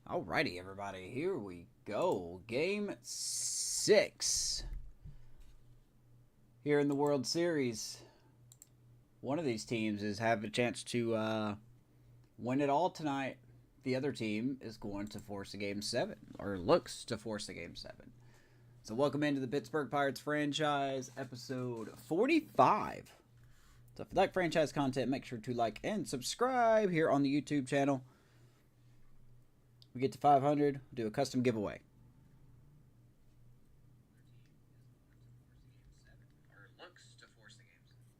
Alrighty, everybody, here we go. Game 6 here in the World Series. One of these teams is having a chance to win it all tonight. The other team is going to force a Game 7, or looks to force a Game 7. So welcome into the Pittsburgh Pirates franchise, episode 45. So if you like franchise content, make sure to like and subscribe here on the YouTube channel. We get to 500, we'll do a custom giveaway.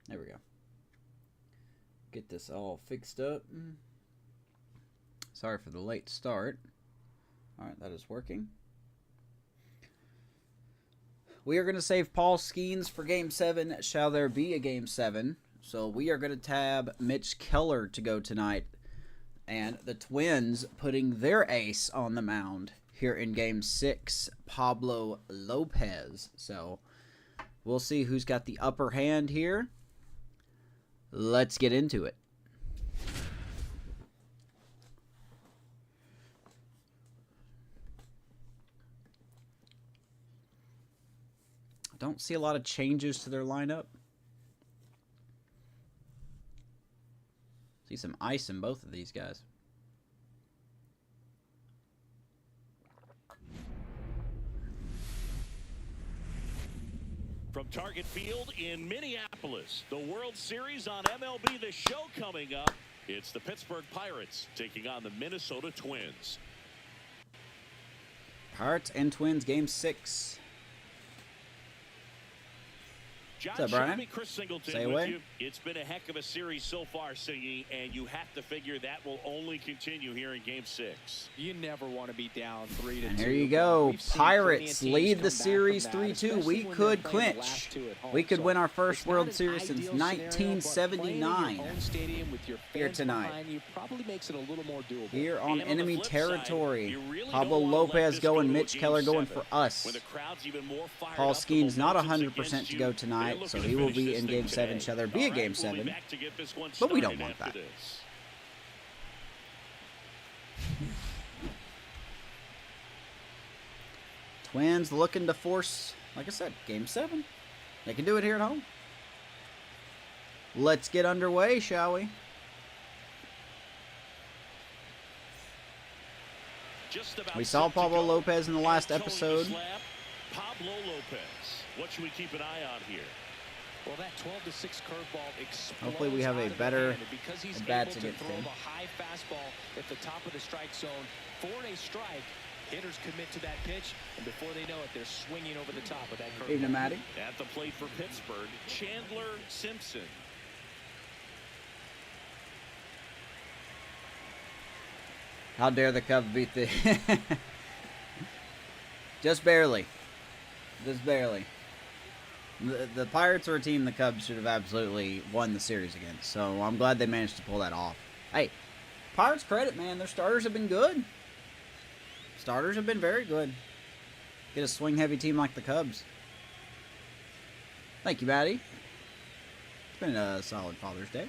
There we go. Get this all fixed up. Sorry for the late start. Alright, that is working. We are going to save Paul Skeens for Game 7. Shall there be a Game 7? So we are going to tab Mitch Keller to go tonight. And the Twins putting their ace on the mound here in Game 6, Pablo Lopez. So we'll see who's got the upper hand here. Let's get into it. I don't see a lot of changes to their lineup. See some ice in both of these guys. From Target Field in Minneapolis, the World Series on MLB The Show coming up. It's the Pittsburgh Pirates taking on the Minnesota Twins. Pirates and Twins, Game 6. John, what's up, Brian? Chris Singleton Say with away. you. It's been a heck of a series so far, Singy, and you have to figure that will only continue here in Game 6. You never want to be down 3-2. And here you go. Pirates lead the series 3-2. We could clinch. We could win our first World Series since 1979 here tonight. Here on enemy territory. Pablo Lopez going, Mitch Keller going for us. Paul Skeens not 100% to go tonight, so he will be in Game 7. Shall there be a Game 7? But we don't want that. Twins looking to force, like I said, Game 7. They can do it here at home. Let's get underway, shall we? We saw Pablo Lopez in the last episode. Pablo Lopez. What should we keep an eye on here? Well, that 12-6 curveball explodes. Hopefully we have a better bats against him. A high fastball at the top of the strike zone for a strike. Hitters commit to that pitch, and before they know it, they're swinging over the top of that curveball. Even Matty. At the plate for Pittsburgh, Chandler Simpson. How dare the Cubs beat the... Just barely. Just barely. The Pirates are a team the Cubs should have absolutely won the series against. So I'm glad they managed to pull that off. Hey, Pirates credit, man. Their starters have been good. Starters have been very good. Get a swing-heavy team like the Cubs. Thank you, Matty. It's been a solid Father's Day.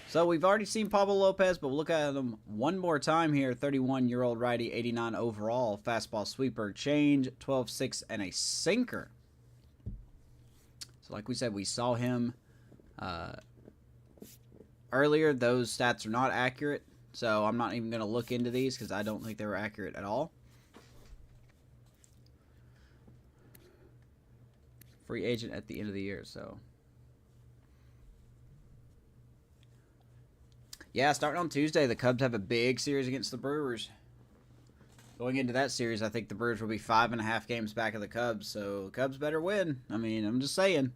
So we've already seen Pablo Lopez, but we'll look at him one more time here. 31-year-old righty, 89 overall, fastball sweeper, change, 12-6, and a sinker. So like we said, we saw him earlier. Those stats are not accurate, so I'm not even going to look into these because I don't think they were accurate at all. Free agent at the end of the year, so... Yeah, starting on Tuesday, the Cubs have a big series against the Brewers. Going into that series, I think the Brewers will be 5.5 games back of the Cubs, so the Cubs better win. I mean, I'm just saying.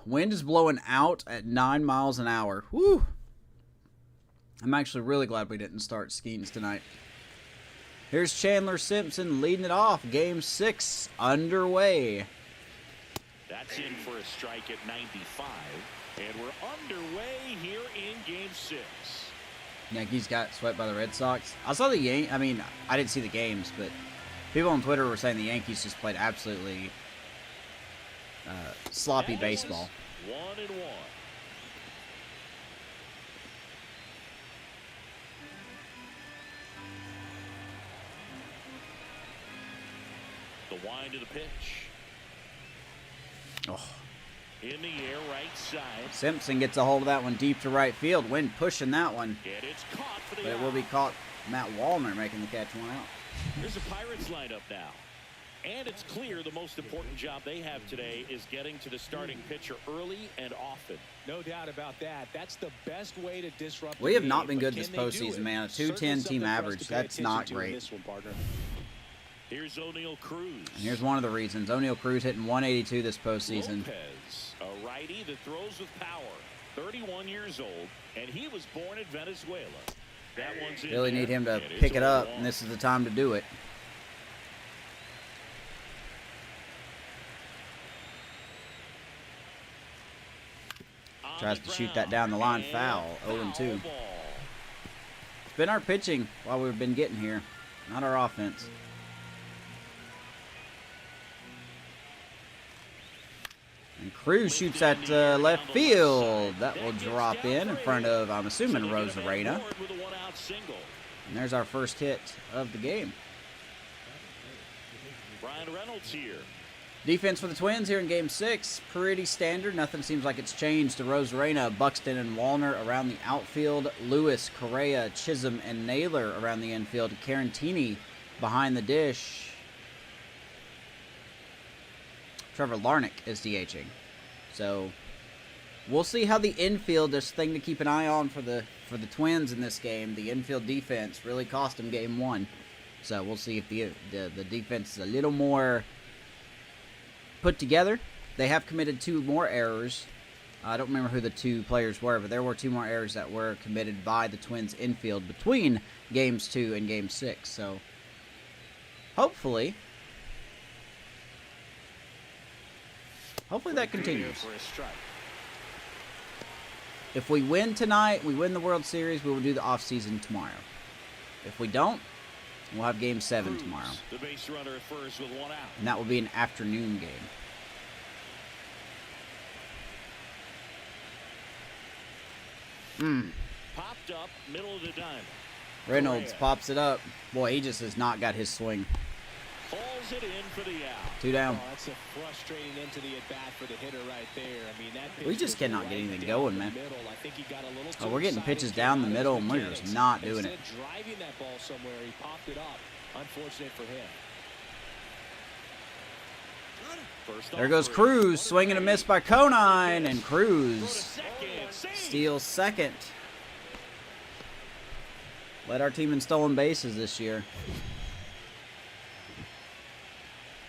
Wind is blowing out at 9 miles an hour. Whew! I'm actually really glad we didn't start Skeens tonight. Here's Chandler Simpson leading it off. Game 6 underway. That's in for a strike at 95. And we're underway here in Game 6. Yankees got swept by the Red Sox. I saw the I didn't see the games, but people on Twitter were saying the Yankees just played absolutely sloppy baseball. 1-1. wind to the pitch. Oh. In the air, right side. Simpson gets a hold of that one deep to right field. Wind pushing that one. And it's caught for the But it out. will be caught. Matt Wallner making the catch, one out. Here's the Pirates lineup now. And it's clear the most important job they have today is getting to the starting pitcher early and often. No doubt about that. That's the best way to disrupt We the have not game, been but good can this they do postseason, it? man. A Certainly 210 something team for us average. to pay That's attention not to in great. this one, partner. Here's O'Neal Cruz. And here's one of the reasons. O'Neal Cruz hitting 182 this postseason. Lopez, a righty that throws with power. 31 years old, and he was born in Venezuela. That one's in Really there, need him to and it's pick it up, 0-1. and this is the time to do it. Tries to shoot that down the line, foul, 0-2. It's been our pitching while we've been getting here, not our offense. And Cruz shoots at left field. That will drop in front of, I'm assuming, Rosarena. And there's our first hit of the game. Brian Reynolds here. Defense for the Twins here in Game 6, pretty standard. Nothing seems like it's changed. To Rosarena, Buxton, and Wallner around the outfield. Lewis, Correa, Chisholm, and Naylor around the infield. Carantini behind the dish. Trevor Larnach is DHing. So we'll see how the infield, this thing to keep an eye on for the Twins in this game. The infield defense really cost them Game 1. So we'll see if the defense is a little more put together. They have committed 2 more errors. I don't remember who the 2 players were, but there were 2 more errors that were committed by the Twins infield between Games 2 and Game 6. So hopefully that continues. If we win tonight, we win the World Series, we will do the offseason tomorrow. If we don't, we'll have Game 7 tomorrow. The base runner at first with 1 out. And that will be an afternoon game. Popped up, middle of the diamond. Reynolds Correa pops it up. Boy, he just has not got his swing. pulls it in for the out. 2 down. Oh, that's a frustrating end to the at-bat for the hitter right there. I mean, that pitch We just was cannot right get anything down going, the man. middle. I think he got a little Oh, too we're getting excited, pitches came down out the of his middle, and we're just mechanics. not doing it. Instead of driving that ball somewhere, he popped it up. Unfortunate for him. There goes Cruz, swing and a miss by Conine, and Cruz steals second. Led our team in stolen bases this year.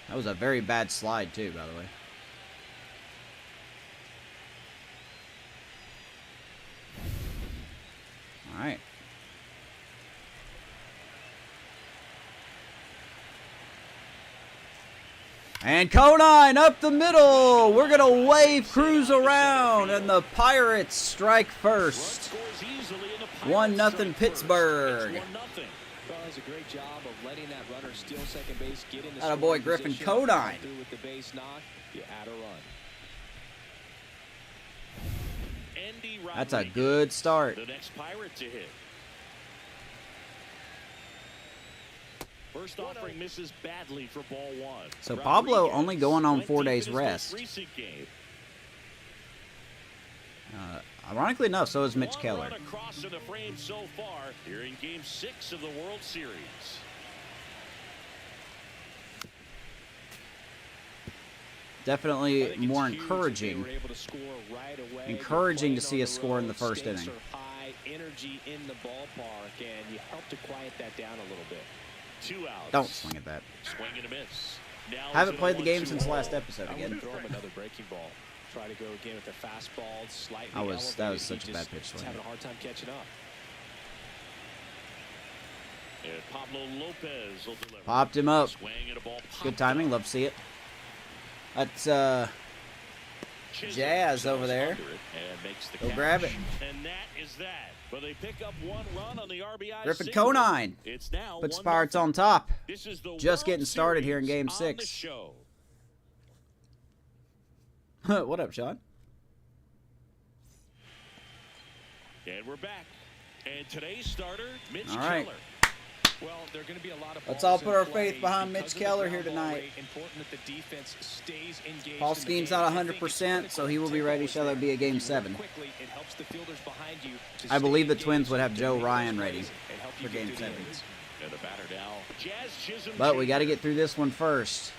That was a very bad slide too, by the way. All right. And Conine up the middle. We're going to wave Cruz around, and the Pirates strike first. 1-0 Pittsburgh. Does a great job of letting that runner steal second base, get in the Atta boy, Griffin position, Conine. through with the base knock, you add a run. That's a good start. The next Pirate to hit. First offering misses badly for ball 1. So Pablo Rodriguez only going on went 4 deep days in his most rest. recent game. Ironically enough, so is Mitch One Keller. run across in the frame so far here in Game 6 of the World Series. Definitely I think it's more huge that they encouraging. were able to score right away. Encouraging to They're see playing a score in the on road, first stakes inning. are high, energy in the ballpark, and you help to quiet that down a little bit. 2 outs. Don't swing at that. Swing and a miss. Now Haven't it's played a the game 1-2 since the last roll. episode I would again. throw him another breaking ball. Try to go again with the fastball, slightly That was elevated. such He a bad just pitch is swing. having a hard time catching up. And Pablo Lopez will deliver. Popped him up. Swing and a ball Good popped timing. up. Love to see it. That's Chisholm Jazz over goes there. under it and makes the Go catch. grab it. And that is that. But they pick up 1 run on the RBI Griffin single. Conine It's now puts 1-0. Pirates on top. This is the Just World getting started here in Series Game on 6. the show. What up, Sean? And we're back. And today's starter, Mitch All right. Keller. Well, there are going to be a lot of Let's all balls put in our play faith behind because Mitch of the Keller ground here ball tonight. rate. Important that the defense stays engaged Paul in the Skeen's game. not If they think it's 100%, so he will be critical, ready. tempo Shall is there be a there. Game If you work 7? quickly, it helps the fielders behind you to I stay believe the engaged Twins would have and Joe make those Ryan plays ready and help for you get Game through the 7. innings. And the batter now, Jazz Chisholm. But we got to Jr. get through this one first.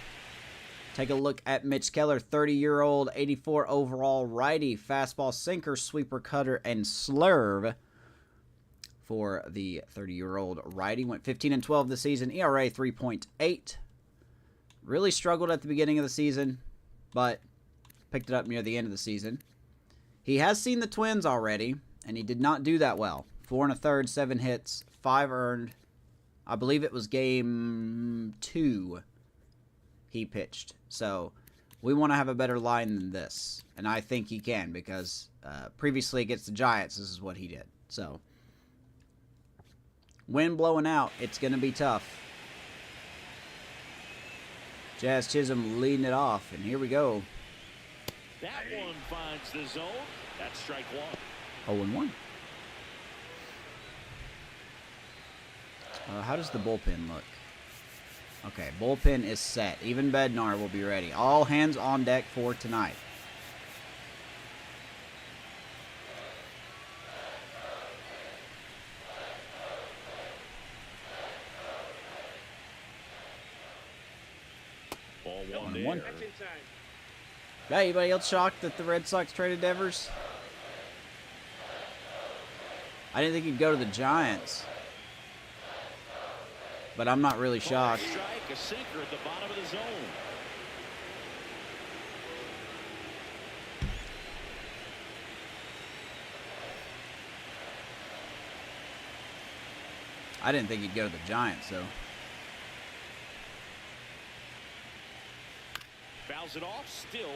Take a look at Mitch Keller, 30-year-old, 84 overall righty, fastball, sinker, sweeper, cutter, and slurve. For the 30-year-old righty, went 15-12 this season, ERA 3.8. Really struggled at the beginning of the season, but picked it up near the end of the season. He has seen the Twins already, and he did not do that well. 4 1/3, 7 hits, 5 earned. I believe it was game 2 he pitched. So we want to have a better line than this, and I think he can because previously against the Giants, this is what he did. So wind blowing out, it's going to be tough. Jazz Chisholm leading it off, and here we go. That one finds the zone. That's strike one. 0-1. How does the bullpen look? Okay, bullpen is set. Even Bednar will be ready. All hands on deck for tonight. Ball 1-1. one. Yeah, anybody else shocked that the Red Sox traded Devers? I didn't think he'd go to the Giants. But I'm not really shocked. Strike, a sinker at the bottom of the zone. I didn't think he'd go to the Giants, though. Fouls it off, still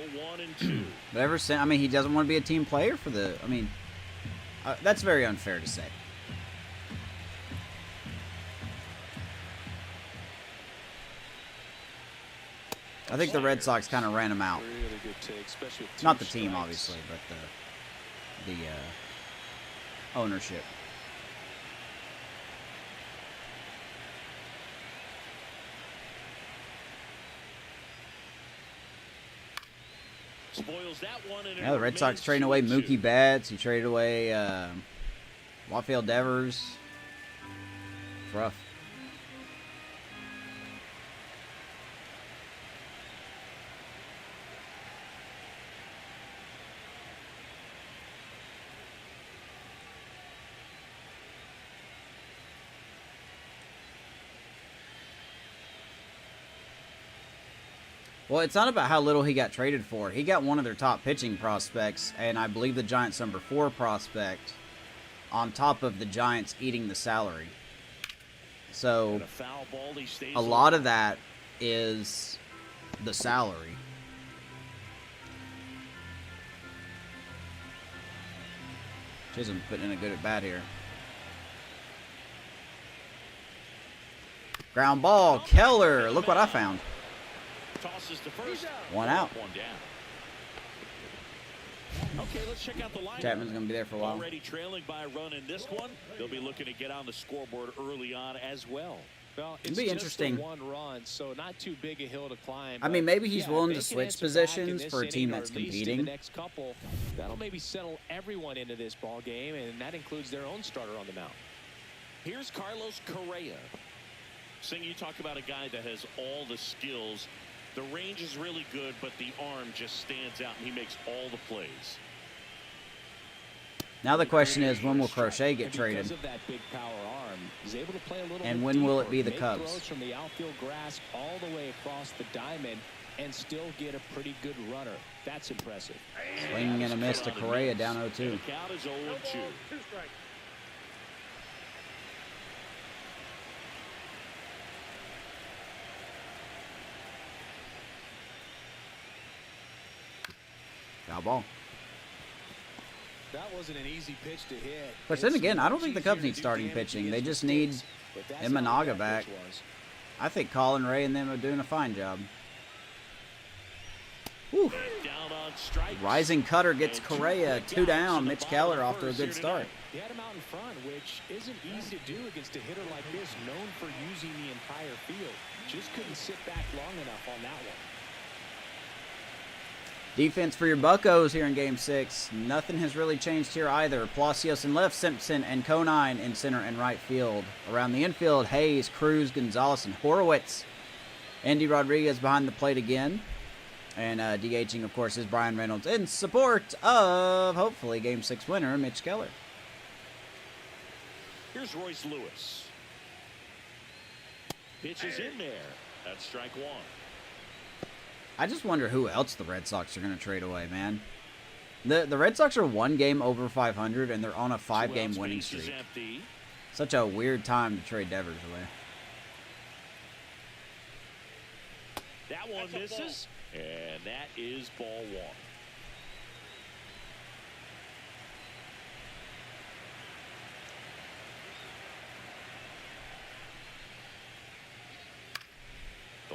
1-2. But ever since, I mean, he doesn't want to be a team player for the, I mean, that's very unfair to say. I think the Red Sox kind of ran him out. Really good take, especially with 2 Not the team, strikes. obviously, but the ownership. Spoils that one, and Yeah, the Red Sox trading away Mookie Betts. He traded away Rafael Devers. It's rough. Well, it's not about how little he got traded for. He got one of their top pitching prospects, and I believe the Giants' number 4 prospect, on top of the Giants eating the salary. So, a lot of that is the salary. Chisholm putting in a good at bat here. Ground ball, Keller. Look what I found. Tosses to first. One out. One down. Okay, let's check out the lineup. Chapman's going to be there for a while. Already trailing by a run in this one. They'll be looking to get on the scoreboard early on as well. Well, It'd it's be just interesting. the 1 run, so not too big a hill to climb. I mean, maybe he's willing to if they can switch answer back in positions this for a team inning, or that's at least in competing. The next couple, that'll maybe settle everyone into this ball game, and that includes their own starter on the mound. Here's Carlos Correa. Sing, you talk about a guy that has all the skills. The range is really good, but the arm just stands out, and he makes all the plays. Now the question is, when will Crochet get And traded? because of that big power arm, he's able to play a little And bit when will it deeper, be the make Cubs? throws from the outfield grass all the way across the diamond and still get a pretty good runner. That's impressive. Swinging and a miss to Correa, down 0-2. The count is 0-2. Foul ball. That wasn't an easy pitch to hit. But then again, I don't think the Cubs need starting pitching. They just need Imanaga back. I think Colin Ray and them are doing a fine job. Whew. Down on strikes. Rising cutter gets And 2 Correa. quick 2 outs down. in the Mitch bottom Keller of the off to a first good here start. tonight. They had him out in front, which isn't easy to do against a hitter like this, known for using the entire field. Just couldn't sit back long enough on that one. Defense for your Buccos here in Game 6. Nothing has really changed here either. Palacios in left, Simpson and Conine in center and right field. Around the infield, Hayes, Cruz, Gonzalez, and Horowitz. Andy Rodriguez behind the plate again. And DHing, of course, is Brian Reynolds in support of, hopefully, Game 6 winner, Mitch Keller. Here's Royce Lewis. Pitch is in there. That's strike 1. I just wonder who else the Red Sox are going to trade away, man. The Red Sox are 1 game over 500, and they're on a 5-game winning streak. Such a weird time to trade Devers away. That one misses, and that is ball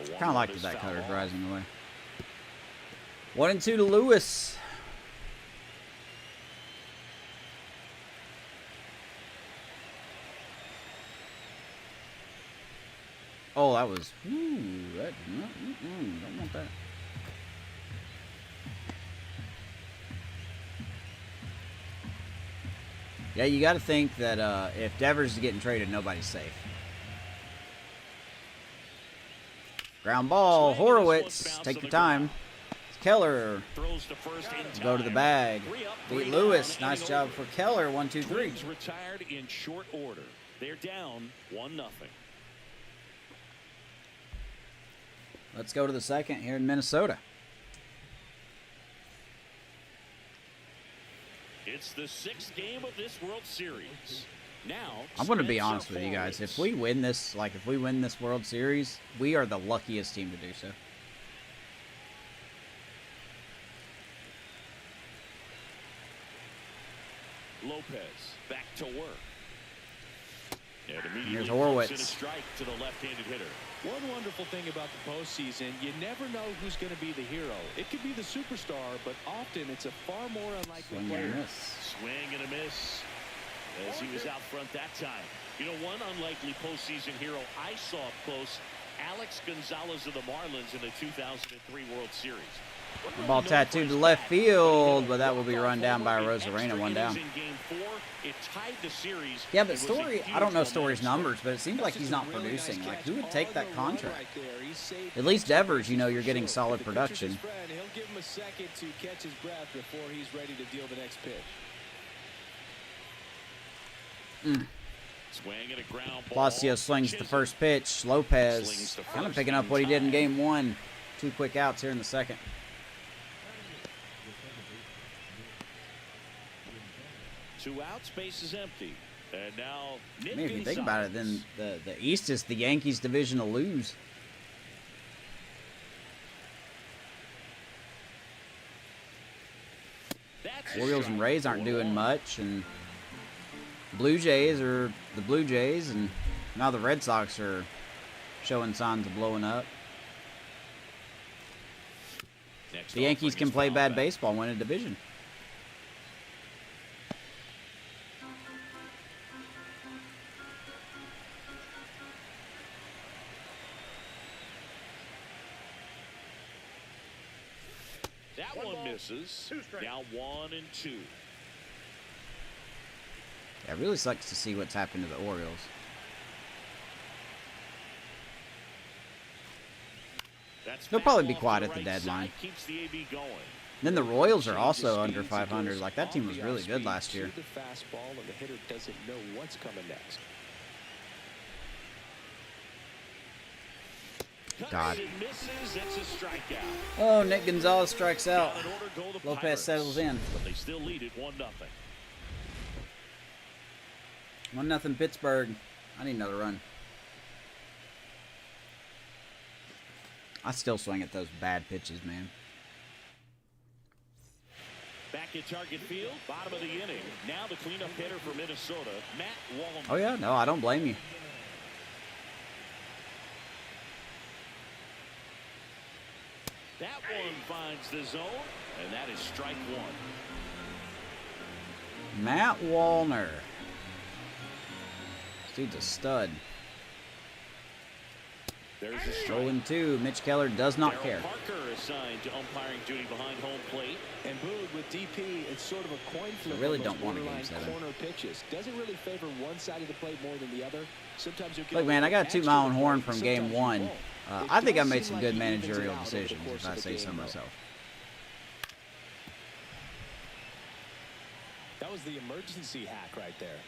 1. Kind of like that cutter's rising away. 1-2 to Lewis. Oh, that was. Ooh, that, don't want that. Yeah, you got to think that if Devers is getting traded, nobody's safe. Ground ball, Horowitz, take your time. Keller, go to the bag. Beat Lewis, nice job for Keller, 1-2-3. Twins retired in short order. They're down 1-0. Let's go to the second here in Minnesota. It's the 6th game of this World Series. Now, I'm going to be honest with you guys. If we win this, if we win this World Series, we are the luckiest team to do so. Lopez back to work. And Here's immediately Horowitz. in a strike to the left-handed hitter. One wonderful thing about the postseason, you never know who's going to be the hero. It could be the superstar, but often it's a far more unlikely Swing player. and miss. Swing and a miss as he was out front that time. You know, one unlikely postseason hero I saw up close, Alex Gonzalez of the Marlins in the 2003 World Series. Ball tattooed to left field, but that will be run down by Rosarena, 1 down. Yeah, but Story, I don't know Story's numbers, but it seems like he's not producing. Like, who would take that contract? At least Devers, you know, you're getting solid production. He'll give him a second to catch his breath before he's ready to deal the next pitch. Swing and a ground ball. Palacios slings the first pitch. Lopez kind of picking up what he did in Game 1. 2 quick outs here in the second. 2 outs, base is empty. And now, I mean, if you think about it, then the East is the Yankees' division to lose. Orioles and Rays aren't doing much, and Blue Jays are the Blue Jays, and now the Red Sox are showing signs of blowing up. The Yankees can play bad baseball and win a division. That one misses. Now 1-2. Yeah, it really sucks to see what's happened to the Orioles. They'll probably be quiet at the deadline. Keeps the AB going. Then the Royals are also under 500. Like, that team was really good last year. The fastball, and the hitter doesn't know what's coming next. God. Misses, it's a strikeout. Oh, Nick Gonzalez strikes out. Lopez settles in. But they still lead it 1-0. 1-0 Pittsburgh. I need another run. I still swing at those bad pitches, man. Back at target field, bottom of the inning. Now the cleanup hitter for Minnesota, Matt Wallman. Oh, yeah? No, I don't blame you. That one finds the zone, and that is strike one. Matt Wallner. This dude's a stud. There's a strike. 0-2. Mitch Keller does not care. Parker assigned to umpiring duty behind home plate. And Boog with DP, it's sort of a coin flip. I really don't want a game 7. Corner pitches. Doesn't really favor one side of the plate more than the other. Sometimes you Look, man, I got to toot my own horn from game 1. I think I made some good managerial decisions, if I say so myself. That was the emergency hack right there.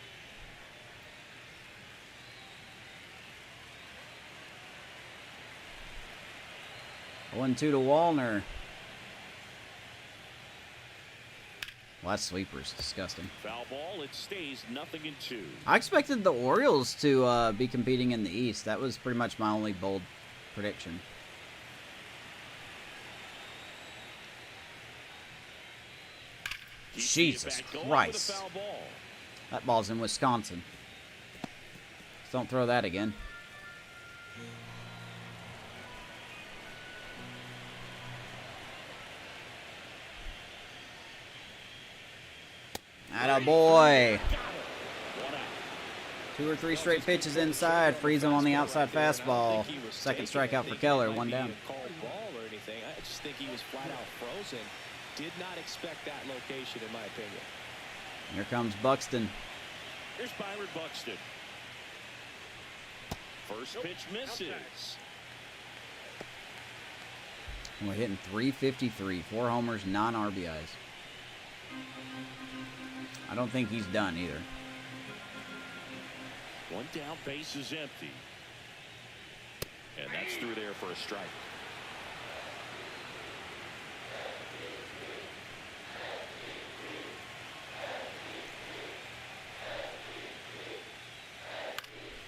One, 2 to Wallner. Well, that sweeper's disgusting. Foul ball, it stays 0-2. I expected the Orioles to be competing in the East. That was pretty much my only bold prediction. Jesus Christ. That ball's in Wisconsin. Just don't throw that again. Atta boy. 2 or 3 straight pitches inside. Freeze him on the outside fastball. Second strikeout for Keller. 1 down. I just think he was flat out frozen. Did not expect that location, in my opinion. Here comes Buxton. Here's Byron Buxton. First pitch misses. We're hitting 353. 4 homers, 9 RBIs. I don't think he's done either. One down, base is empty. And that's through there for a strike.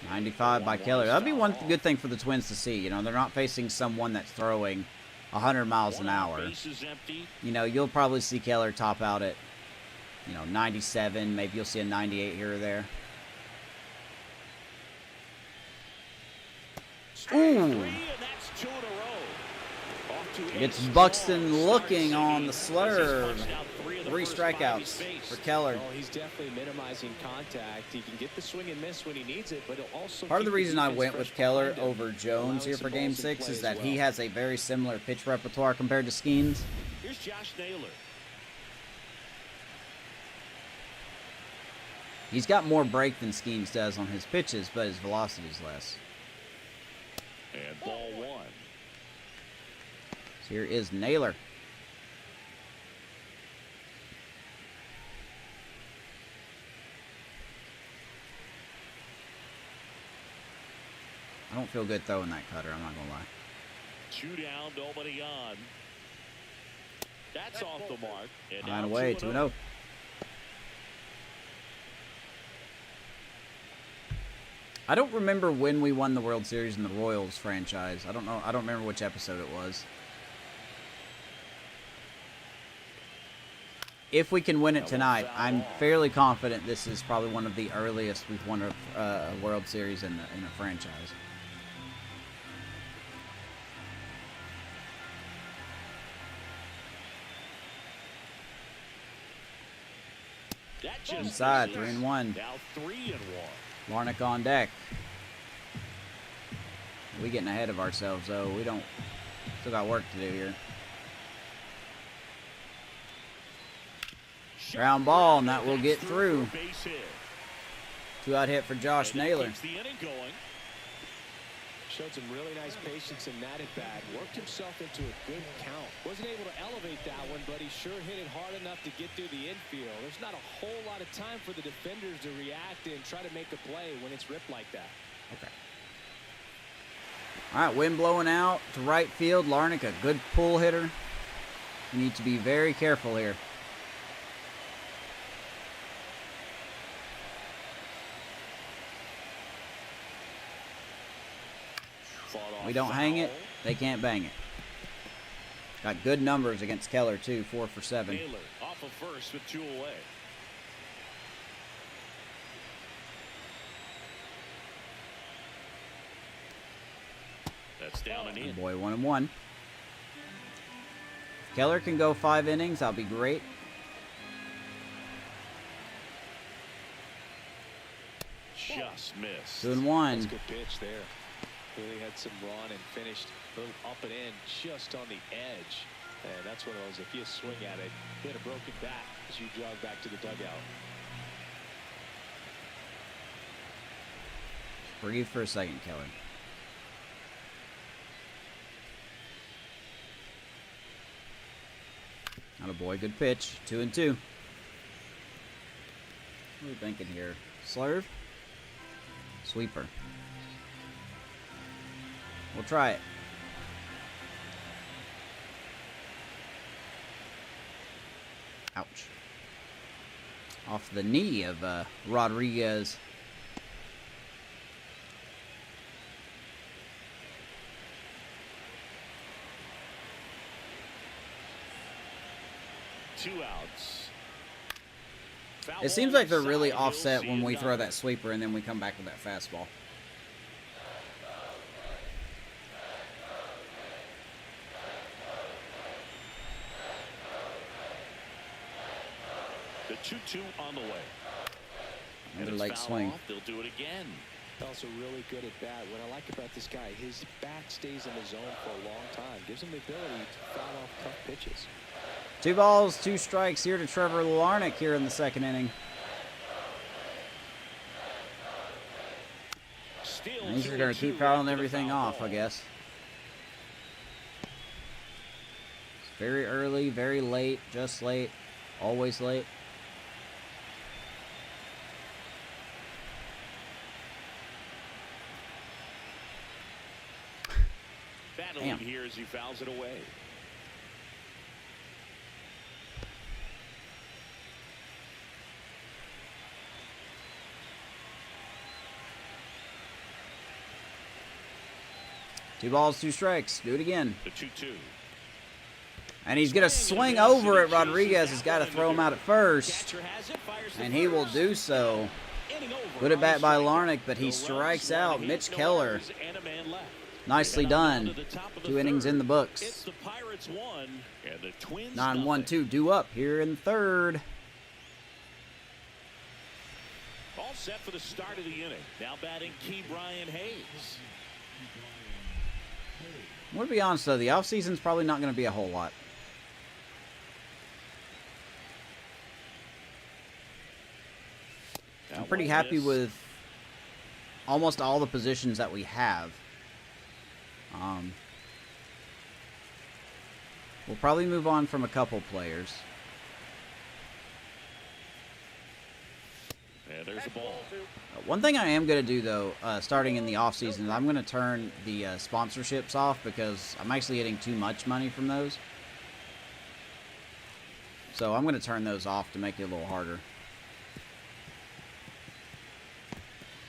.95 by Keller. That'd be one good thing for the Twins to see. You know, they're not facing someone that's throwing 100 miles an hour. You know, you'll probably see Keller top out at, 97. Maybe you'll see a 98 here or there. Ooh. It's Buxton looking on the slurve. 3 strikeouts for Keller. Oh, he's definitely minimizing contact. He can get the swing and miss when he needs it, but he'll also part of the reason I went with Keller over Jones here for Game 6 is that he has a very similar pitch repertoire compared to Skeens. Here's Josh Naylor. He's got more break than Skeens does on his pitches, but his velocity is less. And ball 1. So here is Naylor. I don't feel good throwing that cutter, I'm not going to lie. 2 down, nobody on. That's off the mark. And Line away, 2-0. I don't remember when we won the World Series in the Royals franchise. I don't know. I don't remember which episode it was. If we can win it tonight, I'm fairly confident this is probably one of the earliest we've won a World Series in a franchise. Inside, 3-1. Now 3-1. Larnach on deck. We getting ahead of ourselves, though. We don't. Still got work to do here. Ground ball, and that will get through. 2-out hit for Josh Naylor. Showed some really nice patience in that at bat. Worked himself into a good count. Wasn't able to elevate that one, but he sure hit it hard enough to get through the infield. There's not a whole lot of time for the defenders to react and try to make a play when it's ripped like that. Okay. All right, wind blowing out to right field. Larnach, a good pull hitter. You need to be very careful here. We don't hang it, they can't bang it. Got good numbers against Keller, too. 4 for 7. Naylor off of first with 2 away. That's down and in. Boy, 1-1. Keller can go 5 innings. That'll be great. Just missed. 2-1. That's a good pitch there. Really had some run and finished a little up and in, just on the edge. And that's one of those, if you swing at it, hit a broken bat as you jog back to the dugout. Breathe for a second, Keller. Attaboy, good pitch. 2-2. What are we thinking here? Slurve? Sweeper. We'll try it. Ouch. Off the knee of Rodriguez. Two outs. Foul It seems ball like they're really inside. offset He'll when see we it throw done. that sweeper and then we come back with that fastball. The 2-2 on the way. Another it's late foul swing. off. They'll do it again. Also really good at bat. What I like about this guy, his bat stays in the zone for a long time. Gives him the ability to foul off tough pitches. 2 balls, 2 strikes here to Trevor Larnach here in the second inning. Still And he's just 2-2 going to keep fouling after the everything foul off, ball. I guess. It's very early, very late, just late, always late. Battling Damn. here as he fouls it away. Two balls, 2 strikes. Do it again. The 2-2. And he's going to swing over it. Rodriguez has got to throw him out at first. Catcher has it, fires to And he will first. do so. Inning over Good at on bat the by strikeout. Larnach, but he No strikes runs, one out hit, Mitch no Keller. errors, and a man left. Nicely And on done. to the top of the 2 innings third. in the It's books. the Pirates 1 and the Twins 9-1-2 due up here in the third. All set for the start of the inning. Now batting Key Brian Hayes. I'm going to be honest, though. The offseason's probably not going to be a whole lot. I'm pretty happy with almost all the positions that we have. We'll probably move on from a couple players. And there's a ball. One thing I am going to do, though, starting in the offseason, is I'm going to turn the sponsorships off because I'm actually getting too much money from those. So I'm going to turn those off to make it a little harder.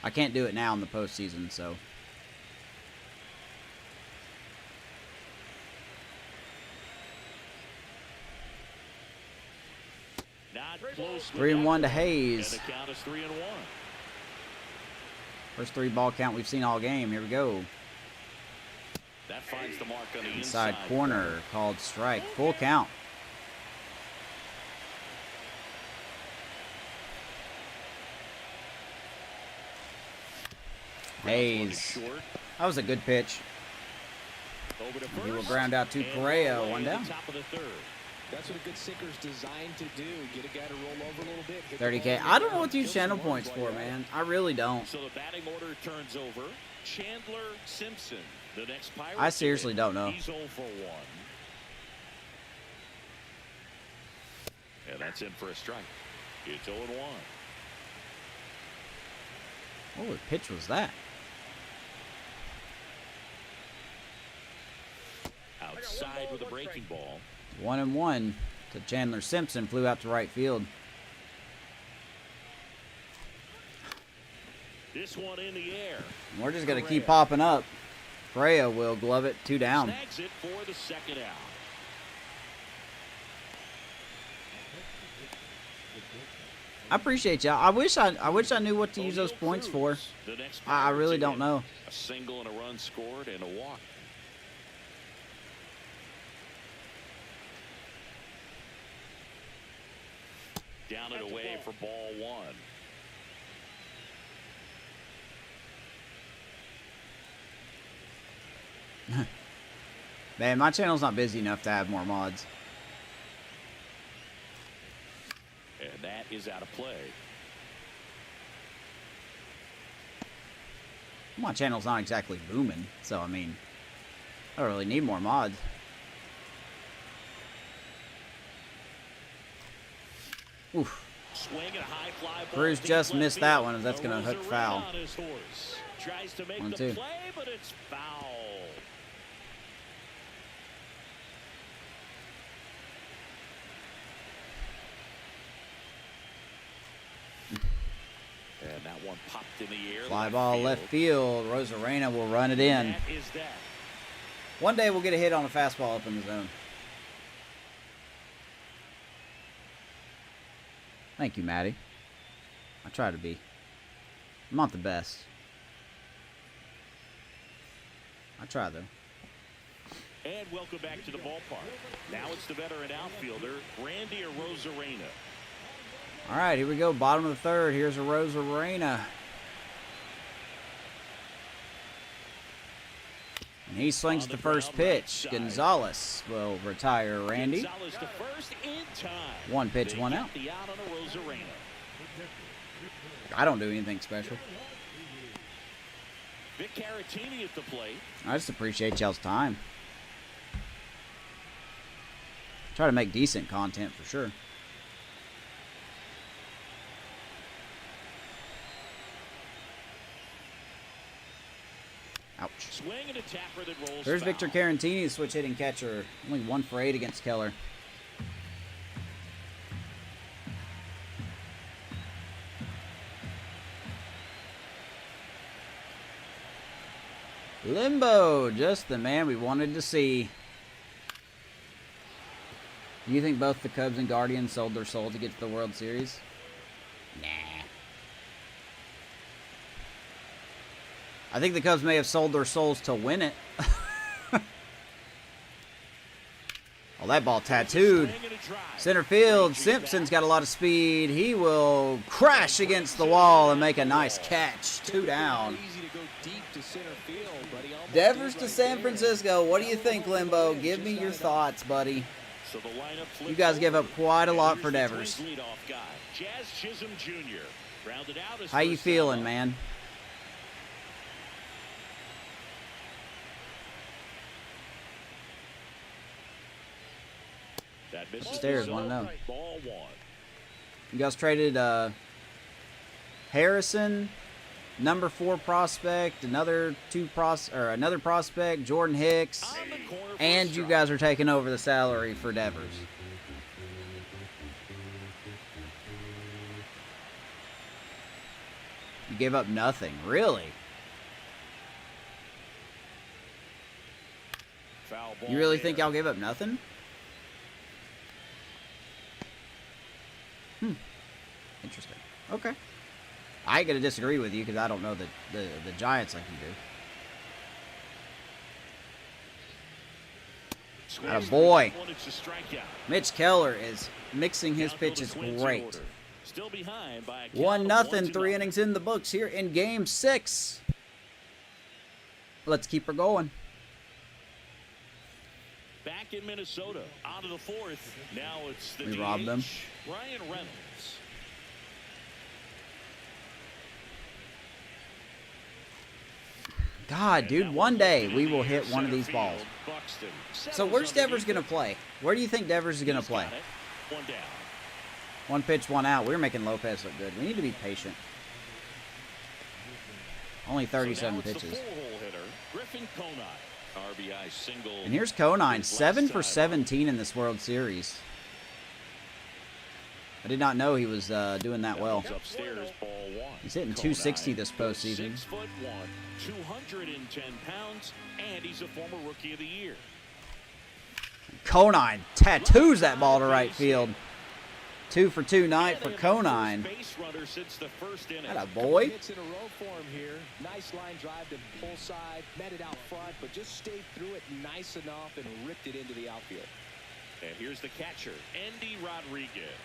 I can't do it now in the postseason, so. Not close. 3-1 to Hayes. And the count is 3-1. First 3 ball count we've seen all game. Here we go. That finds the mark on the Inside corner, called strike. Full count. Hayes. That was a good pitch. He will ground out to Correa. 1 down. Top of the third. That's what a good sinker's designed to do. Get a guy to roll over a little bit. hit the ball 30K. in I the don't know ground, what to use kill some channel runs points while for, you're at man. I really don't. So the batting order turns over. Chandler Simpson, the next Pirate. I seriously don't know. He's 0 for 1. And that's in for a strike. It's 0-1. What pitch was that? Outside with a breaking ball. 1-1 to Chandler Simpson. Flew out to right field. This one in the air. We're just going to keep popping up. Correa will glove it. 2 down. Snags it for the second out. I appreciate y'all. I wish I knew what to use those points for. The next I really Pirates don't in. know. A single and a run scored and a walk. Down and away for ball one. Man, my channel's not busy enough to have more mods. And that is out of play. My channel's not exactly booming, so I mean, I don't really need more mods. Oof. Cruz just missed that one, and that's going to hook foul. Tries to make 1-2. the play, but it's foul. And that one popped in the air. Fly ball left field. Rosarena will run it in. That is that. One day we'll get a hit on a fastball up in the zone. Thank you, Maddie. I try to be. I'm not the best. I try, though. And welcome back to the ballpark. Now it's the veteran outfielder, Randy Rosarena. All right, here we go. Bottom of the third. Here's a Rosarena. And he swings at the first pitch. Gonzalez will retire Randy. Gonzalez to first in time. One pitch, one out. The out on a Rosarena. I don't do anything special. Vic Caratini at the plate. I just appreciate y'all's time. Try to make decent content for sure. Ouch. Swing and a tapper that rolls There's foul. Victor Carantini, the switch hitting catcher. Only 1 for 8 against Keller. Limbo, just the man we wanted to see. Do you think both the Cubs and Guardians sold their soul to get to the World Series? Nah. I think the Cubs may have sold their souls to win it. Well, that ball tattooed. Center field, Simpson's got a lot of speed. He will crash against the wall and make a nice catch. 2 down. Devers to San Francisco. What do you think, Limbo? Give me your thoughts, buddy. You guys give up quite a lot for Devers. How you feeling, man? Upstairs, want to know. You guys traded Harrison, number 4 prospect, another prospect, Jordan Hicks, and you guys are taking over the salary for Devers. You gave up nothing, really? You really think y'all gave up nothing? Interesting. Okay. I ain't gonna disagree with you because I don't know the Giants like you do. Attaboy. Mitch Keller is mixing his pitches great. 1-0, 3 innings in the books here in Game 6. Let's keep her going. Back in Minnesota, out of the 4th. Now it's the We DH, robbed them. Ryan Reynolds. God, dude, one day we will hit one of these balls. So where's Devers going to play? Where do you think Devers is going to play? 1 down. 1 pitch, 1 out. We're making Lopez look good. We need to be patient. Only 37 pitches. RBI single. And here's Conine, 7 for 17 in this World Series. I did not know he was doing that well. Upstairs, ball 1. He's hitting 260 this postseason. 6'1", 210 pounds, and he's a former Rookie of the Year. Conine tattoos that ball to right field. 2 for 2 night for Conine. That a boy. Hits in a row for him here. Nice line drive to pull side, met it out front, but just stayed through it nice enough and ripped it into the outfield. And here's the catcher, Andy Rodriguez.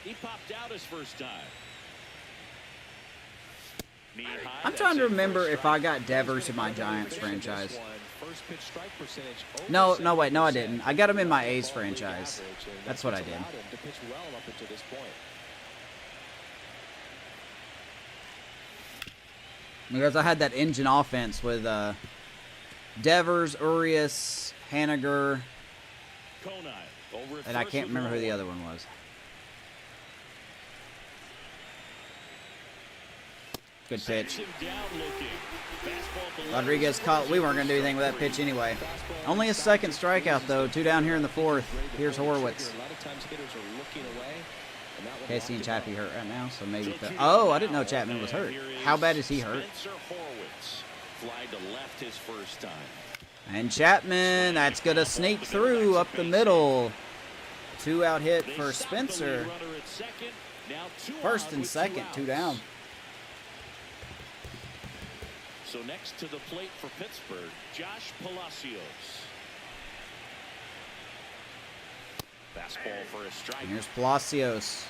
He popped out his first time. Knee high, I'm trying to remember if I got Devers in my Giants franchise. No, wait, no, I didn't. I got him in my A's franchise. That's what I did. Because I had that engine offense with Devers, Urias, Haniger, and I can't remember who the other one was. Good pitch. Rodriguez caught. We weren't going to do anything with that pitch anyway. Only a second strikeout, though. 2 down here in the 4th. Here's Horwitz. Casey and Chappie hurt right now, so maybe. Oh, I didn't know Chapman was hurt. How bad is he hurt? And Chapman, that's going to sneak through up the middle. 2-out hit for Spencer. First and second, 2 down. So next to the plate for Pittsburgh, Josh Palacios. Fastball for a strike. And here's Palacios.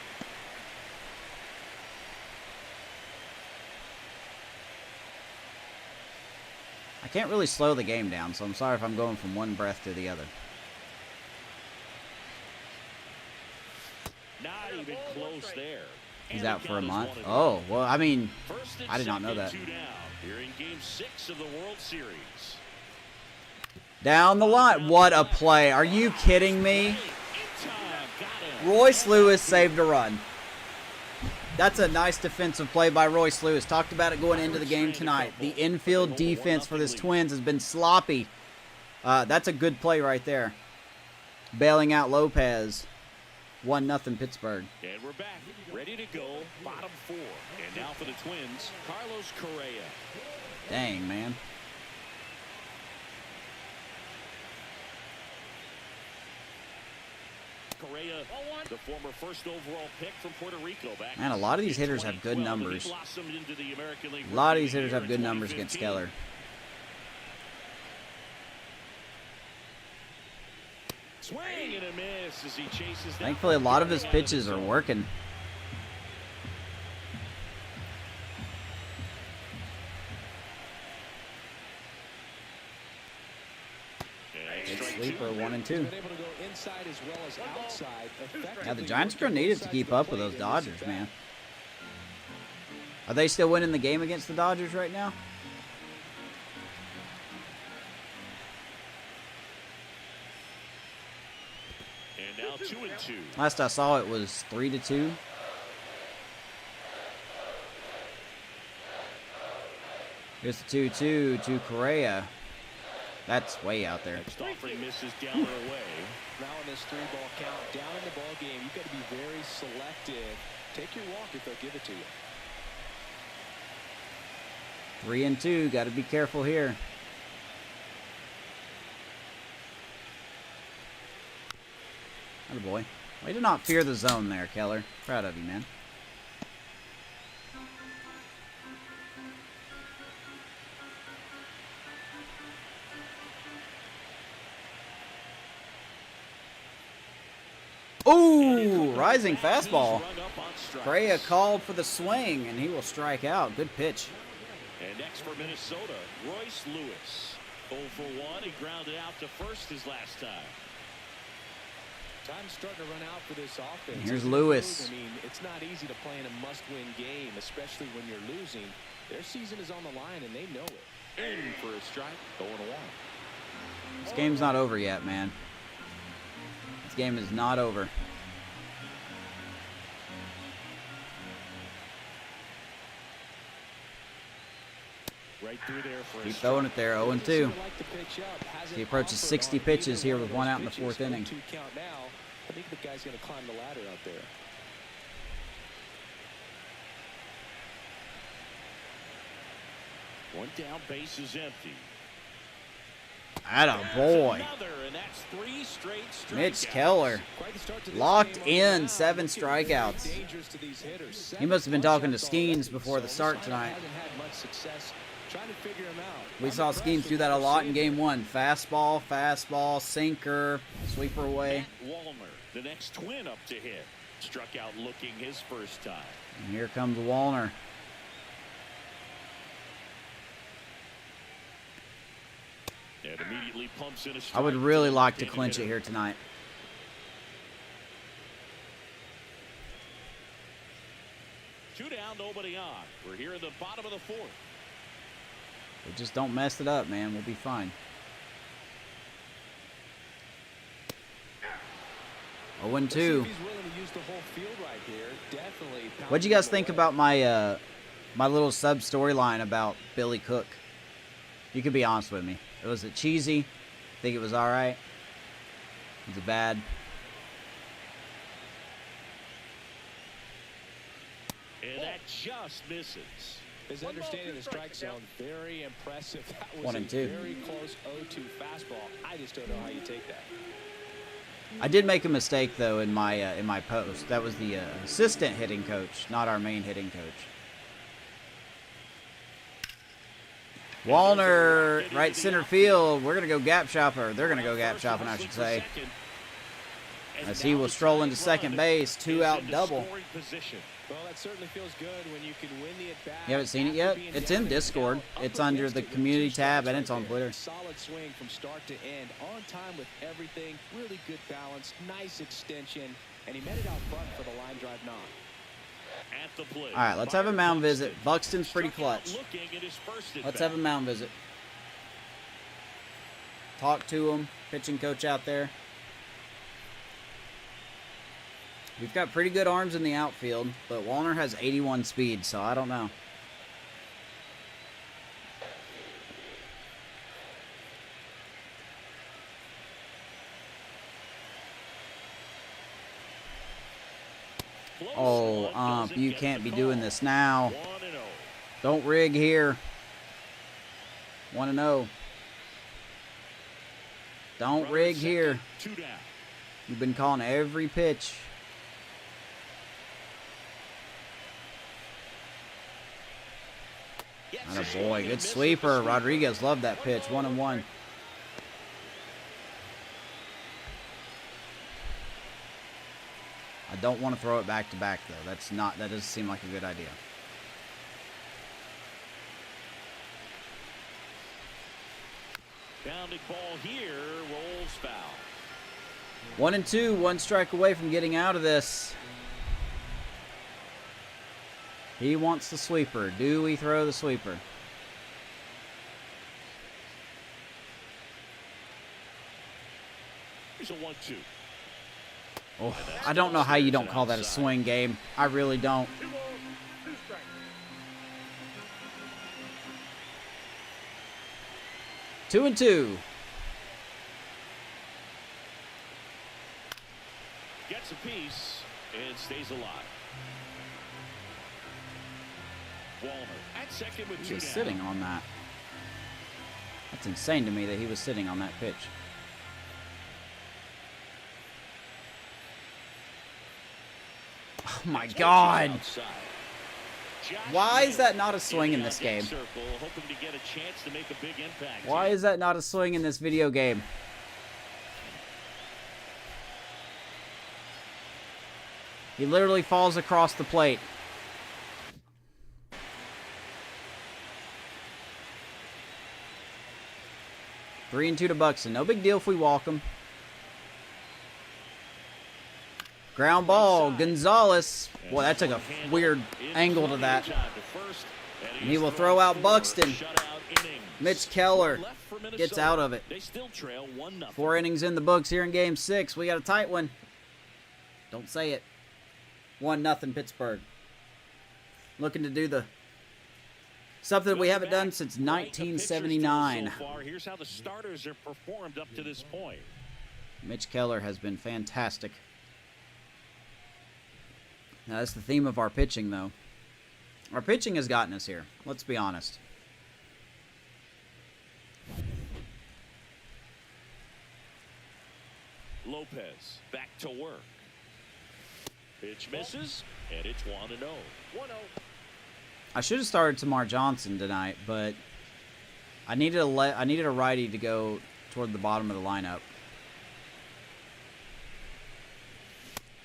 I can't really slow the game down, so I'm sorry if I'm going from one breath to the other. Not even close there. He's out for a month. Oh, well, I mean, I did not know that. Here in Game 6 of the World Series. Down the line. What a play. Are you kidding me? Royce Lewis saved a run. That's a nice defensive play by Royce Lewis. Talked about it going into the game tonight. The infield defense for this Twins has been sloppy. That's a good play right there. Bailing out Lopez. 1-0 Pittsburgh. And we're back. Ready to go. Bottom 4. And now for the Twins, Carlos Correa. Dang, man. Correa, the former first overall pick from Puerto Rico. Man, a lot of these hitters have good numbers. A lot of these hitters have good numbers against Keller. Swing and a miss as he chases. Thankfully, a lot of his pitches are working. Sleeper 1 and 2. Yeah, the Giants are going to need it to keep up with those Dodgers, man. Are they still winning the game against the Dodgers right now? And now 2-2. Last I saw, it was 3-2. Here's the 2-2 to Correa. That's way out there. Next offering misses down or away. Now in this 3-ball count, down in the ball game, you've got to be very selective. Take your walk if they'll give it to you. 3-2. Got to be careful here. Atta boy. Way to not fear the zone there, Keller. Proud of you, man. Ooh, rising fastball. Correa called for the swing, and he will strike out. Good pitch. And next for Minnesota, Royce Lewis. 0 for 1. He grounded out to first his last time. Time's starting to run out for this offense. And here's Lewis. I mean, it's not easy to play in a must-win game, especially when you're losing. Their season is on the line, and they know it. In for a strike, 0-1. This game's not over yet, man. This game is not over. Right through there for Keep throwing it there, 0-2. He approaches 60 pitches here with 1 out in the 4th inning. I think the guy's going to climb the ladder out there. One down, base is empty. Atta boy. Mitch Keller. Locked in, 7 strikeouts. He must have been talking to Skeens before the start tonight. We saw Skeens do that a lot in game 1. Fastball, sinker, sweeper away. Walner, the next Twin up to hit. Struck out looking his first time. And here comes Wallner. And immediately pumps in a strike. I would really like to clinch it here tonight. Two down, nobody on. We're here in the bottom of the fourth. We just don't mess it up, man. We'll be fine. 0-2. What'd you guys think about my my little sub storyline about Billy Cook? You could be honest with me. Was it cheesy? Think it was all right? Was it bad? And that just misses. His understanding of the strike zone, very impressive. That was 1 and 2. a very close 0-2 fastball. I just don't know how you take that. I did make a mistake though in my post. That was the assistant hitting coach, not our main hitting coach. Wallner, right center field. We're gonna go gap shopper. They're gonna go gap shopping, I should say. As he will stroll into second base, 2-out double. Well, that certainly feels good when you can win the at-bat. You haven't seen it yet? It's in Discord. It's under the community tab and it's on Twitter. Solid swing from start to end, on time with everything. Really good balance, nice extension, and he met it out front for the line drive knock. All right, let's have a mound visit. Buxton's pretty clutch. Let's have a mound visit. Talk to him, pitching coach out there. We've got pretty good arms in the outfield, but Wallner has 81 speed, so I don't know. Oh, you can't be doing this now. Don't rig here. 1-0. Don't rig here. You've been calling every pitch. Attaboy, good sweeper. Rodriguez loved that pitch. 1-1. I don't want to throw it back to back though. That doesn't seem like a good idea. Grounded ball here, rolls foul. 1-2, one strike away from getting out of this. He wants the sweeper. Do we throw the sweeper? Here's a 1-2. Oh, I don't know how you don't call that a swing game. I really don't. Two and two. Gets a piece and stays alive. Wallner at second with He was 2 down. sitting on that. That's insane to me that he was sitting on that pitch. Oh my God. Why is that not a swing in this game? Why is that not a swing in this video game? He literally falls across the plate. Three and 2 to Buxton. No big deal if we walk him. Ground ball, Gonzalez. Boy, that took a weird angle to that. And he will throw out Buxton. Mitch Keller gets out of it. 4 innings in the books here in Game 6. We got a tight one. Don't say it. 1-0 Pittsburgh. Looking to do the something we haven't done since 1979. Here's how the starters have performed up to this point. Mitch Keller has been fantastic. Now, that's the theme of our pitching, though. Our pitching has gotten us here. Let's be honest. Lopez back to work. Pitch misses, and it's 1-0. 1-0. I should have started Tamar Johnson tonight, but I needed a righty to go toward the bottom of the lineup.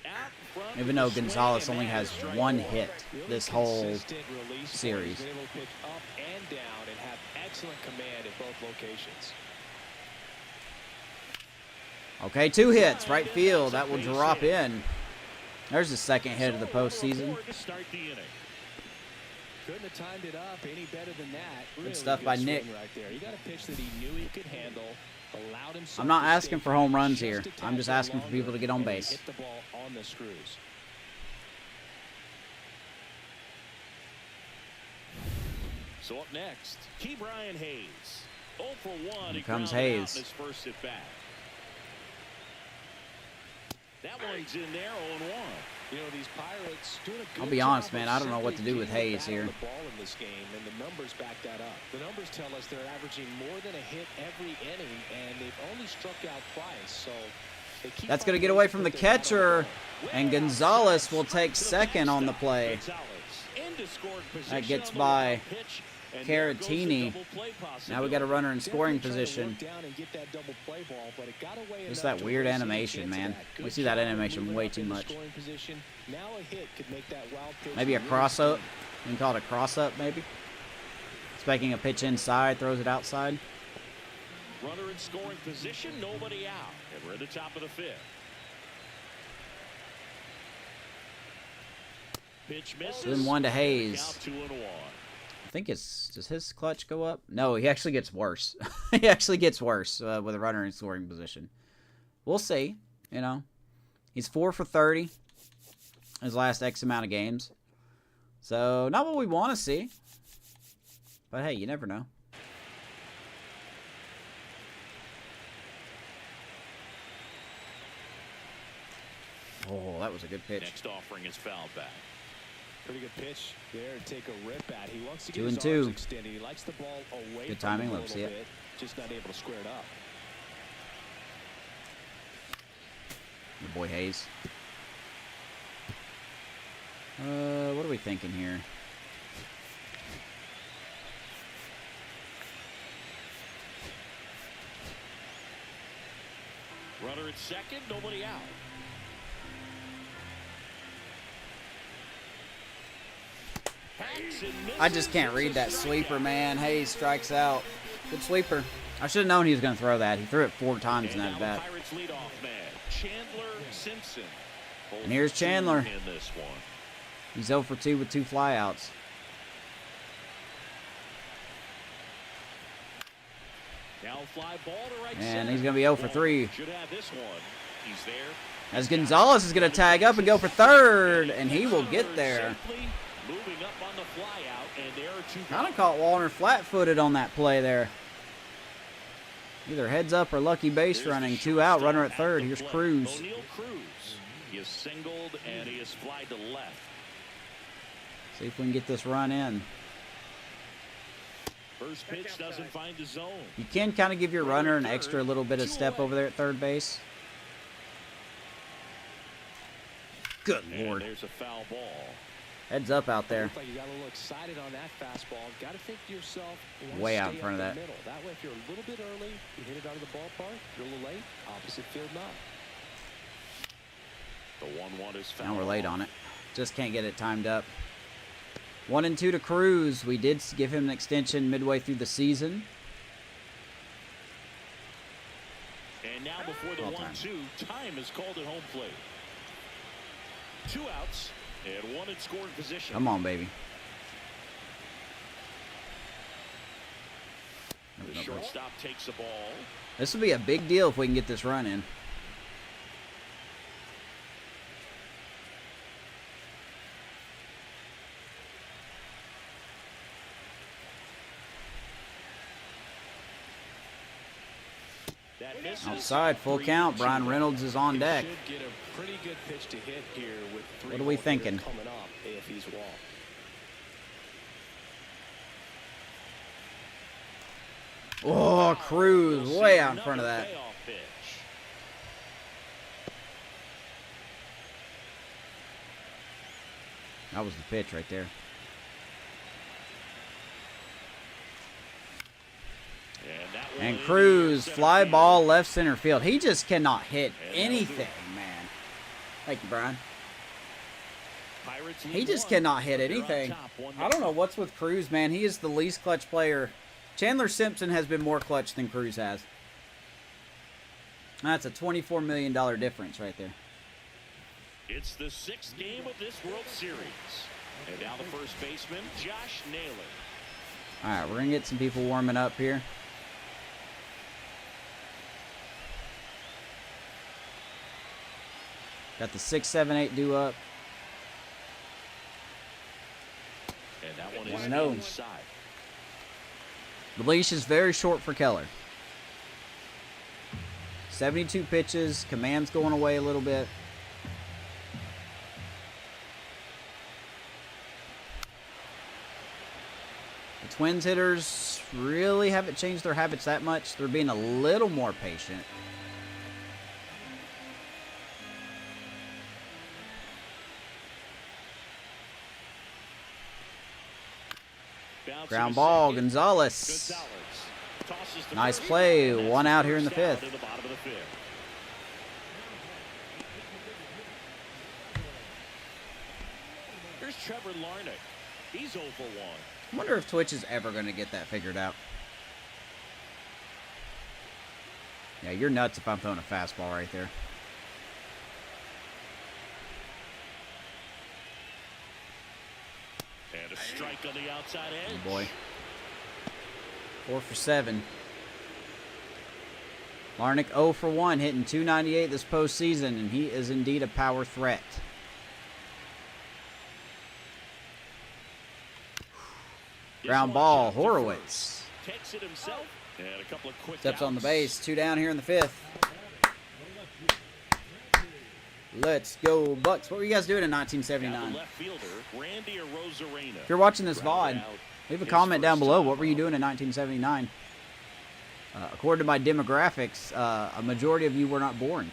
Out front Even though Gonzalez only has one hit this whole series. Able to pitch up and down and have excellent command at both locations. Okay, 2 hits, right field. That will drop in. There's the second hit of the postseason. Couldn't have timed it up any better than that. Really Good stuff by Nick. Right there. He got a pitch that he knew he could handle. Allowed himself I'm not to asking stay for home runs just here. a tad I'm just bit asking for longer, people to get on and he base. hit the ball on the screws. So up next, Key Brian Hayes. 0 for 1. Here comes Hayes. Out in his first at bat. That one's in there, 0-1. You know, these Pirates doing a good I'll be honest, job man. of I don't know what to simply do with getting Hayes the bat here. on the ball in this game, and the numbers back that up. The numbers tell us they're averaging more than a hit every inning, and they've only struck out twice. So they keep That's going to finding get away ways from to the put their bat on catcher, the ball. and Gonzalez will take second on the play. That gets by Caratini. Now we got a runner in scoring position. Just that weird animation, man. We see that animation way too much. Maybe a cross-up. We can call it a cross-up, maybe. Expecting a pitch inside, throws it outside. Runner in scoring position, nobody out. And we're at the top of the 5th. Pitch misses. Then 1 to Hayes. Count 2-1. I think does his clutch go up? No, he actually gets worse. He actually gets worse with a runner in scoring position. We'll see. You know, he's 4 for 30 his last X amount of games. So not what we want to see, but hey, you never know. Oh, that was a good pitch. Next offering is fouled back. Pretty good pitch there to take a rip at. He wants to get 2 his and 2. arms extended. He likes the ball away Good from timing. him a Let's see little it. bit. Just not able to square it up. Your boy Hayes. What are we thinking here? Runner at second, nobody out. I just can't read that sweeper, man. Hayes strikes out. Good sweeper. I should have known he was going to throw that. He threw it 4 times in that bat. Pirates leadoff man, Chandler Simpson. And here's Chandler. In this one. He's 0 for 2 with 2 flyouts. Now fly ball to right And center. he's going to be 0 for 3. Should have this one. He's there. As Gonzalez is going to tag up and go for third, and he will get there. Moving up on the fly out, and there are 2 Kind of caught Wallner flat-footed on that play there. Either heads up or lucky base running. 2 out, runner at third. Here's Cruz. O'Neal Cruz. He is singled and he is flied to left. See if we can get this run in. First pitch doesn't find the zone. You can kind of give your runner an extra little bit of step over there at third base. Good Lord. And there's a foul ball. Heads up out there. Looks like you got a little excited on that fastball. Got to think to yourself, you wanna Way out in stay front of up that. the middle. That way, if you're a little bit early, you hit it out of the ballpark. If you're a little late, opposite field not. The 1-1 is foul. Now we're late on it. Just can't get it timed up. 1 and 2 to Cruz. We did give him an extension midway through the season. And now before the 1-2, time is called at home plate. 2 outs and 1 in scoring position. Come on, baby. The shortstop takes the ball. This will be a big deal if we can get this run in. Outside, full count. Brian Reynolds is on deck. Should get a pretty good pitch to hit here with 3 What are we thinking? coming up if he's wrong. Oh, Cruz way out in front of that. That was the pitch right there. And Cruz, fly ball left center field. He just cannot hit anything, man. Thank you, Brian. Pirates lead He just 1, cannot hit but they're on anything. top 1-0. I don't know what's with Cruz, man. He is the least clutch player. Chandler Simpson has been more clutch than Cruz has. That's a $24 million difference right there. It's the 6th game of this World Series. And now the first baseman, Josh Naylor. All right, we're going to get some people warming up here. Got the 6, 7, 8 due up. And that one is 1-0. inside. The leash is very short for Keller. 72 pitches. Command's going away a little bit. The Twins hitters really haven't changed their habits that much. They're being a little more patient. Ground ball, Gonzalez. Nice play. 1 out here in the 5th. Here's Trevor Larnach. He's 0 for 1. I wonder if Twitch is ever going to get that figured out. Yeah, you're nuts if I'm throwing a fastball right there. And a strike on the outside edge. Oh boy. 4 for 7. Larnach 0 for 1, hitting .298 this postseason, and he is indeed a power threat. Ground ball, Horowitz. Takes it himself. And a couple of quick Steps on the outs. base, 2 down here in the 5th. Let's go, Bucks. What were you guys doing in Now the 1979? left fielder, Randy Arozarena. If you're watching this Grounded VOD, out leave a his comment down first below. time What were you up. doing in 1979? According to my demographics, a majority of you were not born,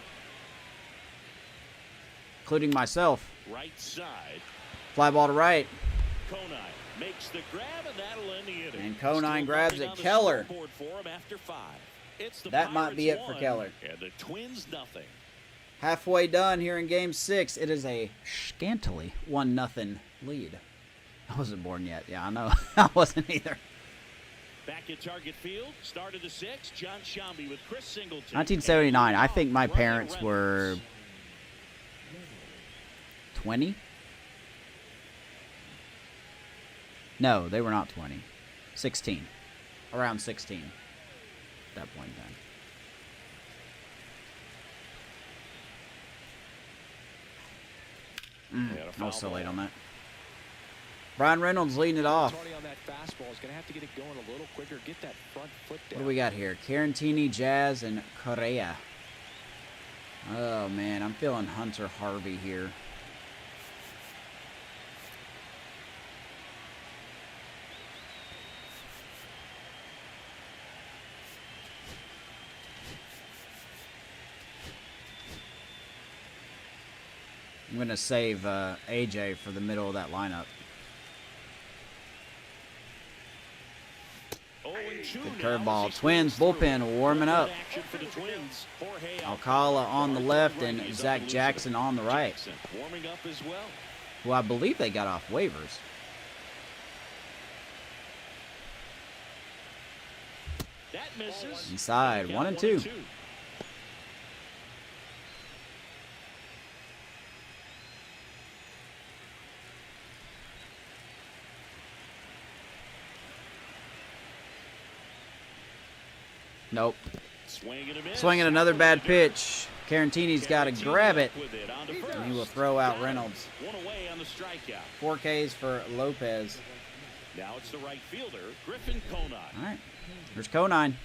including myself. Right side. Fly ball to right. Conine makes the grab, and that'll end the inning. And Conine Still grabs nothing it. on the Keller. scoreboard for him after 5. It's the That might be Pirates it for 1, Keller. And the Twins nothing. Halfway done here in Game 6. It is a scantily 1-0 lead. I wasn't born yet. Yeah, I know. I wasn't either. Back at Target Field, start of the 6th, John Shambi with Chris Singleton. 1979. I think my Ryan parents were Reynolds. 20. No, they were not 20. 16. Around 16 at that point in time. And a I foul was so late ball. on that. Brian Reynolds leading it off. Tony on that fastball is going to have to get it going a little quicker, get that front foot down. What do we got here? Carantini, Jazz, and Correa. Oh, man. I'm feeling Hunter Harvey here. I'm going to save AJ for the middle of that lineup. 0-2 Good now curveball. as he Twins swings through. bullpen warming up. Good action for the Twins. Jorge Alcala on the left and He's up Zach and Jackson on the right, Jackson warming up as well. who I believe they got off waivers. That misses. Inside, Count 1 and 2. Nope. Swing and a miss. Swinging another bad pitch. Carantini's got to grab it, With it on to and he will first. throw out Got it. Reynolds. One away on the strikeout. 4 Ks for Lopez. Now it's the right fielder, Griffin Conine. All right, here's Conine.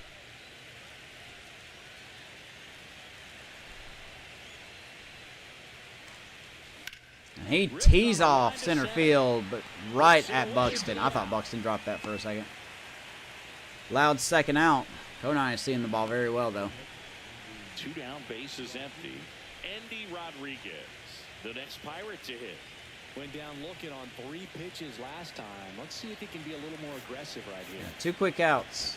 And he tees off center field, but right at Buxton. I thought Buxton dropped that for a second. Loud second out. Conine is seeing the ball very well, though. 2 down, bases empty. Andy Rodriguez, the next Pirate to hit. Went down looking on 3 pitches last time. Let's see if he can be a little more aggressive right here. 2 quick outs.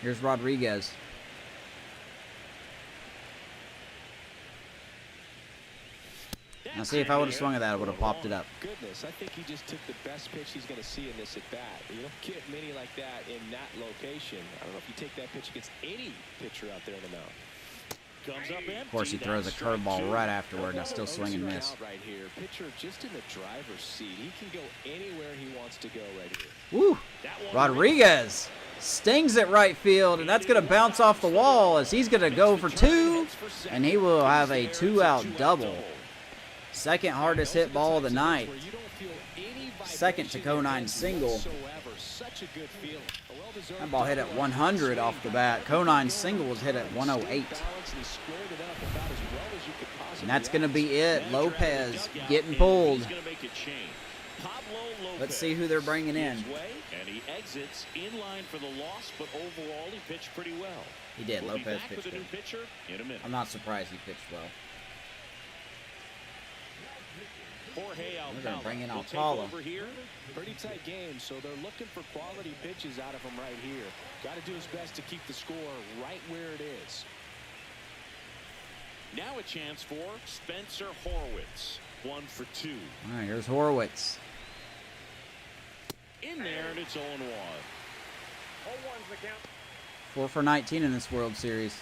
Here's Rodriguez. Now, see, if I would have swung at that, I would have popped it up. Goodness, I think he just took the best pitch he's going to see in this at bat. You don't get many like that in that location. I don't know if you take that pitch against any pitcher out there in the mound. Of course, he throws a curveball right afterward, and I still swing and miss. Right here, pitcher just in the driver's seat. He can go anywhere he wants to go right here. Woo! Rodriguez stings at right field, and that's going to bounce off the wall as he's going to go for 2, and he will have a 2-out double. Second hardest hit ball of the night. Second to Conine's single. That ball hit at 100 off the bat. Conine's single was hit at 108. And that's going to be it. Lopez getting pulled. Let's see who they're bringing in. And he exits in line for the loss, but overall he pitched pretty well. He did. We'll Lopez pitched with a new good. pitcher in a minute. I'm not surprised he pitched well. Jorge We're going to bring in will take Alcala. over here. Pretty tight game, so they're looking for quality pitches out of him right here. Got to do his best to keep the score right where it is. Now a chance for Spencer Horwitz. 1 for 2. All right, here's Horowitz. In there, and it's 0-1. 0-1's the count. 4 for 19 in this World Series.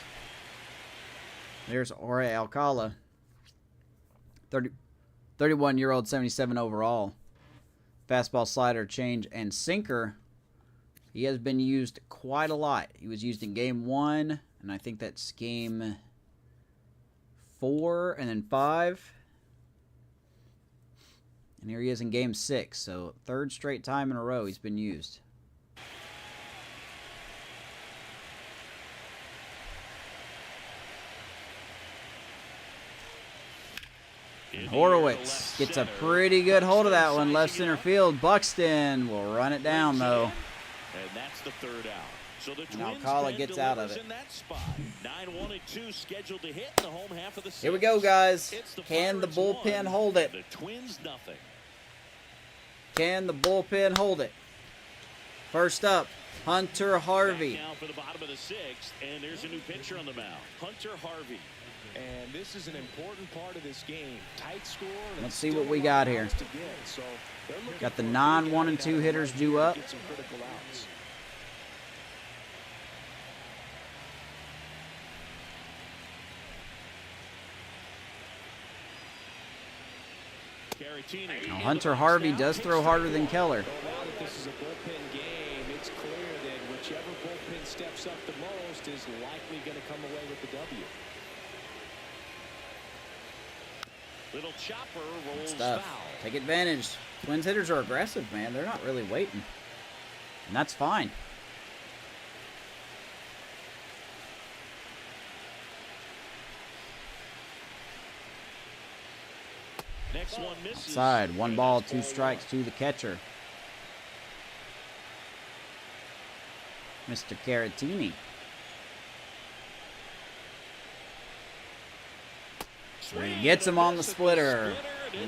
There's Jorge Alcala. 31-year-old, 77 overall. Fastball, slider, change, and sinker. He has been used quite a lot. He was used in Game 1, and I think that's Game 4 and then 5. And here he is in Game 6. So, third straight time in a row he's been used. And Horowitz gets a pretty good hold of that one. Left center field. Buxton will run it down, though. And that's the 3rd out. So the And Alcala gets out of it. in that spot. 9-1-2 scheduled to hit in the home half of the 6th. Here we go, guys. It's Can the Pirates bullpen 1, hold it? The Twins nothing. Can the bullpen hold it? First up, Hunter Harvey. Back now for the bottom of the 6th, and there's a new pitcher on the mound. Hunter Harvey. And this is an important part of this game. Tight score. Let's see what we got here. Got the 9-1-2 hitters due up. Get some critical outs. Now, Hunter Harvey does throw harder than Keller. Now that this is a bullpen game, it's clear that whichever bullpen steps up the most is likely going to come away with the W. Little chopper rolls Stuff. foul. Take advantage. Twins hitters are aggressive, man. They're not really waiting. And that's fine. Next one misses. Outside. 1 ball, 2 strikes to the catcher. Mr. Caratini. He gets him on the splitter.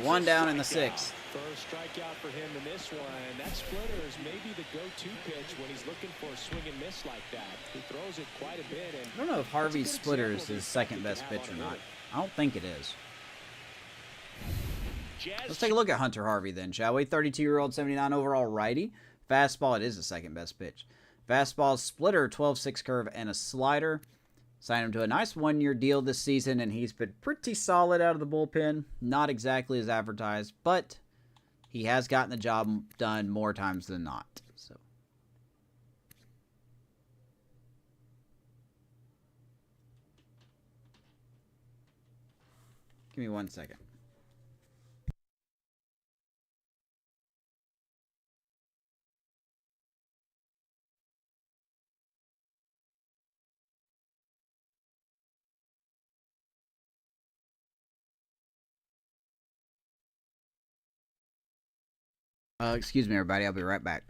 1 down in the 6th. First strikeout for him in this one. That splitter is maybe the go-to pitch when he's looking for a swing and miss like that. He throws it quite a bit. And I don't know if Harvey's splitter is his second best pitch or not. I don't think it is. Let's take a look at Hunter Harvey then, shall we? 32-year-old, 79 overall righty. Fastball, it is the second best pitch. Fastball, splitter, 12-6 curve, and a slider. Signed him to a nice 1-year deal this season, and he's been pretty solid out of the bullpen. Not exactly as advertised, but he has gotten the job done more times than not. So, give me 1 second. Excuse me, everybody. I'll be right back.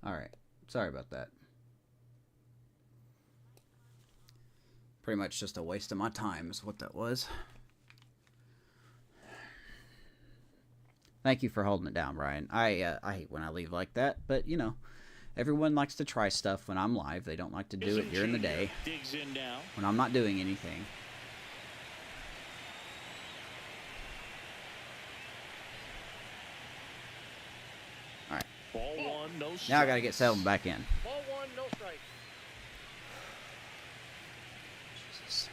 Alright. Sorry about that. Pretty much just a waste of my time is what that was. Thank you for holding it down, Brian. I hate when I leave like that, but, you know, everyone likes to try stuff when I'm live. They don't like to do it during the day when I'm not doing anything. Alright. Now I gotta get settled back in. Ball one, no strike. Jesus.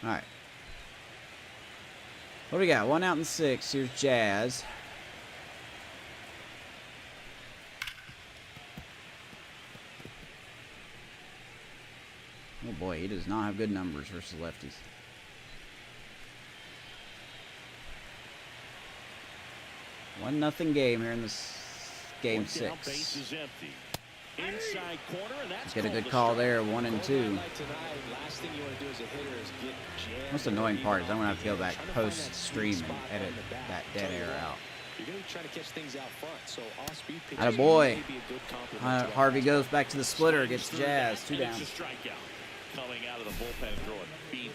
Alright. What do we got? 1 out and 6. Here's Jazz. Oh boy, he does not have good numbers versus lefties. One nothing game here in this game 6. Base is empty. Inside corner, and that's Get a good call there, 1 and 2. Most annoying part is I'm gonna have to go back post stream and edit that dead air out. You're going to try to catch things out front, so off-speed pitching Atta boy. may be a good complement to Harvey goes back to the splitter, gets Jazz, 2 down. It's a strikeout. Coming out of the bullpen and throwing beans.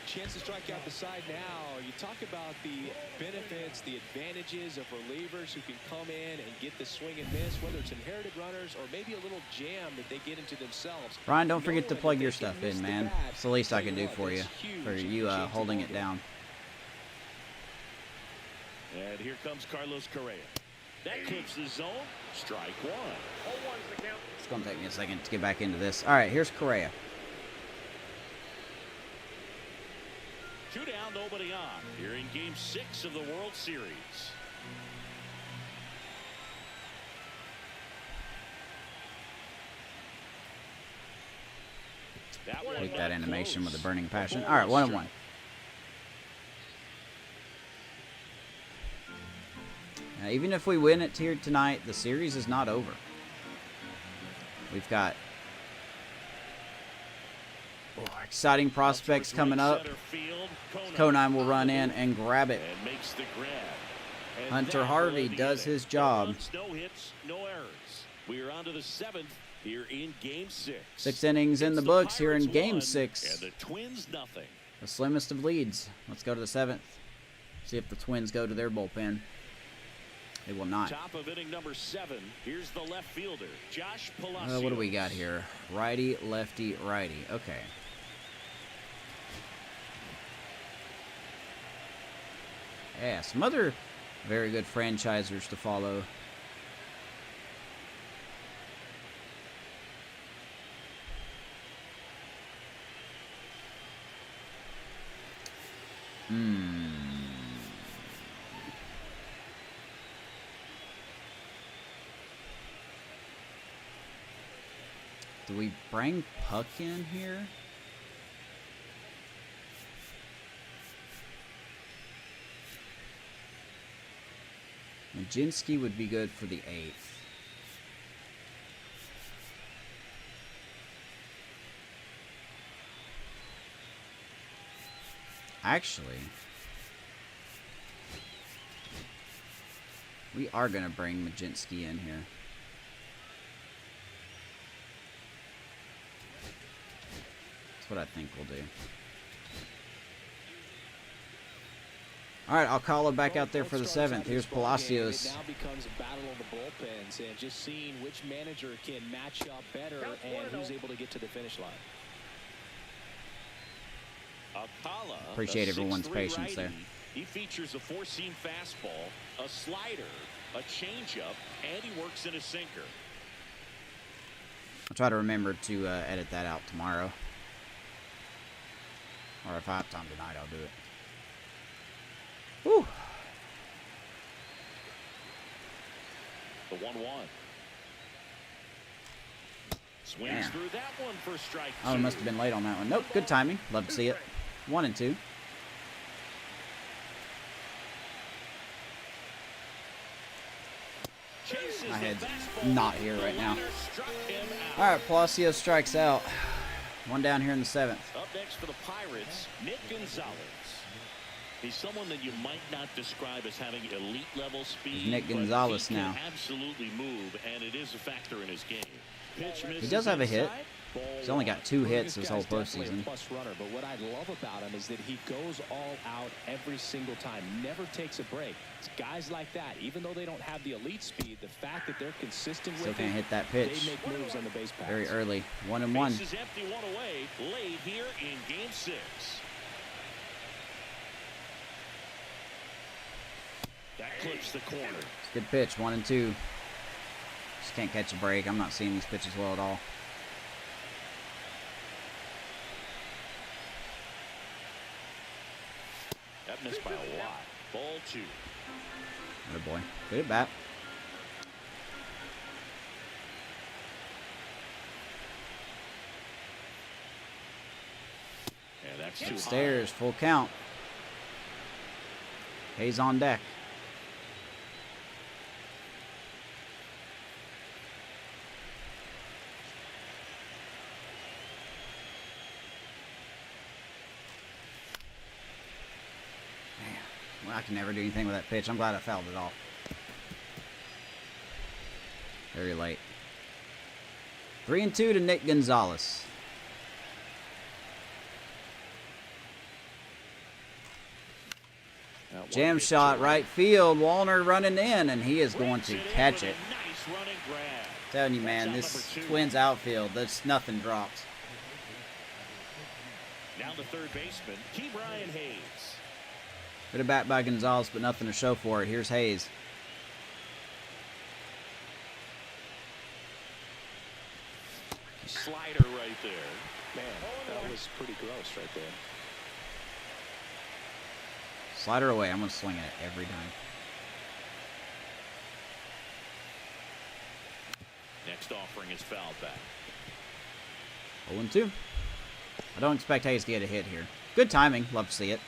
Chance to strike out the side now. You talk about the benefits, the advantages of relievers who can come in and get the swing and miss, whether it's inherited runners or maybe a little jam that they get into themselves. Brian, don't forget to plug your stuff in, man. It's the least I can do for you holding it down. And here comes Carlos Correa. That clips the zone. Strike one. 0-1's the count. It's going to take me a second to get back into this. All right, here's Correa. 2 down, nobody on. Here in Game 6 of the World Series. Take that animation with a burning passion. All right, 1 and 1. Now, even if we win it here tonight, the series is not over. We've got exciting prospects coming up. Conine will run in and grab it. Hunter Harvey does his job. No hits, no errors. We are on to the 7th here in Game 6. 6 innings in the books here in Game 6. And the Twins nothing. The slimmest of leads. Let's go to the 7th. See if the Twins go to their bullpen. They will not. Top of inning number 7. Here's the left fielder, Josh Palacios. What do we got here? Righty, lefty, righty. Okay. Yeah, some other very good franchisers to follow. Do we bring Puck in here? Majinski would be good for the 8th. Actually, we are going to bring Majinski in here. That's what I think we'll do. All right, I'll call it back out there for the 7th. Here's Palacios. It now becomes a battle on the bullpens and just seeing which manager can match up better and who's able to get to the finish line. Alcala, Appreciate everyone's patience there. He features a 4-seam fastball, a slider, a changeup, and he works in a sinker. I'll try to remember to edit that out tomorrow. Or if I have time tonight, I'll do it. Whew. The 1-1. Swings through that one for strike 2. Oh, it must have been late on that one. Nope, good timing. Love to see it. 1 and 2. My head's not here right now. All right, Palacios strikes out. 1 down here in the 7th. Up next for the Pirates, Nick Gonzalez. He's someone that you might not describe as having elite level speed. He's Nick Gonzalez but he now. can absolutely move, and it is a factor in his game. Pitch He does have a hit. inside. He's only got 2 hits this whole guy's definitely postseason. a plus runner, but what I love about him is that he goes all out every single time, never takes a break. It's guys like that, even though they don't have the elite speed, the fact that they're consistent Still with can't it, hit that they pitch. make moves on the base paths. Very early. 1-1. Base is empty, one away, late here in Game 6. That clips the corner. It's a good pitch. 1-2. Just can't catch a break. I'm not seeing these pitches well at all. That missed by a lot. Ball 2. Good boy. Good at bat. And that's too Upstairs. Full count. Hayes on deck. Well, I can never do anything with that pitch. I'm glad I fouled it off. Very late. 3-2 to Nick Gonzalez. Jam shot right field. Wallner running in, and he is going to catch it. Nice running grab. Telling you, man, this Twins outfield, that's nothing drops. Now the third baseman, Key Brian Hayes. Good at bat by Gonzalez, but nothing to show for it. Here's Hayes. Slider right there. Man, that was pretty gross right there. Slider away. I'm going to swing at it every time. Next offering is fouled back. 0-2. I don't expect Hayes to get a hit here. Good timing. Love to see it.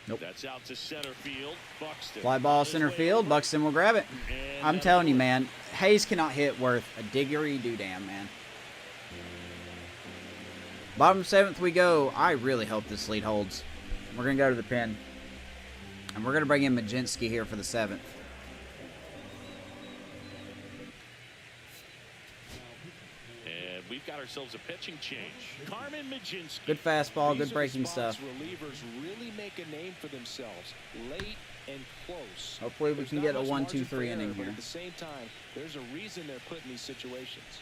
Nope. That's out to center field. Buxton. Fly ball center field. Buxton will grab it. I'm telling you, man, Hayes cannot hit worth a diggery-doo-damn, man. Bottom 7th we go. I really hope this lead holds. We're going to go to the pen. And we're going to bring in Majinski here for the 7th. And we've got ourselves a pitching change. Carmen Majinski. Good fastball, These good are breaking the spots stuff. Relievers really make a name for themselves, late and close. Hopefully we There's can not get a much 1-2-3 margin for error, inning but here. At the same time, there's a reason they're put in these situations.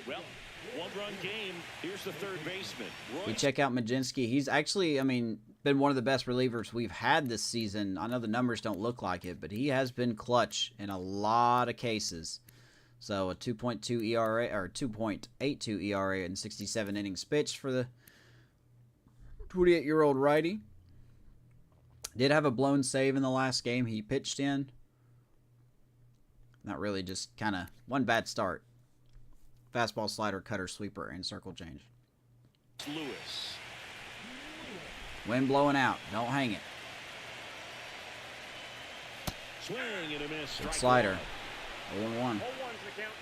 Well, one-run game. Here's the third baseman. We Royce. check out Majinski. He's actually, I mean, been one of the best relievers we've had this season. I know the numbers don't look like it, but he has been clutch in a lot of cases. So a 2.2 ERA or 2.82 ERA in 67 innings pitched for the 28-year-old righty. Did have a blown save in the last game he pitched in. Not really, just kind of one bad start. Fastball, slider, cutter, sweeper, and circle change. Lewis. Wind blowing out. Don't hang it. Swing and a miss. Good Strike slider. one. 0-1. 0-1's the count.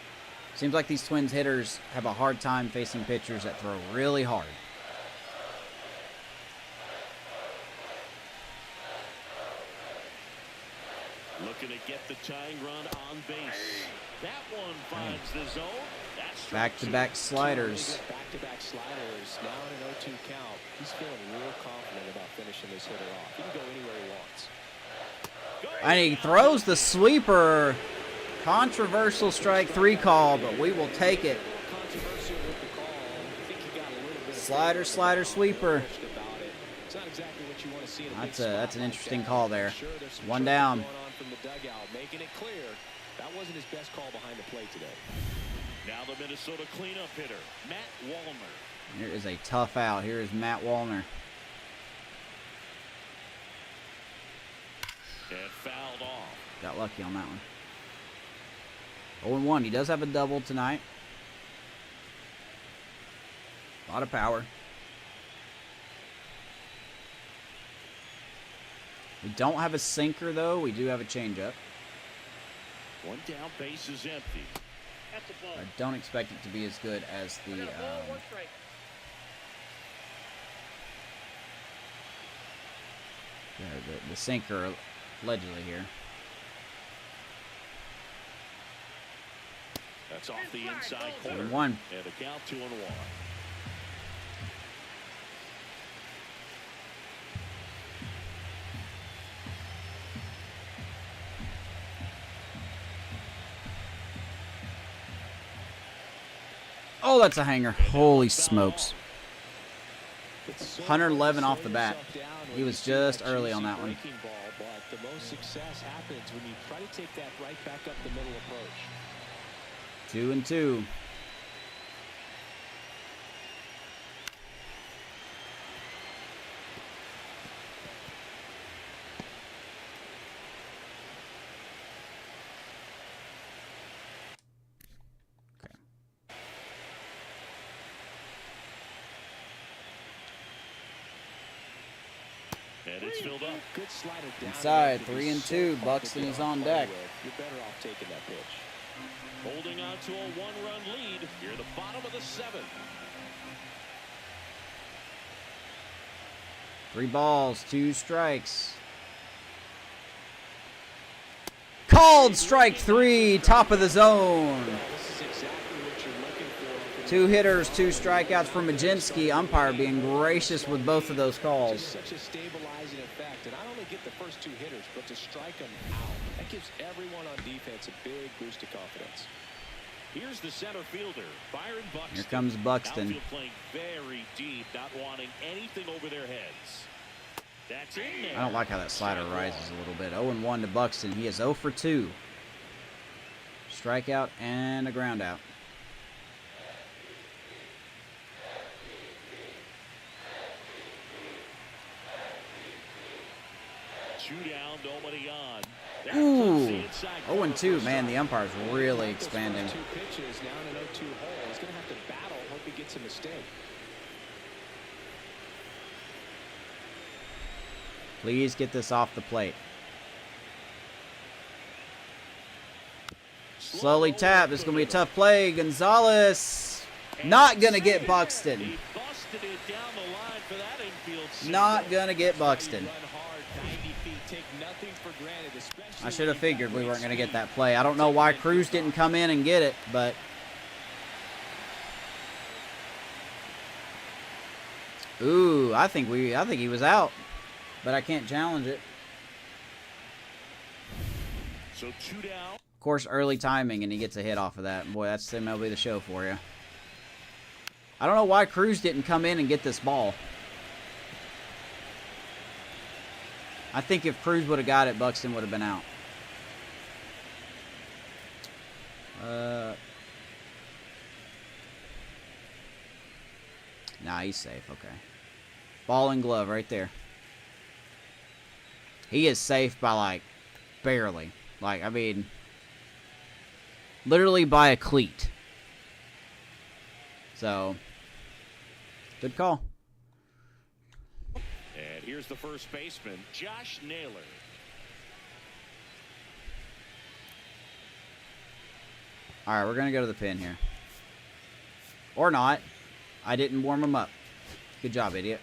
Seems like these Twins hitters have a hard time facing pitchers that throw really hard. Looking to get the tying run on base. That one finds the zone. That's strike Back-to-back sliders. Back-to-back sliders. Now in an 0-2 count. He's feeling real confident about finishing this hitter off. He can go anywhere he wants. two. And he throws the sweeper. Controversial strike 3 call, but we will take it. Controversial with the call. I think he got a little bit Slider, slider, sweeper. pushed about it. It's not exactly what you want to see in a big That's spot an like interesting that. call there. Sure, there's some One trouble down. going on from the dugout, making it clear that wasn't his best call behind the plate today. Now the Minnesota cleanup hitter, Matt Wallner. Here is a tough out. Here is Matt Wallner. And fouled off. Got lucky on that one. 0-1. He does have a double tonight. A lot of power. We don't have a sinker, though. We do have a changeup. One down, base is empty. That's a ball. I don't expect it to be as good as the We got a ball, 1 strike. the sinker allegedly here. That's off the inside corner. 2-1. And the count 2-1. Oh, that's a hanger. Holy smokes. 111 off the bat. He was just early on that one. But the most success happens when you try to take that right back up the middle approach. 2-2. And it's filled up. Good slider down. Inside, 3-2. Buxton is on deck. You're better off taking that pitch. Holding on to a one-run lead here at the bottom of the 7th. 3 balls, 2 strikes. Called strike 3, top of the zone. This is exactly what you're looking for. 2 hitters, 2 strikeouts for Majinski. Umpire being gracious with both of those calls. Just such a stabilizing effect to not only get the first 2 hitters, but to strike them out. That gives everyone on defense a big boost of confidence. Here's the center fielder, Byron Buxton. Here comes Buxton. Outfield playing very deep, not wanting anything over their heads. That's in there. I don't like how that slider rises a little bit. 0-1 to Buxton. He is 0 for 2. Strikeout and a ground out. Two down, nobody on. Ooh, 0-2. Man, the umpire's really expanding. 2 pitches now in an 0-2 hole. He's going to have to battle. Hope he gets a mistake. Please get this off the plate. Slowly tap. This is going to be a tough play. Gonzalez not going to get Buxton. He busted it down the line for that infield single. Not going to get Buxton. Run hard, 90 feet, take nothing for granted, especially I should have figured we weren't going to get that play. I don't know why Cruz didn't come in and get it, but ooh, I think he was out, but I can't challenge it. So 2 down. Of course, early timing, and he gets a hit off of that. Boy, that's MLB The Show for you. I don't know why Cruz didn't come in and get this ball. I think if Cruz would have got it, Buxton would have been out. Nah, he's safe. Okay. Ball and glove right there. He is safe by, like, barely. Like, I mean, literally by a cleat. So, good call. And here's the first baseman, Josh Naylor. All right, we're going to go to the pin here. Or not. I didn't warm him up. Good job, idiot.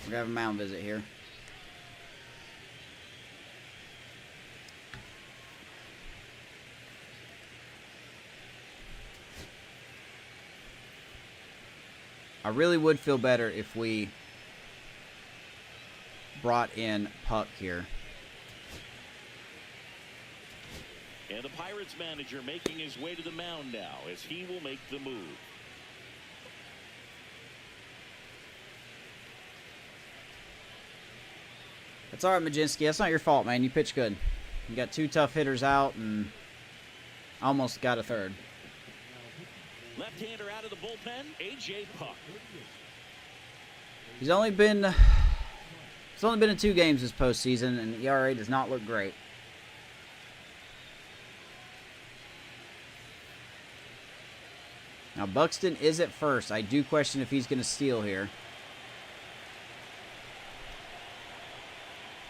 We're going to have a mound visit here. I really would feel better if we brought in Puck here. And the Pirates manager making his way to the mound now as he will make the move. That's all right, Majinski. That's not your fault, man. You pitched good. You got 2 tough hitters out and almost got a third. Left-hander out of the bullpen, A.J. Puck. He's only been in 2 games this postseason, and the ERA does not look great. Now, Buxton is at first. I do question if he's going to steal here.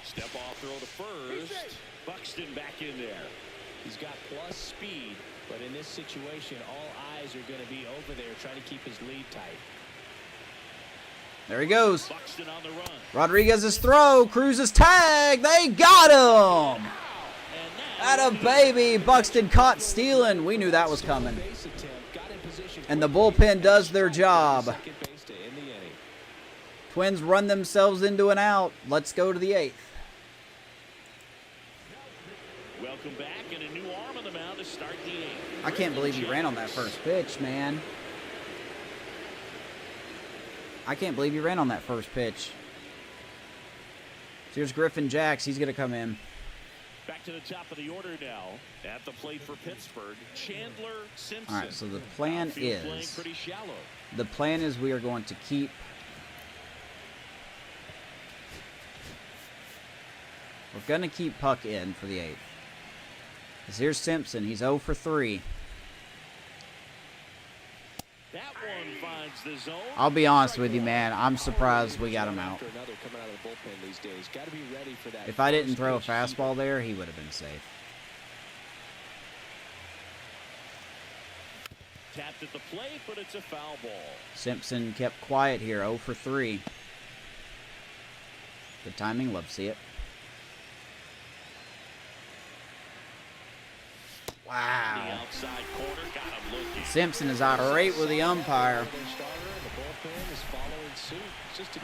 Step off throw to first. Buxton back in there. He's got plus speed, but in this situation, all eyes are going to be over there trying to keep his lead tight. There he goes. Buxton on the run. Rodriguez's throw. Cruz's tag. They got him. Atta baby. Buxton caught stealing. We knew that was coming. And the bullpen does their job. Twins run themselves into an out. Let's go to the 8th. Welcome back, and a new arm on the mound to start the 8th. I can't believe he ran on that first pitch, man. I can't believe he ran on that first pitch. So here's Griffin Jacks. He's going to come in. Back to the top of the order now. At the plate for Pittsburgh, Chandler Simpson. All right, so the plan is we are going to keep Puck in for the 8th. Because here's Simpson. He's 0 for 3. That one finds the zone. I'll be honest with you, man. I'm surprised we got him out. If I didn't throw a fastball there, he would have been safe. Tapped at the plate, but it's a foul ball. Simpson kept quiet here, 0 for 3. Good timing, love to see it. Wow. Simpson is irate with the umpire.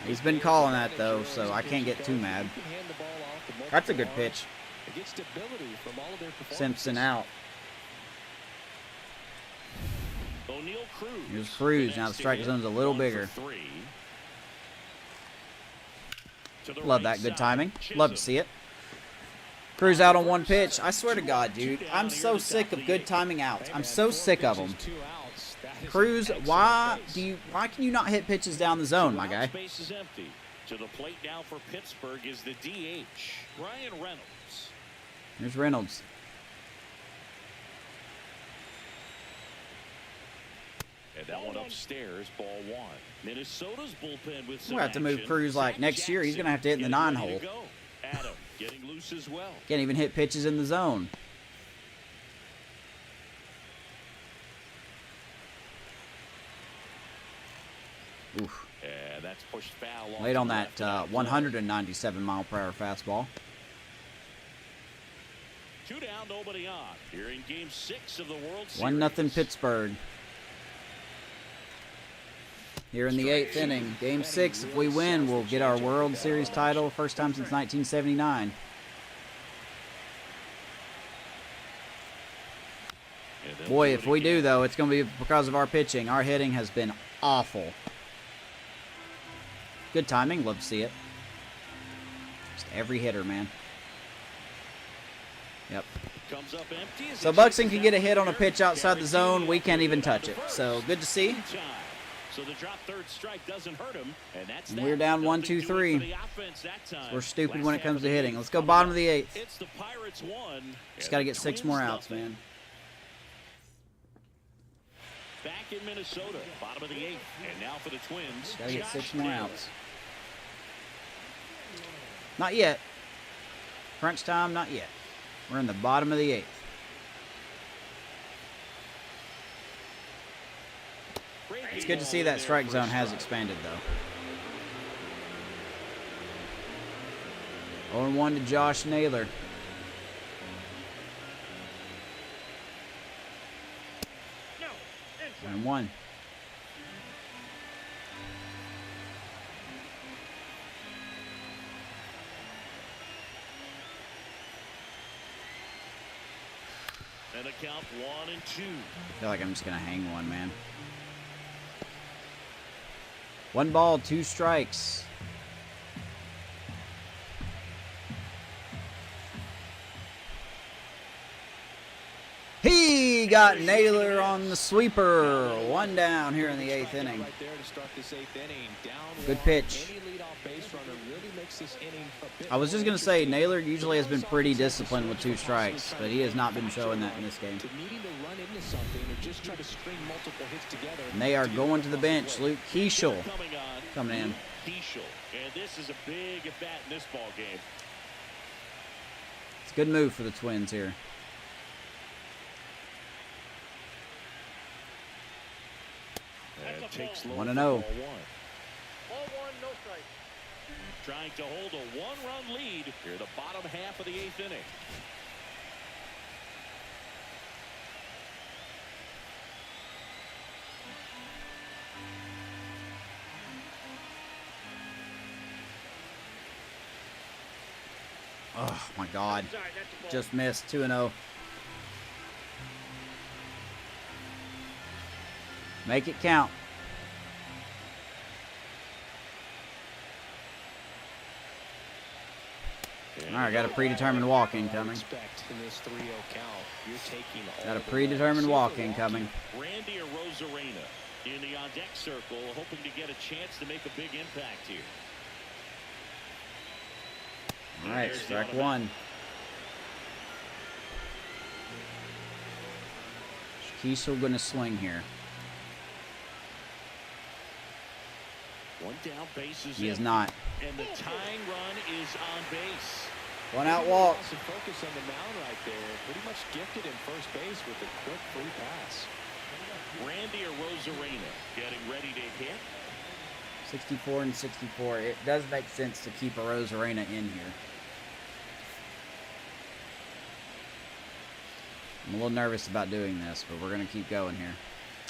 He's been calling that, though, so I can't get too mad. That's a good pitch. Simpson out. Here's Cruz. Now the strike zone's a little bigger. Love that. Good timing. Love to see it. Cruz out on one pitch. I swear to God, dude. I'm so sick of good timing outs. I'm so sick of them. Cruz, why can you not hit pitches down the zone, my guy? Base is empty. To the plate now for Pittsburgh is the DH, Ryan Reynolds. Here's Reynolds. And that one upstairs, ball 1. Minnesota's bullpen with some We'll have to move Cruz like next year. He's going to have to hit in the 9 hole. Adam getting loose as well. Can't even hit pitches in the zone. Oof. And that's pushed foul. Late on that 197 mile per hour fastball. 2 down, nobody on. Here in Game 6 of the World Series. 1-0 Pittsburgh. Here in the 8th inning, Game 6. If we win, we'll get our World Series title. First time since 1979. Boy, if we do, though, it's going to be because of our pitching. Our hitting has been awful. Good timing. Love to see it. Just every hitter, man. Yep. So Buxton can get a hit on a pitch outside the zone. We can't even touch it. So good to see. So the drop third strike doesn't hurt him, and that's we're down 1-2-3. We're stupid when it comes to hitting. Let's go bottom of the 8th. It's the Pirates 1. Just got to get 6 more outs, man. Back in Minnesota, bottom of the 8th, and now for the Twins. Got to get 6 more outs. Not yet. Crunch time, not yet. We're in the bottom of the 8th. It's good to see that strike zone has expanded, though. 0-1 to Josh Naylor. And 1. And a count 1-2. I feel like I'm just going to hang one, man. 1 ball, 2 strikes. He got Naylor on the sweeper. 1 down here in the 8th inning. Good pitch. I was just going to say, Naylor usually has been pretty disciplined with 2 strikes, but he has not been showing that in this game. And they are going to the bench. Luke Keeschel coming in. And this is a big at bat in this ball game. It's a good move for the Twins here. And takes 1-0. one, no strikes. Trying to hold a one-run lead here the bottom half of the 8th inning. Oh my God. Sorry, that's the ball. Just missed 2-0. Make it count. All right, got a predetermined walk incoming. Got a predetermined walk incoming. Randy Arozarena in the on-deck circle, hoping to get a chance to make a big impact here. All right, strike one. Kiesel going to swing here. One down, base is He is empty, not. and the tying run is on base. One out walk. Some focus on the mound right there. Pretty much gifted in first base with a quick free pass. Randy Arozarena getting ready to hit. 64 and 64. It does make sense to keep a Rosarena in here. I'm a little nervous about doing this, but we're going to keep going here.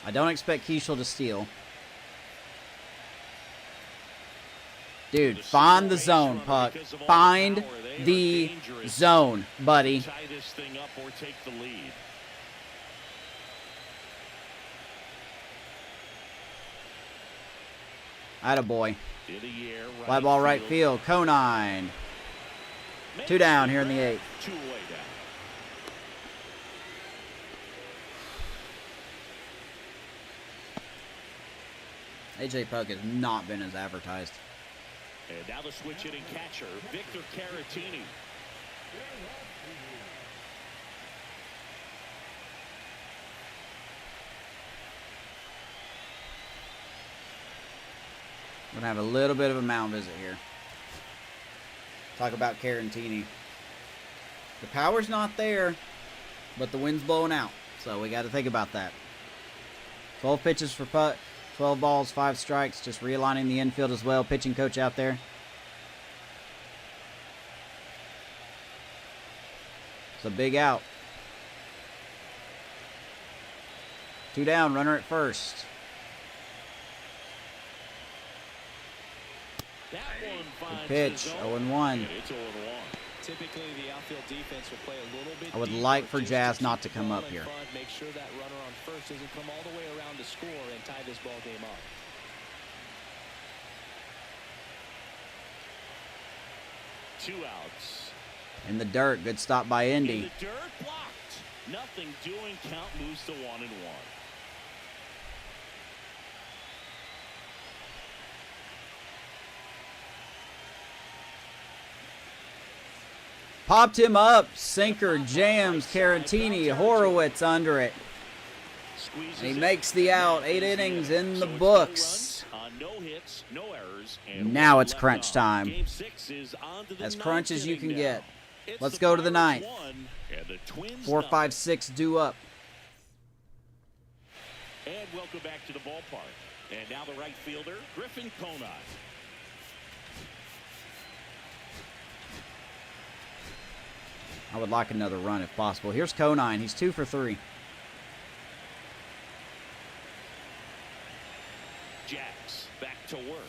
I don't expect Kiesel to steal. Dude, find the zone, Puck. Find the zone, buddy. Tie this thing up or take the lead. Attaboy. In the air, Fly ball right field. Conine. 2 down here in the 8th. 2 away down. AJ Puck has not been as advertised. And now the switch hitting catcher, Victor Caratini. We're going to have a little bit of a mound visit here. Talk about Carantini. The power's not there, but the wind's blowing out. So we got to think about that. 12 pitches for Putt. 12 balls, 5 strikes. Just realigning the infield as well. Pitching coach out there. It's a big out. 2 down, runner at first. That one finds Pitch, the 0-1. zone. And it's 0-1. Typically, the outfield defense will play a little bit I would deeper like for just Jazz keep not to the come ball up in here. front, make sure that runner on first doesn't come all the way around to score and tie this ball game up. Two outs. In the dirt. Good stop by In Indy. the dirt, blocked. Nothing doing. Count moves to 1-1. Popped him up. Sinker jams Caratini. Horowitz under it. And he makes the out. 8 innings in the books. No hits, no errors, and Now it's crunch time. Game 6 is on to the As crunch as you can ninth get. inning now. It's Let's the go to the Pirates 9th. 1 and the Twins 4, 5, nothing. 6 due up. And welcome back to the ballpark. And now the right fielder, Griffin Conine. I would like another run if possible. Here's Conine. He's 2 for 3. Jacks back to work.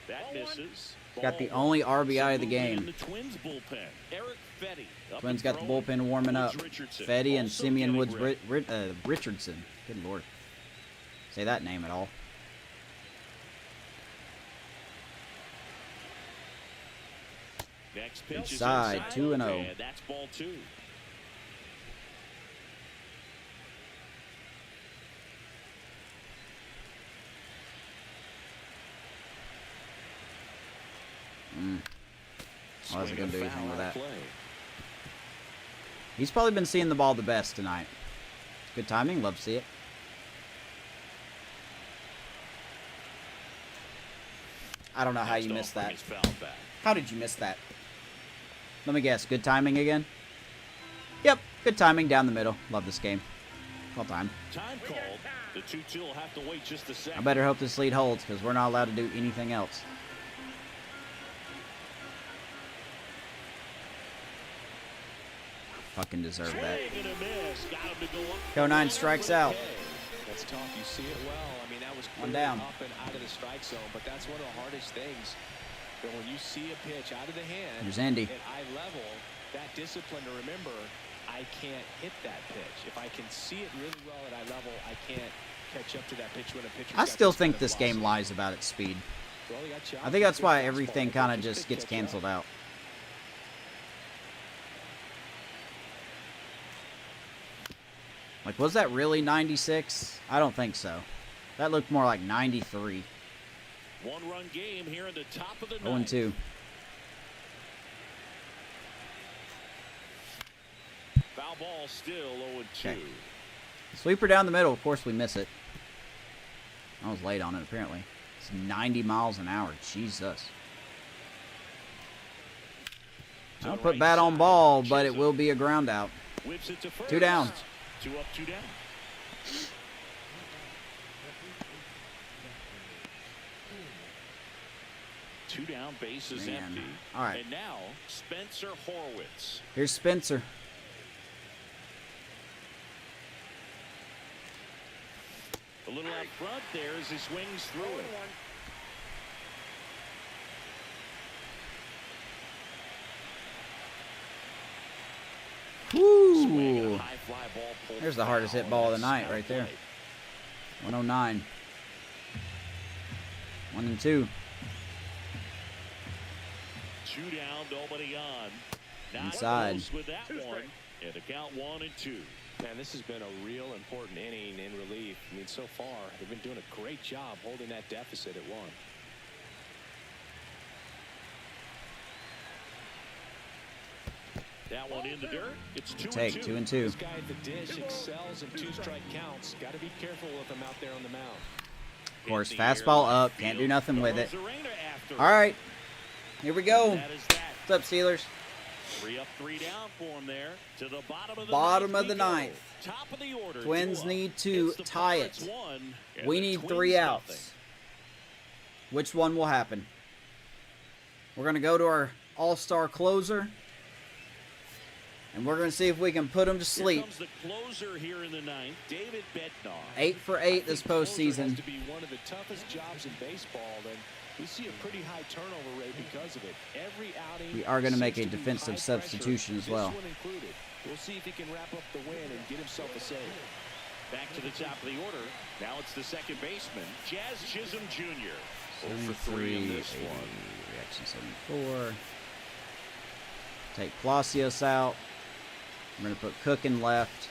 That misses. Got the Ball only one. RBI of the Some movement game. in the Twins bullpen. Eric Fetty up Twins and got the throwing. bullpen warming up. Woods Richardson Fetty and also Simeon getting Woods ready. Richardson. Good lord. Say that name at all. Next pitch is Inside, inside. 2-0. And that's ball 2. I wasn't going to do anything with that. Play. He's probably been seeing the ball the best tonight. Good timing. Love to see it. I don't know how you missed that. How did you miss that? Let me guess. Good timing again? Yep. Good timing down the middle. Love this game. Call time. Time called. The 2-2 will have to wait just a second. I better hope this lead holds because we're not allowed to do anything else. Fucking deserve that. Ko9 strikes out. That's tough. You see it well. I mean, that was One down. up and out of the strike zone, but that's one of the hardest things. But when you see a pitch out of the hand There's Andy. at eye level, that discipline to remember, I can't hit that pitch. If I can see it really well at eye level, I can't catch up to that pitch when a pitcher. I still think this game lies about its speed. I think that's why everything kind of just gets canceled out. Like, was that really 96? I don't think so. That looked more like 93. One-run game here in the top of the 0-2. Foul ball still 0-2. Okay. Sweeper down the middle. Of course, we miss it. I was late on it, apparently. It's 90 miles an hour. Jesus. I don't put bat on ball, but it will be a ground out. Whips it to first. 2 down. 2 up, 2 down. Two down, base is Man. empty. All right. And now, Spencer Horwitz. Here's Spencer. A little out front there as he swings through it. Woo! High fly ball pulled There's the hardest hit ball of the night right there. 109. 1-2. 2 down, nobody on. Not Inside. close with that one. And the count 1-2. Man, this has been a real important inning in relief. I mean, so far, they've been doing a great job holding that deficit at 1. That one in the dirt. It's 2-2. Take 2-2. This guy at the dish excels in 2-strike counts. Got to be careful with him out there on the mound. Of course, fastball up. Can't do nothing with it. All right. Here we go. What's up, Steelers? 3 up, 3 down for him there. To the Bottom of the ninth. Top of the order. Twins 2 up. need to It's the tie it. Pirates 1, and We the need Twins 3 outs. nothing. Which one will happen? We're going to go to our all-star closer. And we're going to see if we can put him to sleep. Here comes the closer here in the ninth, David Bednar. 8 for 8 this postseason. Has to be one of the toughest jobs in baseball, and we see a pretty high turnover rate because of it. Every outing. We are going to make a seems to be defensive high substitution pressure, as well. This one included. We'll see if he can wrap up the win and get himself a save. Back to the top of the order. Now it's the second baseman, Jazz Chisholm Jr. 0 for 3 in this 80, one. reaction 74. Take Palacios out. We're going to put Cook in left.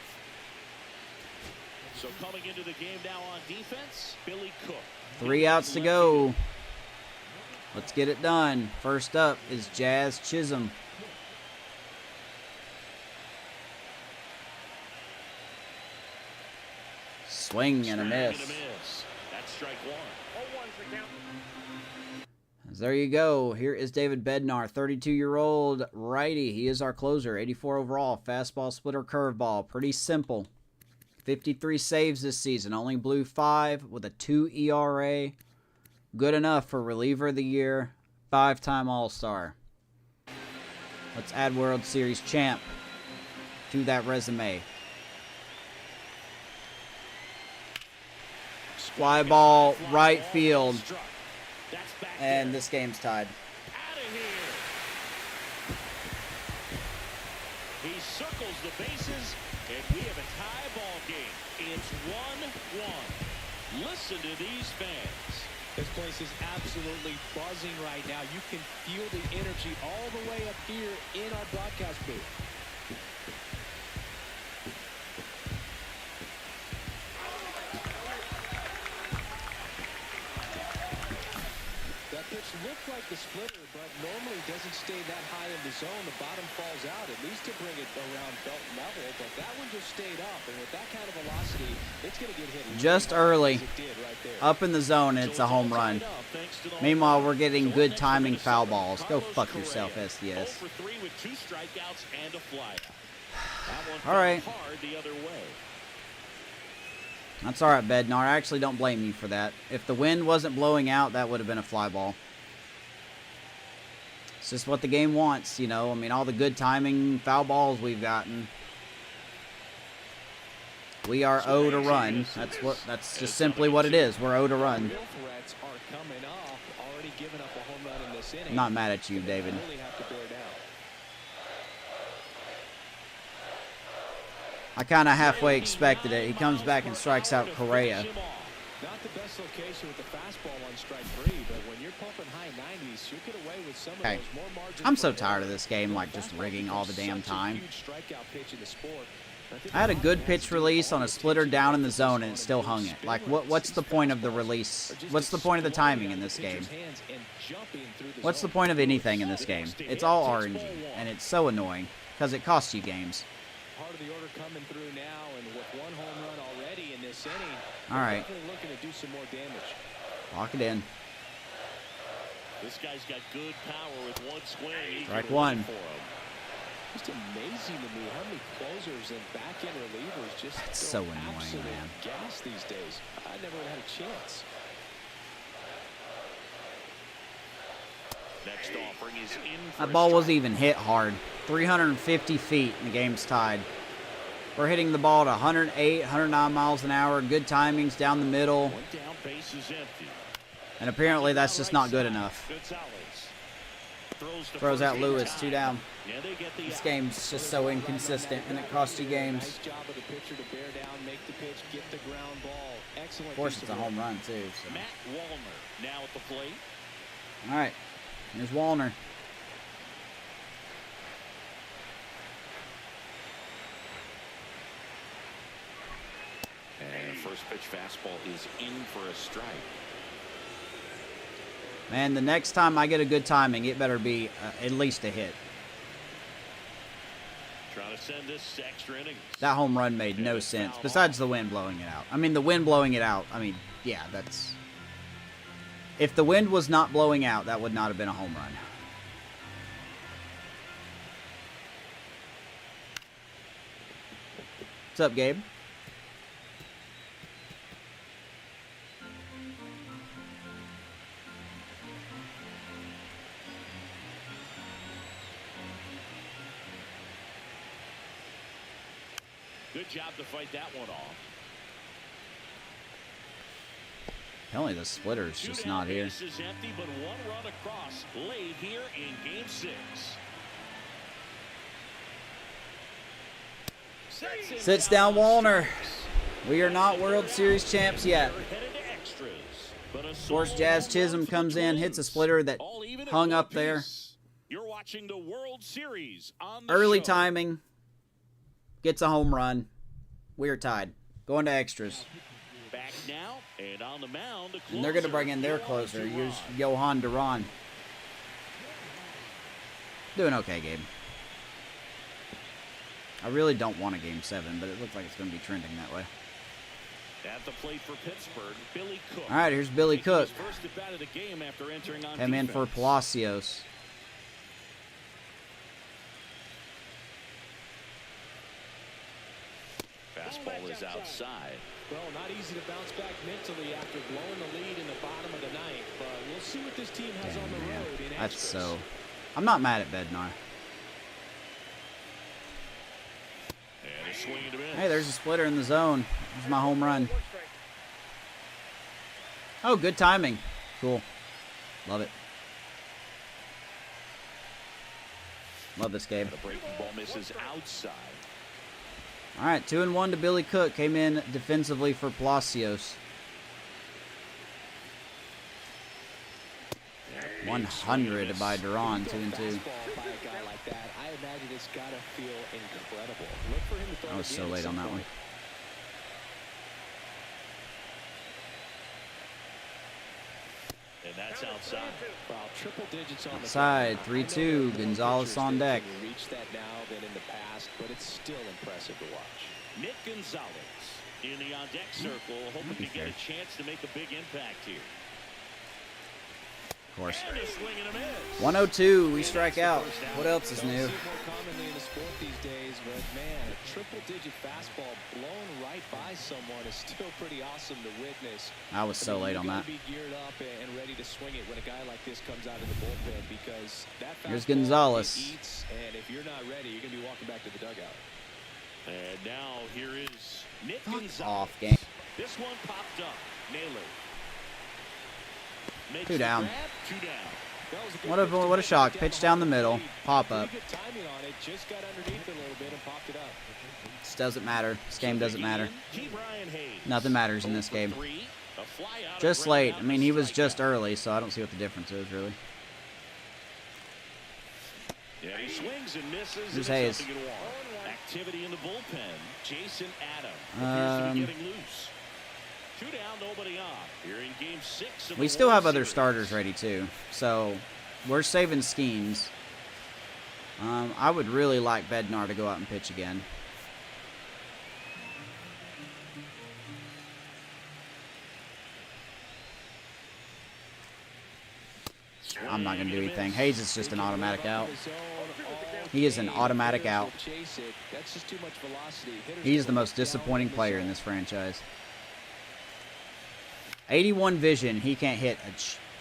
So coming into the game now on defense, Billy Cook. 3 outs to go. Let's get it done. First up is Jazz Chisholm. Swing and a miss. That's strike 1. 0-1's the count. There you go. Here is David Bednar, 32-year-old righty. He is our closer. 84 overall. Fastball, splitter, curveball. Pretty simple. 53 saves this season. Only blew 5 with a 2 ERA. Good enough for reliever of the year. 5-time All-Star. Let's add World Series champ to that resume. Fly ball, right field. And this game's tied. Out of here. He circles the bases, and we have a tie ball game. It's 1-1. Listen to these fans. This place is absolutely buzzing right now. You can feel the energy all the way up here in our broadcast booth. That pitch looked like the splitter, but normally doesn't stay that high in the zone. The bottom falls out, at least to bring it around belt level, but that one just stayed up, and with that kind of velocity, it's going to get hit just early, up in the zone, and it's a home run. Meanwhile, we're getting good timing foul balls. Go fuck yourself, SDS. 0 for 3 with 2 strikeouts and a flyout. All right. Hard the other way. That's all right, Bednar. I actually don't blame you for that. If the wind wasn't blowing out, that would have been a fly ball. It's just what the game wants, you know. I mean, all the good timing foul balls we've gotten. We are owed a run. That's just simply what it is. We're owed a run. I'm not mad at you, David. I kind of halfway expected it. He comes back and strikes out Correa. Not the best location with the fastball on strike 3, but when you're pumping high 90s, you get away with some of those more margins. I'm so tired of this game, like just rigging all the damn time. I had a good pitch release on a splitter down in the zone and it still hung it. Like, what's the point of the release? What's the point of the timing in this game? What's the point of anything in this game? It's all RNG, and it's so annoying because it costs you games. Part of the order coming through now, and with one home run already in this inning, all right, looking to do some more damage. Lock it in. This guy's got good power with one swing. Strike one. Just amazing to me how many closers and back-end relievers just that's so annoying, man. Gas these days. I never had a chance. Next offering is in for that ball wasn't even hit hard. 350 feet and the game's tied. We're hitting the ball at 108, 109 miles an hour. Good timings down the middle. One down, base is empty. And apparently that's just not good enough. Throws out Lewis, 2 down. This game's just so inconsistent and it costs you games. Nice job of the pitcher to bear down, make the pitch, get the ground ball. Excellent. Of course it's a home run too. So. Matt Wallner now at the plate. All right, here's Wallner. And first pitch fastball is in for a strike. Man, the next time I get a good timing, it better be at least a hit. Trying to send this to extra innings. That home run made no sense, besides the wind blowing it out. I mean, the wind blowing it out, I mean, yeah, that's... If the wind was not blowing out, that would not have been a home run. What's up, Gabe? Good job to fight that one off. Apparently the splitter's just not here. Base is empty, but one run across late here in Game 6. Sits down Wallner. We are not World Series champs yet. Of course, Jazz Chisholm comes in, hits a splitter that hung up there. You're watching the World Series on the Early show. timing. Gets a home run. We're tied. Going to extras. Back now and on the mound. And they're going to bring in their closer. Here's Johan Duran. Doing okay, Gabe. I really don't want a Game 7, but it looks like it's going to be trending that way. At the plate for Pittsburgh, Billy Cook. All right, here's Billy Cook. First at bat of the game after entering on Came in for Palacios. Fastball is outside. Well, not easy to bounce back mentally after blowing the lead in the bottom of the ninth, but we'll see what this team has on the road in That's extras. so... I'm not mad at Bednar. And a swing and a miss. Hey, there's a splitter in the zone. There's my home run. Oh, good timing. Cool. Love it. Love this game. The breaking ball misses outside. All right, 2-1 to Billy Cook. Came in defensively for Palacios. 100 by Duran, 2-2. By a guy like that, I imagine it's got to feel incredible. Look for him to throw I was so again late on that sometime. one. And that's outside. Wow, triple digits on Outside, the 3-2. Gonzalez on deck. Reach that now than in the past, but it's still impressive to watch. Nick Gonzalez in the on-deck circle, hoping to get a chance to make a big impact here. Of course. And a swing and a miss. 102. We strike out. What else is new? More commonly in the sport these days, but man, a triple double-digit fastball blown right by someone is still pretty awesome to witness. I was so late on that. Be geared up and ready to swing it when a guy like this comes out of the bullpen, because that Here's fastball Gonzalez. eats, and if you're not ready, you're going to be walking back to the dugout. And now here is Nick Fuck Gonzalez. off, game. This one popped up. Naylor. Makes 2 the down. grab, 2 down. That was a good What a pitch to shock. get Pitch down the middle. Pop up. Pretty good timing on it. Just got underneath it a little bit and popped it up. This doesn't matter. This game doesn't matter. Key Brian Hayes. Nothing matters in this 0 game. for 3, a fly out, Just a ground late. out, I mean, and a he was just strikeout. early, so I don't see what the difference is, really. Yeah, he swings and misses. Here's and it's Hayes. nothing in one. Activity in the bullpen. Jason Adam appears to be getting loose. 2 down, nobody on. Here in game 6 of We the still World have other Series. starters ready, too. So, we're saving Skeens. I would really like Bednar to go out and pitch again. I'm not going to do anything. Hayes is just an automatic out. He is an automatic out. He's the most disappointing player in this franchise. 81 vision. He can't hit a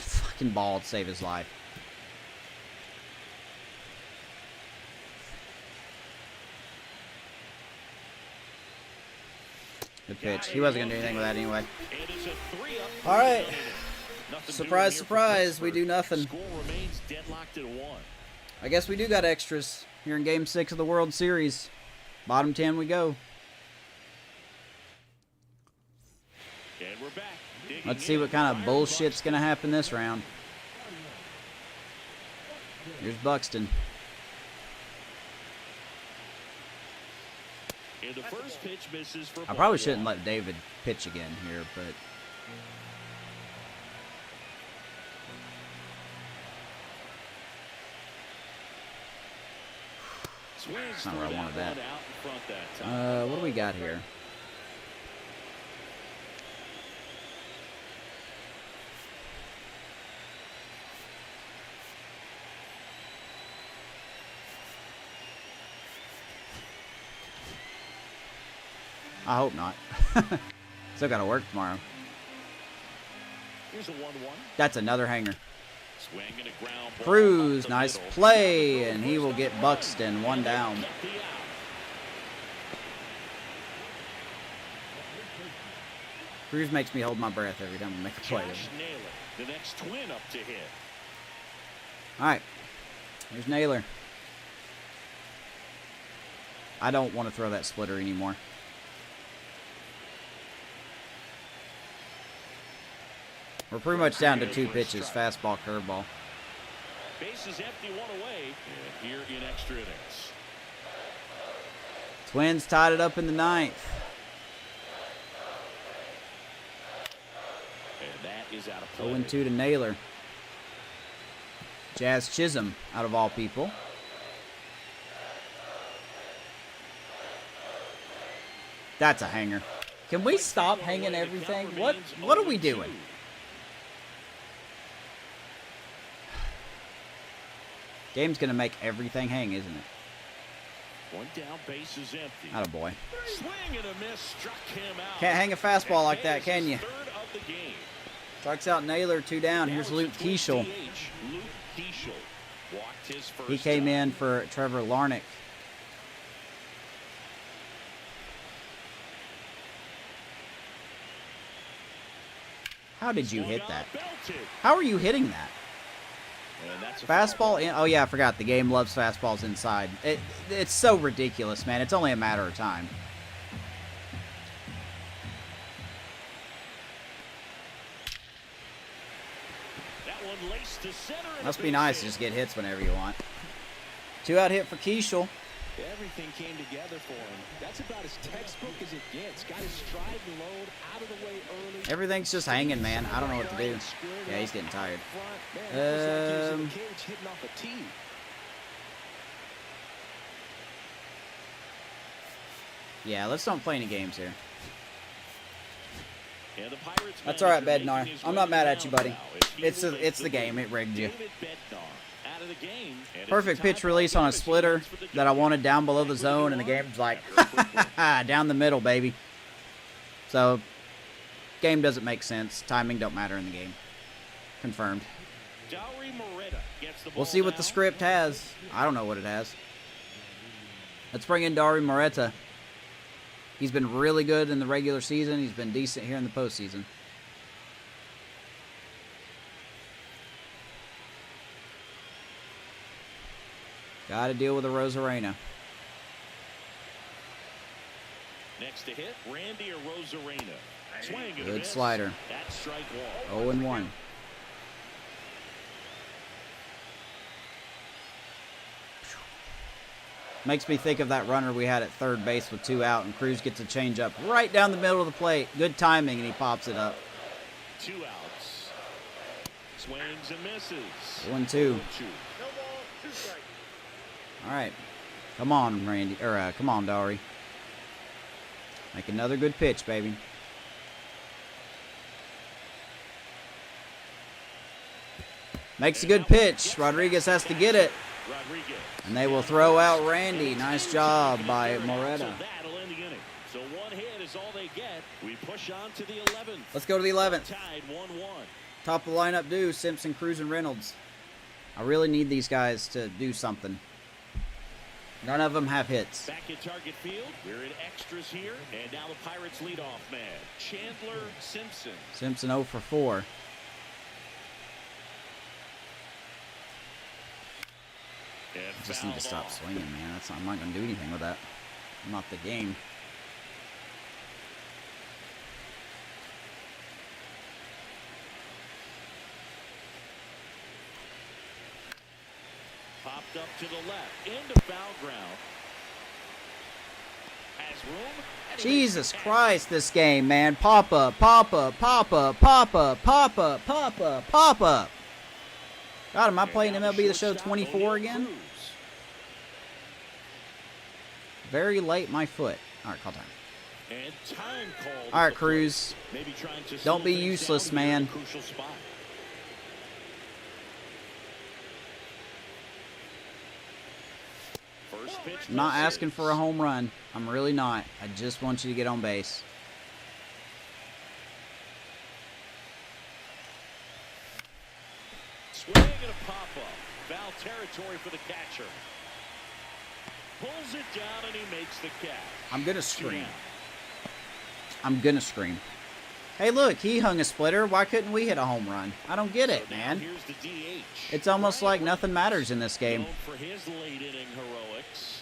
fucking ball to save his life. Good pitch. He wasn't going to do anything with that anyway. And it's a 3-up. All right. Nothing Surprise, doing here for surprise. We Pittsburgh. do nothing. Score remains deadlocked at 1. I guess we do got extras here in Game 6 of the World Series. Bottom 10 we go. And we're back. Digging Let's see in. what kind of Iron bullshit's Buxton. going to happen this round. Here's Buxton. And the first pitch misses for I probably ball shouldn't one. let David pitch again here, but Swings that's not where I through wanted that. one out in front that time. What do we got here? I hope not. Still got to work tomorrow. Here's a 1-1. That's another hanger. Swing and a ground ball Cruz, up the nice middle. play, and he will get Buxton 1 down. Get the out. Cruz makes me hold my breath every time I make a play. Josh Naylor, the next twin up to hit. All right, here's Naylor. I don't want to throw that splitter anymore. We're pretty much down to 2 pitches, fastball, curveball. Bases empty, 1 away. And here in extra innings. Twins tied it up in the 9th. And that is out of play. 0-2 to Naylor. Jazz Chisholm, out of all people. That's a hanger. Can we stop hanging everything? What are we doing? Game's gonna make everything hang, isn't it? 1 down, bases empty. Attaboy. Swing and a miss, struck him out. Can't hang a fastball like that, can you? Third of the game. Strikes out Naylor, 2 down. Here's Luke Keeschel. Luke Keeschel walked his first He came time. in for Trevor Larnach. How did you hit that? How are you hitting that? And that's a Fastball in. Oh, yeah, I forgot. The game loves fastballs inside. It's so ridiculous, man. It's only a matter of time. That one laced to center. and Must a be base nice to hit. just get hits whenever you want. 2-out hit for Keeschel. Everything came together for him. That's about as textbook as it gets. Got his stride and load out of the way early. Everything's just hanging, man. I don't know what to do. Yeah, he's getting tired. Hitting off a tee. Yeah, let's don't play any games here. And the Pirates That's all right, manager Bednar. making his I'm way not mad at you, down buddy. now as he It's awaits the game. It rigged you. David Bednar out of the game. Perfect pitch release on a splitter that I wanted down below the zone, and the game's like, down the middle, baby. So, game doesn't make sense. Timing don't matter in the game. Confirmed. We'll see what the script has. I don't know what it has. Let's bring in Dari Moreta. He's been really good in the regular season. He's been decent here in the postseason. Got to deal with a Rosarena. Next to hit, Randy Rosarena. Swing and a Good miss. slider. That's strike one. 0-1. Makes me think of that runner we had at third base with 2 out, and Cruz gets a change up right down the middle of the plate. Good timing, and he pops it up. 2 outs. Swings and misses. 1-2. 1-2. No ball, 2 strikes. All right. Come on, Randy. Or, come on, Dari. Make another good pitch, baby. Makes a good pitch. Rodriguez has to get it. Rodriguez. And they will throw out Randy. Nice job by Moreta. So that'll end the inning. So 1 hit is all they get. We push on to the 11th. Let's go to the 11th. Tied 1-1. Top of the lineup do Simpson, Cruz, and Reynolds. I really need these guys to do something. None of them have hits. Back at target field. We're in extras here. And now the Pirates leadoff man, Chandler Simpson. Simpson 0 for 4. And Just need to stop swinging, man. I'm not going to do anything with that. Not the game. Popped up to the left. Into foul ground. Has room. Jesus Christ, this game, man. Pop up, pop up, pop up, pop up, pop up, pop up, pop up. God, am I playing MLB The Show 24 again? Very late, my foot. All right, call time. And time called. All right, Cruz. Maybe trying to Don't be slow things useless, down here in man. a crucial spot. First pitch I'm not misses. asking for a home run. I'm really not. I just want you to get on base. Swing and a pop-up. Foul territory for the catcher. Pulls it down and he makes the catch. I'm going to scream. I'm going to scream. Hey, look, he hung a splitter. Why couldn't we hit a home run? I don't get it, man. Here's the DH. It's almost like nothing matters in this game. Known for his late inning heroics.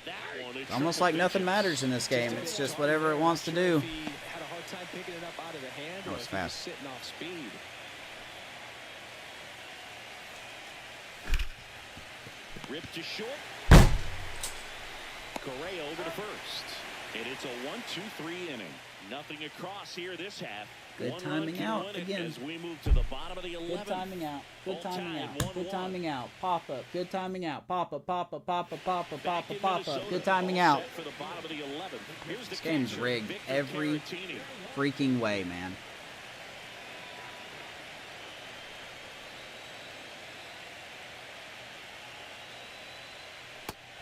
That one It's almost like nothing matters in this game. It's just whatever it wants to do. Had a hard time picking it up out of the hand. That or was if he was fast. sitting off speed. Ripped to short. Correa over to first. And it's a 1-2-3 inning. Nothing across here this half. Good One timing run to out win it again. As we move to the bottom of the 11th. Good timing out. Good All timing tied, out. Good 1-1. timing out. Pop up. Good timing out. Pop up. Pop up. Pop up. Pop up. Back Pop in up. Pop Minnesota, up. Good timing all out. set for the bottom of the 11th. Here's the This game's catcher, rigged Victor every Caratini. freaking way, man.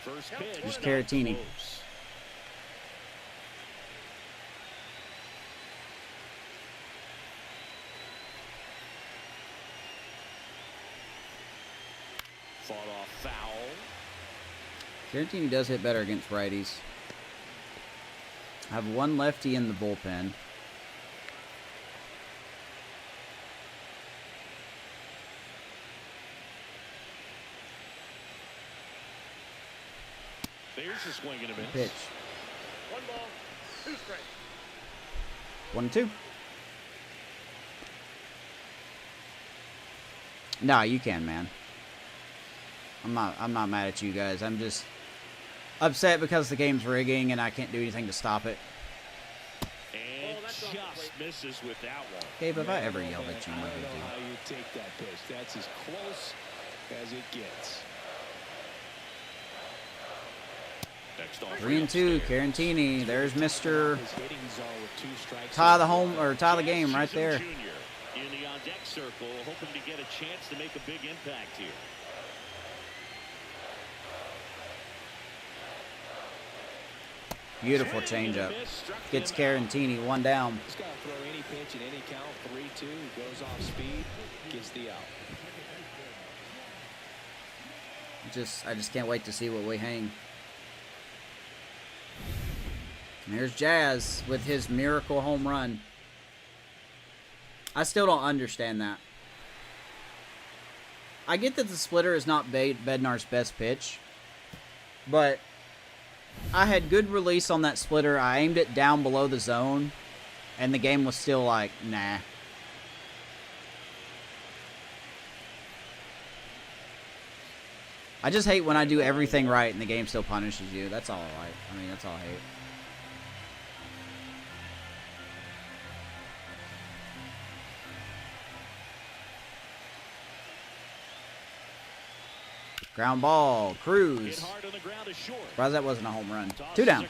First pitch. Here's not Caratini. close. Fought off foul. Caratini does hit better against righties. I have one lefty in the bullpen. There's a swing and a miss. Pitch. 1 ball, 2 strikes. 1-2. Nah, you can, man. I'm not mad at you guys. I'm just upset because the game's rigging and I can't do anything to stop it. And that's off the just plate. misses with that one. Gabe, have I ever yelled at you in I my don't know video? how you take that pitch. That's as close as it gets. Next off 3-2, Caratini. There's Mr. His hitting zone with 2 strikes. Tie the home or tie the game right there. Jr. in the deck circle, hoping to get a chance to make a big impact here. Beautiful changeup. Gets Carantini one down. He's got to throw any pitch in any count. 3-2. Goes off speed. Gets the out. I just can't wait to see what we hang. And here's Jazz with his miracle home run. I still don't understand that. I get that the splitter is not Bednar's best pitch, but I had good release on that splitter. I aimed it down below the zone, and the game was still like, nah. I just hate when I do everything right and the game still punishes you. That's all I like. I mean, that's all I hate. Ground ball, Cruz. Surprised that wasn't a home run. 2 down.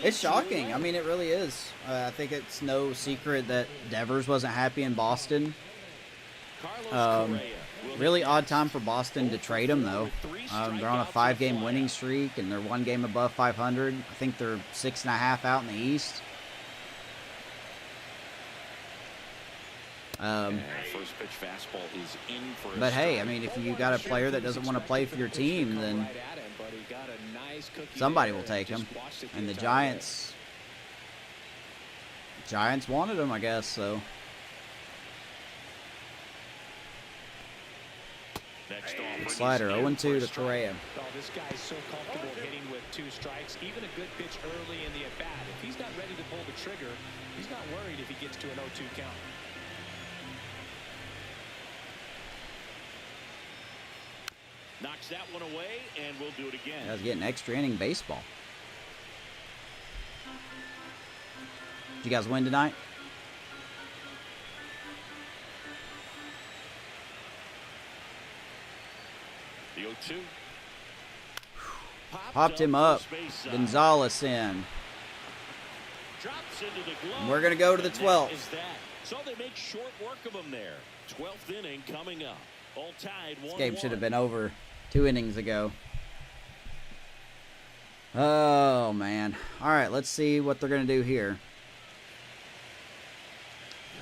It's shocking. I mean, it really is. I think it's no secret that Devers wasn't happy in Boston. Really odd time for Boston to trade him, though. They're on a 5-game winning streak, and they're 1 game above 500. I think they're 6.5 out in the East. First pitch fastball is in for But hey, I mean, if you got a player that doesn't want to play for your team, then somebody will take him. And the Giants wanted him, I guess, so. Slider 0-2 to Correa. Oh, this guy's so comfortable hitting with 2 strikes. Even a good pitch early in the at-bat. If he's not ready to pull the trigger, he's not worried if he gets to an 0-2 count. Knocks that one away, and we'll do it again. Guys getting extra inning baseball. Did you guys win tonight? The 0-2. Popped him up. Gonzalez in. Drops into the glove. And we're going to go to the 12th. So they make short work of him there. 12th inning coming up. All tied 1-1. This game should have been over 2 innings ago. Oh, man. All right, let's see what they're going to do here.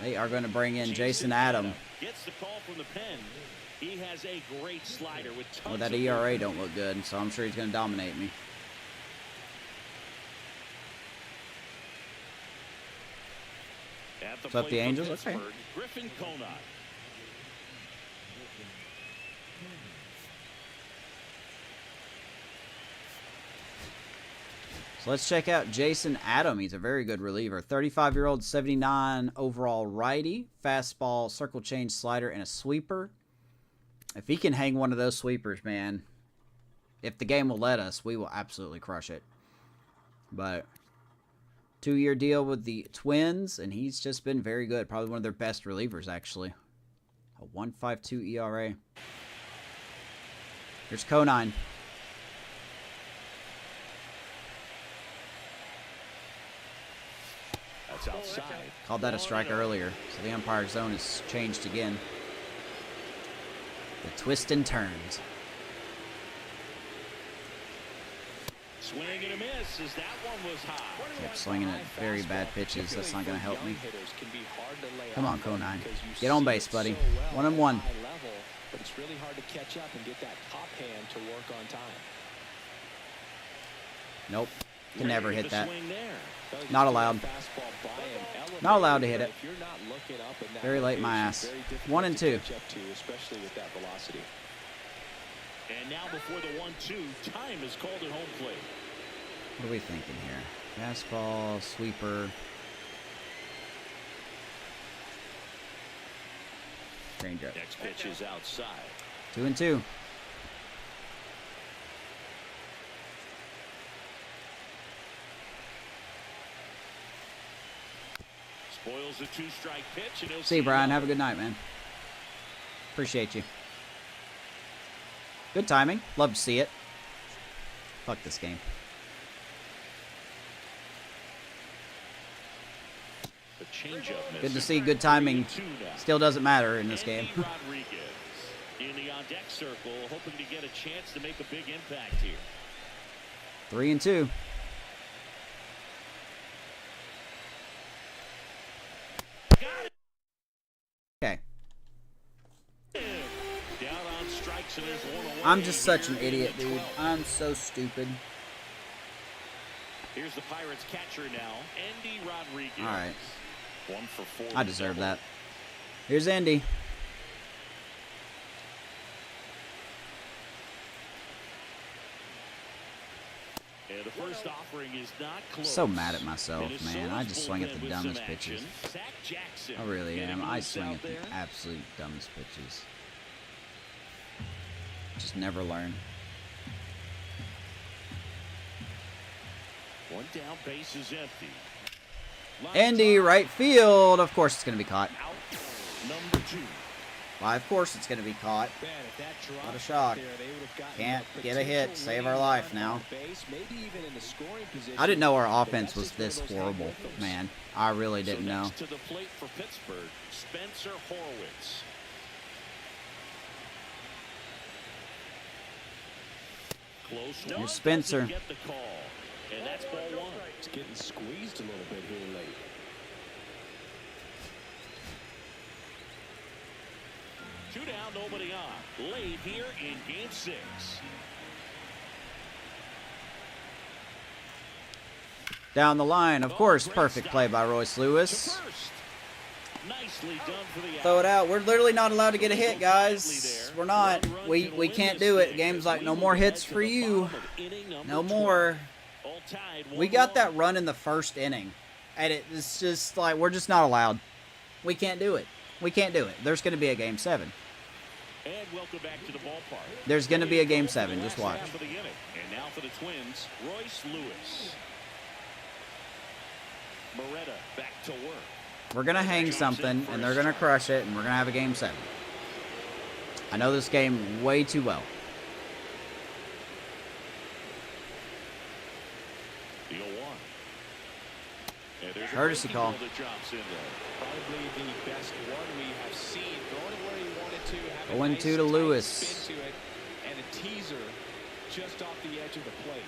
They are going to bring in Jason Adam. Gets the call from the pen. He has a great slider with tons Well, that of ERA don't look good, so I'm sure he's going to dominate me. What's up, the Angels? Okay. Griffin Conant. So let's check out Jason Adam. He's a very good reliever. 35-year-old, 79 overall righty. Fastball, circle change, slider, and a sweeper. If he can hang one of those sweepers, man, if the game will let us, we will absolutely crush it. But 2-year deal with the Twins, and he's just been very good. Probably one of their best relievers, actually. A 1.52 ERA. Here's Conine. That's outside. Called that a strike earlier, so the umpire zone has changed again. The twist and turns. Swing and a miss as that one was high. Kept swinging at very bad pitches. That's not going to help me. Come on, Conine. Get on base, buddy. 1-1. But it's really hard to catch up and get that top hand to work on time. Nope. Can never hit that. Not allowed. Not allowed to hit it. Very late my ass. 1-2. Especially with that velocity. And now before the 1-2, time is called at home plate. What are we thinking here? Fastball, sweeper. Changeup. Next pitch is outside. 2-2. Spoils the 2-strike pitch. And he'll See you, Brian. Have a good night, man. Appreciate you. Good timing. Love to see it. Fuck this game. The changeup Good to missing. see good timing 3-2 now. still doesn't matter in this game. Andy Rodriguez in the on-deck circle, hoping to get a chance to make a big impact here. 3-2. Okay. Down on strikes, and there's one away. I'm just such an Here in idiot, the dude. 12th. I'm so stupid. Here's the Pirates catcher now, Andy Rodriguez. All right. 1 for 4. I deserve that. Here's Andy. And the first offering is not close. So mad at myself, Minnesota's man. I just swing at the bullpen with dumbest some pitches. action. Zach Jackson I really getting am. I loose swing out at the there. absolute dumbest pitches. Just never learn. One down, base is empty. Line Andy, drive, right field. Of course it's going to be caught. out, number 2. Why, of course it's going to be caught. Man, if that dropped What a shock. there, they would have gotten Can't a get a hit. potential Save our winning life run now. on base, maybe even in the scoring position. I didn't know our But offense that's was just one of this those high horrible, rhythms. man. I really didn't so know. next to the plate for Pittsburgh, Spencer Horwitz. Close one. Here's Spencer. Doesn't get the call. And that's ball 1. It's getting squeezed a little bit here late. Two down, nobody on. Late here in game 6. Down the line, of course, perfect play by Royce To Lewis. first. Nicely done for the Throw out. it out. We're literally not allowed to get a hit, guys. We're not. We can't do it. Game's like, no more hits for you. No more. All tied, We got 1-1. that run in the first inning. And it's just like, we're just not allowed. We can't do it. We can't do it. There's going to be a game 7. And welcome back to the ballpark. There's going to be a game 7. Just watch. Half of the inning. And now for the Twins, Royce Lewis. Moretta back to work. We're going to hang something, and they're going to crush it, and we're going to have a game 7. I know this game way too well. The 0-1. And there's a Courtesy breaking call. ball that drops in there. Probably the best one we have seen. Going to where he wanted to. Have a 0-2 nice, to tight Lewis. spin to it, and a teaser just off the edge of the plate.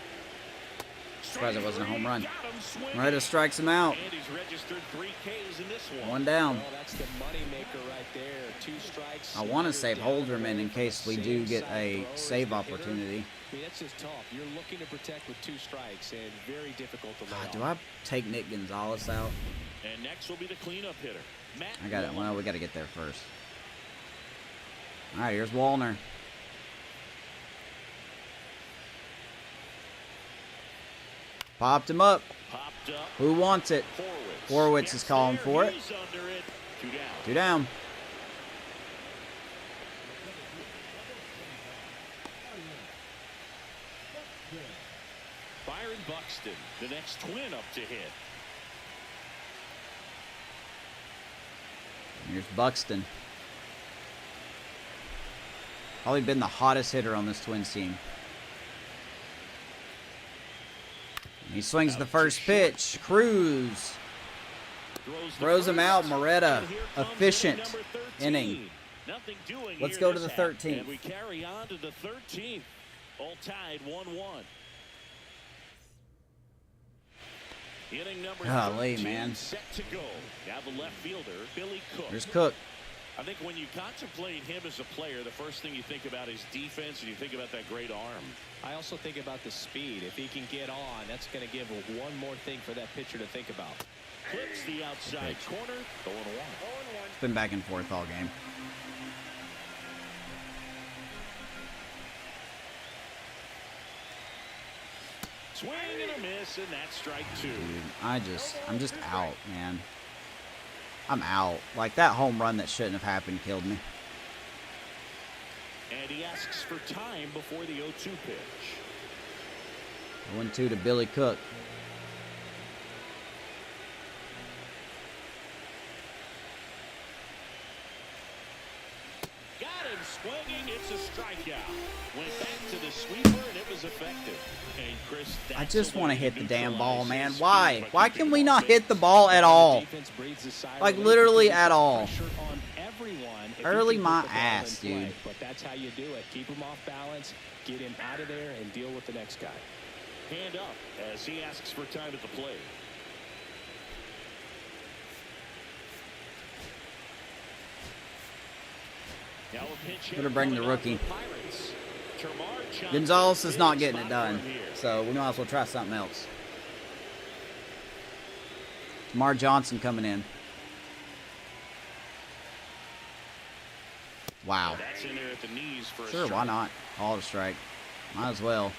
Surprised it wasn't a home run. Got him swinging. Moretta strikes him out. And he's registered 3 Ks in this one. One down. Well, that's the moneymaker right there. 2 strikes. I want to you're save down Holderman in case we do get a save opportunity. I mean, that's just tough. You're looking to protect with 2 strikes, and very difficult to lay Do off. I take Nick Gonzalez out? And next will be the cleanup hitter. Matt I got it. Wallner. Well, we got to get there first. All right, here's Wallner. Popped him up. Popped up. Who wants it? Horwitz is calling Gets for there. it. He's under it. 2 down. 2 down. Byron Buxton, the next Twin up to hit. Here's Buxton. Probably been the hottest hitter on this Twins team. He swings the first pitch. Cruz throws him out. Moretta, And here comes efficient number 13. inning. Nothing doing Let's here go in to this the half. 13th. And we carry on to the 13th. All tied 1-1. Inning number Golly, 13 man. set to go. Now the left fielder, Billy Cook. Here's Cook. I think when you contemplate him as a player, the first thing you think about is defense, and you think about that great arm. I also think about the speed. If he can get on, that's going to give one more thing for that pitcher to think about. Clips the outside corner, 0-1. It's been back and forth all game. Swing and a miss, and that's strike 2. Dude, I'm just out, man. I'm out. Like, that home run that shouldn't have happened killed me. And he asks for time before the 0-2 pitch. 1-2 to Billy Cook. Got him swinging. It's a strikeout. Went back to the sweeper, and it was was effective. And Chris, I that's just a want to way hit the damn neutralize ball, man. his Why? speed by Why keeping can we the not ball hit the ball at all? Defense breathes a sigh of Like, relief literally because at you put all. pressure on everyone if you Early can put my the ball ass, in play. dude. But that's how you do it. Keep him off balance, get him out of there, and deal with the next guy. hand up as he asks for time at the plate. Now a pinch Better bring the coming up rookie. for the Pirates. Termarr Johnson Gonzalez is not big getting it spot done, for him here. so we might as well try something else. Termarr Johnson coming in. Wow. That's in there at the knees for a Sure, why strike. not? All to strike. Might as well.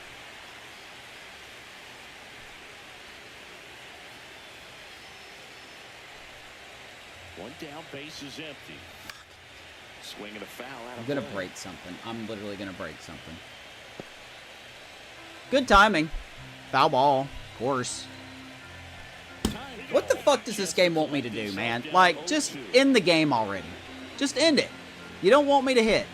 One down, base is empty. Swinging a foul out I'm of gonna play. break something. I'm literally gonna break something. Good timing. Foul ball, of course. What the fuck does this game want me to do, man? Like, just end the game already. Just end it. You don't want me to hit.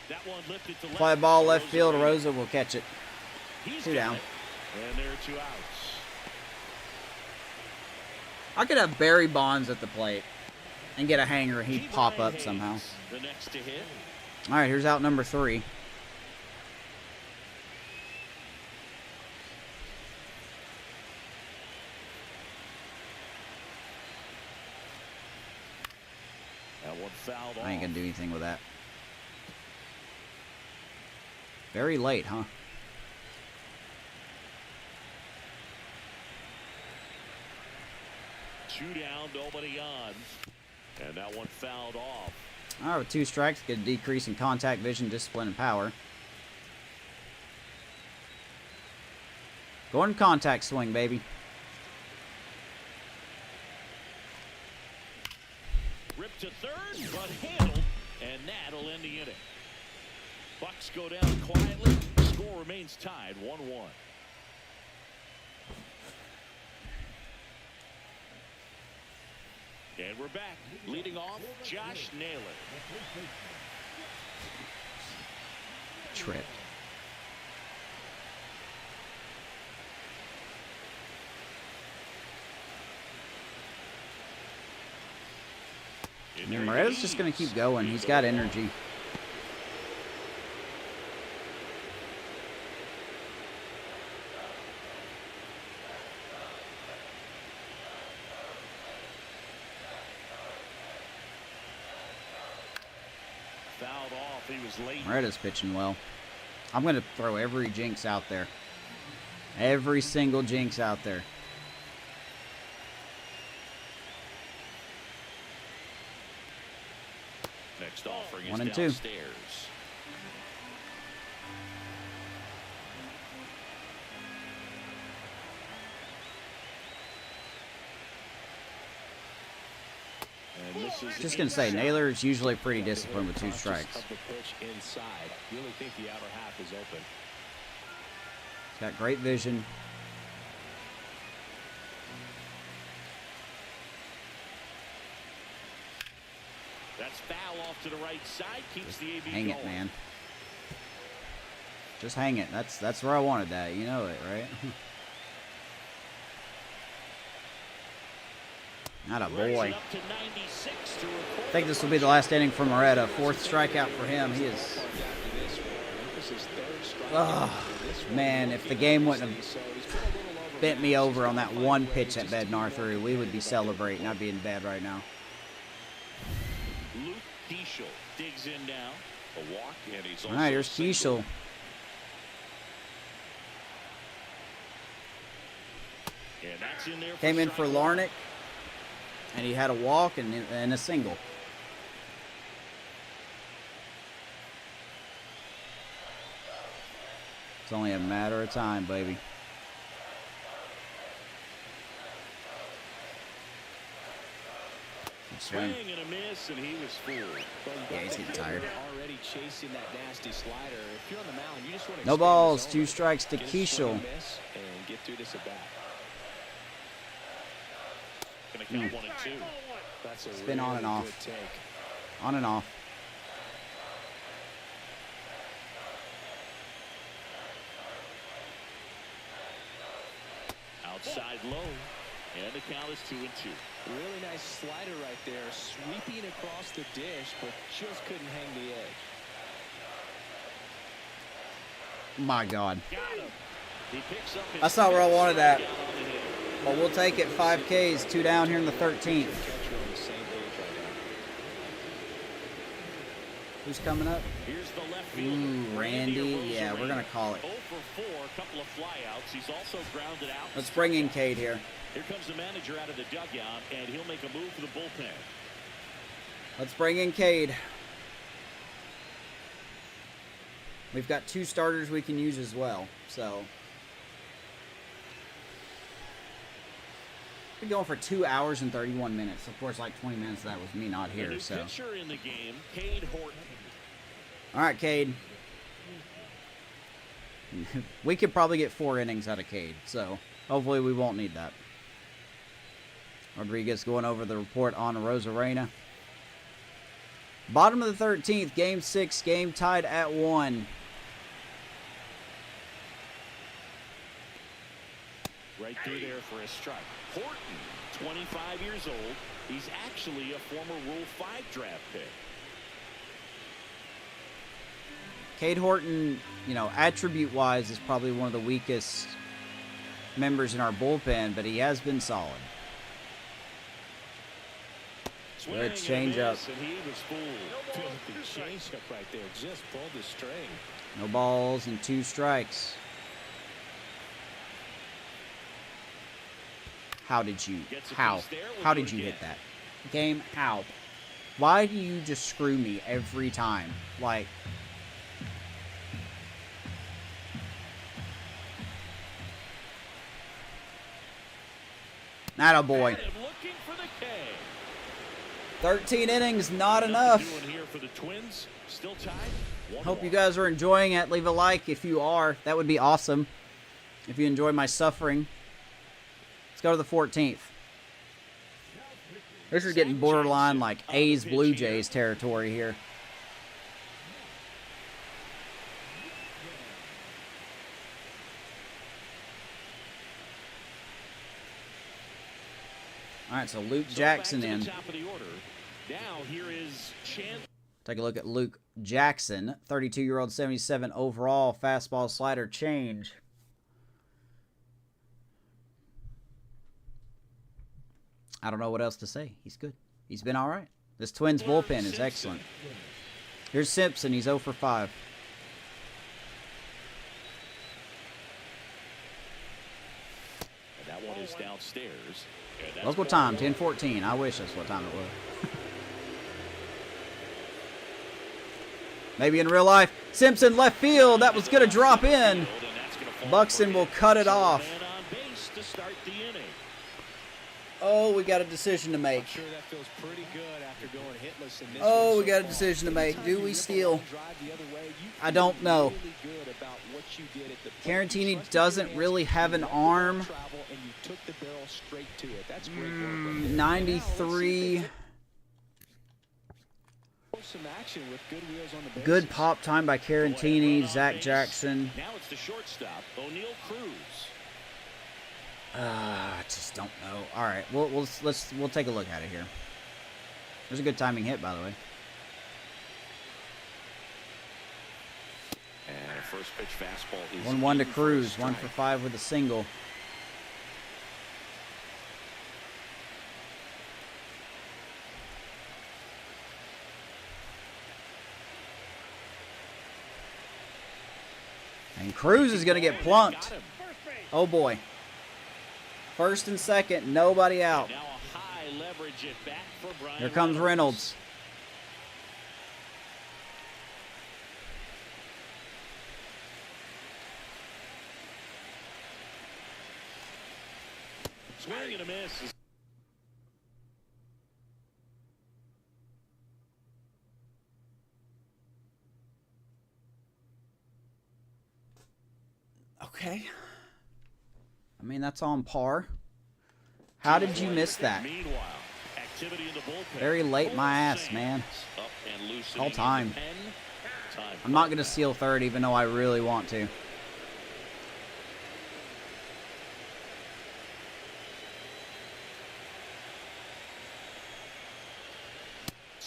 That one lifted to Fly left. ball left field. Rosa Rosa will catch it. He's Two got down. it. And there are 2 outs. I could have Barry Bonds at the plate and get a hanger. He'd T. pop Brian up somehow. Hayes, the next to hit. All right, here's out number 3. That one fouled off. I ain't gonna do anything with that. Very late, huh? Two down, nobody on. And that one fouled off. All right, with 2 strikes, get a decrease in contact, vision, discipline, and power. Going contact swing, baby. Ripped to third, but handled, and that'll end the inning. Bucks go down quietly. Score remains tied 1-1. And we're back. Leading off, Josh Naylor. Trip. In there he Moretta's just gonna is. keep going. He's got energy. Fouled off. He was late. Moretta's pitching well. I'm gonna throw every jinx out there. Every single jinx out there. Next offering is 1 and 2. downstairs. And this is Just gonna say, Naylor is usually pretty disciplined with 2 strikes. Of the pitch inside. You really think the outer half is open. He's got great vision. That's foul off to the right side. Keeps the AB Hang going. it, man. Just hang it. That's where I wanted that. You know it, right? Not a Raise boy. it up to 96 to record I think this will be the last inning for Moretta. 4th strikeout for him. He is. Oh, man, if the game wouldn't have bent me over on that one pitch that Bednar threw, we would be celebrating. I'd be in bed right now. Luke Keishel digs in now. A walk, and he's All also right, here's single. Keishel. And that's in there for Came in for strike one. Larnick, and he had a walk and a single. It's only a matter of time, baby. Good swing. Swing and a miss, and he was fooled. Yeah, he's getting tired. Already chasing that nasty slider. If you're on the mound, you just want to No extend balls, the 2 zone. strikes to Get a swing Keishel. and miss and get through this at bat. Gonna count 1 and 2. That's a Spin on really and off. good take. On and off. low. And the count is 2-2. Really nice slider right there, sweeping across the dish, but just couldn't hang the edge. My God. Got him. He picks up his That's not where I wanted that. strikeout on the hit. But we'll take it. 5 Ks, 2 down here in the 13th. Catcher on the same page right now. Who's coming up? Here's the left fielder. Ooh, Randy. Yeah, we're going Arozarena. to call it. 0 for 4, a couple of flyouts. He's also grounded out. Let's bring in Cade here. Here comes the manager out of the dugout, and he'll make a move for the bullpen. Let's bring in Cade. We've got 2 starters we can use as well, so. We're going for 2 hours and 31 minutes. Of course, like 20 minutes of that was me not The here, new so. pitcher in the game, Cade Horton. All right, Cade. We could probably get 4 innings out of Cade, so hopefully we won't need that. Rodriguez going over the report on Arozarena. Bottom of the 13th, Game 6, game tied at 1. Right through there for a strike. Horton, 25 years old. He's actually a former Rule 5 draft pick. Cade Horton, you know, attribute-wise is probably one of the weakest members in our bullpen, but he has been solid. Good changeup. And he was fooled. Filthy changeup right there. Just pulled the string. No balls and 2 strikes. How did you? How? How did you hit that? Game, how? Why do you just screw me every time? Like, atta boy. And looking for the K. 13 innings, not Nothing enough. doing here for the Twins. Still tied. 1-1. Hope you guys are enjoying it. Leave a like if you are. That would be awesome. If you enjoy my suffering. Let's go to the 14th. This is getting borderline like A's Blue Jays territory here. All right, so Luke Jackson in. Top of the order. Now here is Chan. Take a look at Luke Jackson, 32-year-old, 77 overall, fastball slider change. I don't know what else to say. He's good. He's been all right. This Twins bullpen is excellent. Here's Simpson. He's 0 for 5. And that one is downstairs. And that's Local time, 10:14. I wish that's what time it was. Maybe in real life. Simpson left field. That was going to drop in. Buxton will cut it off. Man on base to start the inning. Oh, we got a decision to make. I'm sure that feels pretty good after going hitless in this Oh, one we so got a far. decision to make. Do we Sometimes you steal? rip a line drive the other way, you I don't feel know. really good about what you did at the plate. Carantini You trusted doesn't your really hands, have an you let the ball arm. travel, and you took the barrel straight to it. That's great work right there. 93. Some action with good wheels on the bases. Good pop time by Carantini, Zach Jackson. Now it's the shortstop, O'Neal Cruz. I just don't know. All right, we'll take a look at it here. There's a good timing hit, by the way. And a first pitch fastball is 1-1 to in for a Cruz, 1 strike. for 5 with a single. And Cruz is going to get plunked. Got him. Oh boy. First and second, nobody out. Now a high leverage at bat for Brian Here comes Reynolds. Swing and a miss. Okay. I mean, that's on par. How did you miss that? Meanwhile, activity in the bullpen. Very late my ass, man. Up and loosening All in the time. pen. Time I'm not going to steal third, even though I really want to.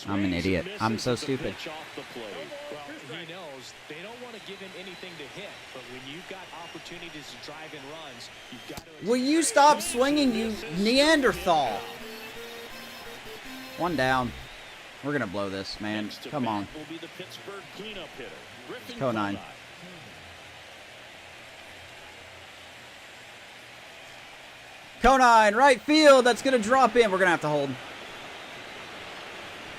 I'm an idiot. I'm so stupid. Well, he knows they don't want to give him anything to hit, but when you've got opportunities to drive in runs, you've got to. Will you stop swinging, you Neanderthal? One down. We're gonna blow this, man. Come on. Conine. Conine, right field. That's gonna drop in. We're gonna have to hold.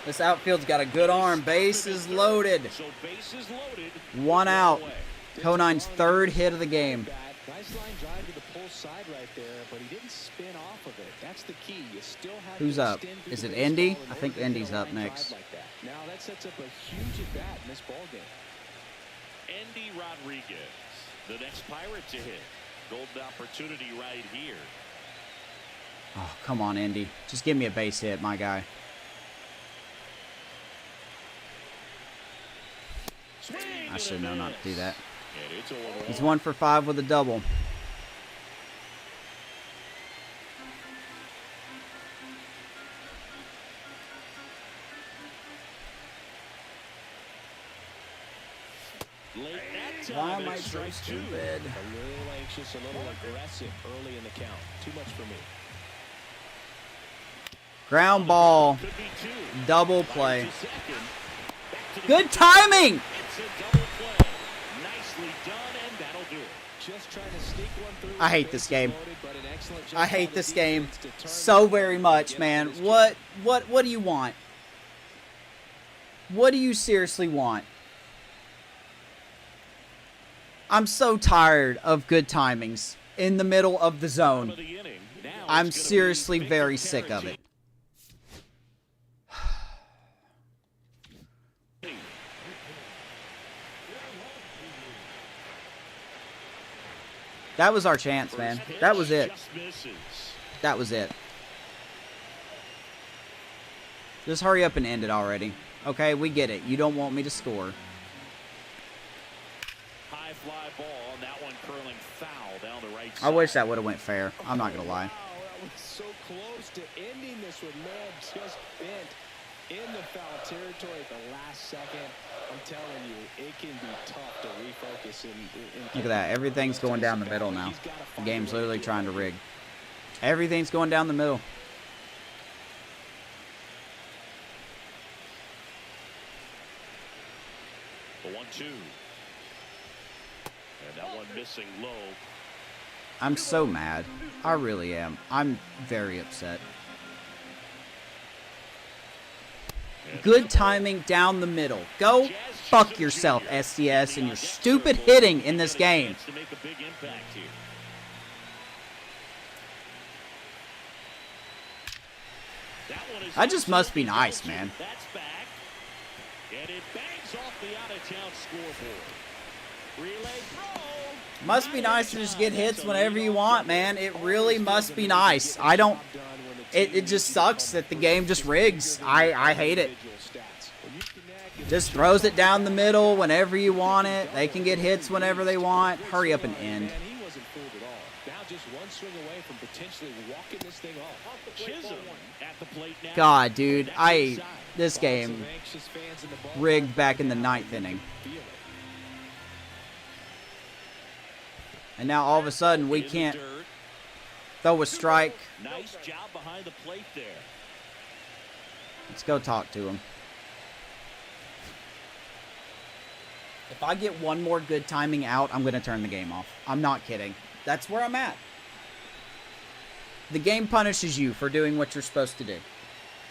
This outfield's got a good arm. Base is loaded. One out. Conine's third hit of the game. Nice line drive to the pull side right there, but he didn't spin off of it. That's the key. You still have Who's to up? extend through Is the it baseball Indy? in I order think to get Indy's a up line drive next. like that. Now that sets up a huge at bat in this ball game. Andy Rodriguez, the next Pirate to hit. Golden opportunity right here. Oh, come on, Indy. Just give me a base hit, my guy. I should know not to do that. He's 1 for 5 with a double. Why am I so stupid? A little anxious, a little aggressive early in the count. Too much for me. Ground ball. Double play. Good timing! It's a double play. Nicely done, and that'll do it. Just trying to sneak one through. I hate this game. Loaded, but an excellent job I by hate the this game defense to turn so it very around much, and man. get this What do you want? What do you seriously want? I'm so tired of good timings in the middle of the zone. I'm seriously very sick of it. That was our chance, man. That was it. That was it. Just hurry up and end it already. Okay, we get it. You don't want me to score. High fly ball, and that one curling foul down the right side. I wish that would have went fair. I'm not going to lie. Wow, that was so close to ending this with man just bent in the foul territory at the last second. I'm telling you, it can be tough to refocus. Look at that. Everything's going down the middle now. The game's literally trying to rig. Everything's going down the middle. The 1-2. And that one missing low. I'm so mad. I really am. I'm very upset. Good timing down the middle. Go fuck yourself, SDS, and your stupid hitting in this game. To make a big impact here. That one is I just must be nice, man. That's back. And it bangs off the out-of-town scoreboard. Relay throw. Must be nice to just get hits whenever you want, man. It really must be nice. I don't... It just sucks that the game just rigs. I hate it. Just throws it down the middle whenever you want it. They can get hits whenever they want. Hurry up and end. He wasn't fooled at all. Now just one swing away from potentially walking this thing off. Chisholm at the plate now. God, dude, this game rigged back in the 9th inning. And now all of a sudden we can't throw a strike. Nice job behind the plate there. Let's go talk to him. If I get one more good timing out, I'm going to turn the game off. I'm not kidding. That's where I'm at. The game punishes you for doing what you're supposed to do.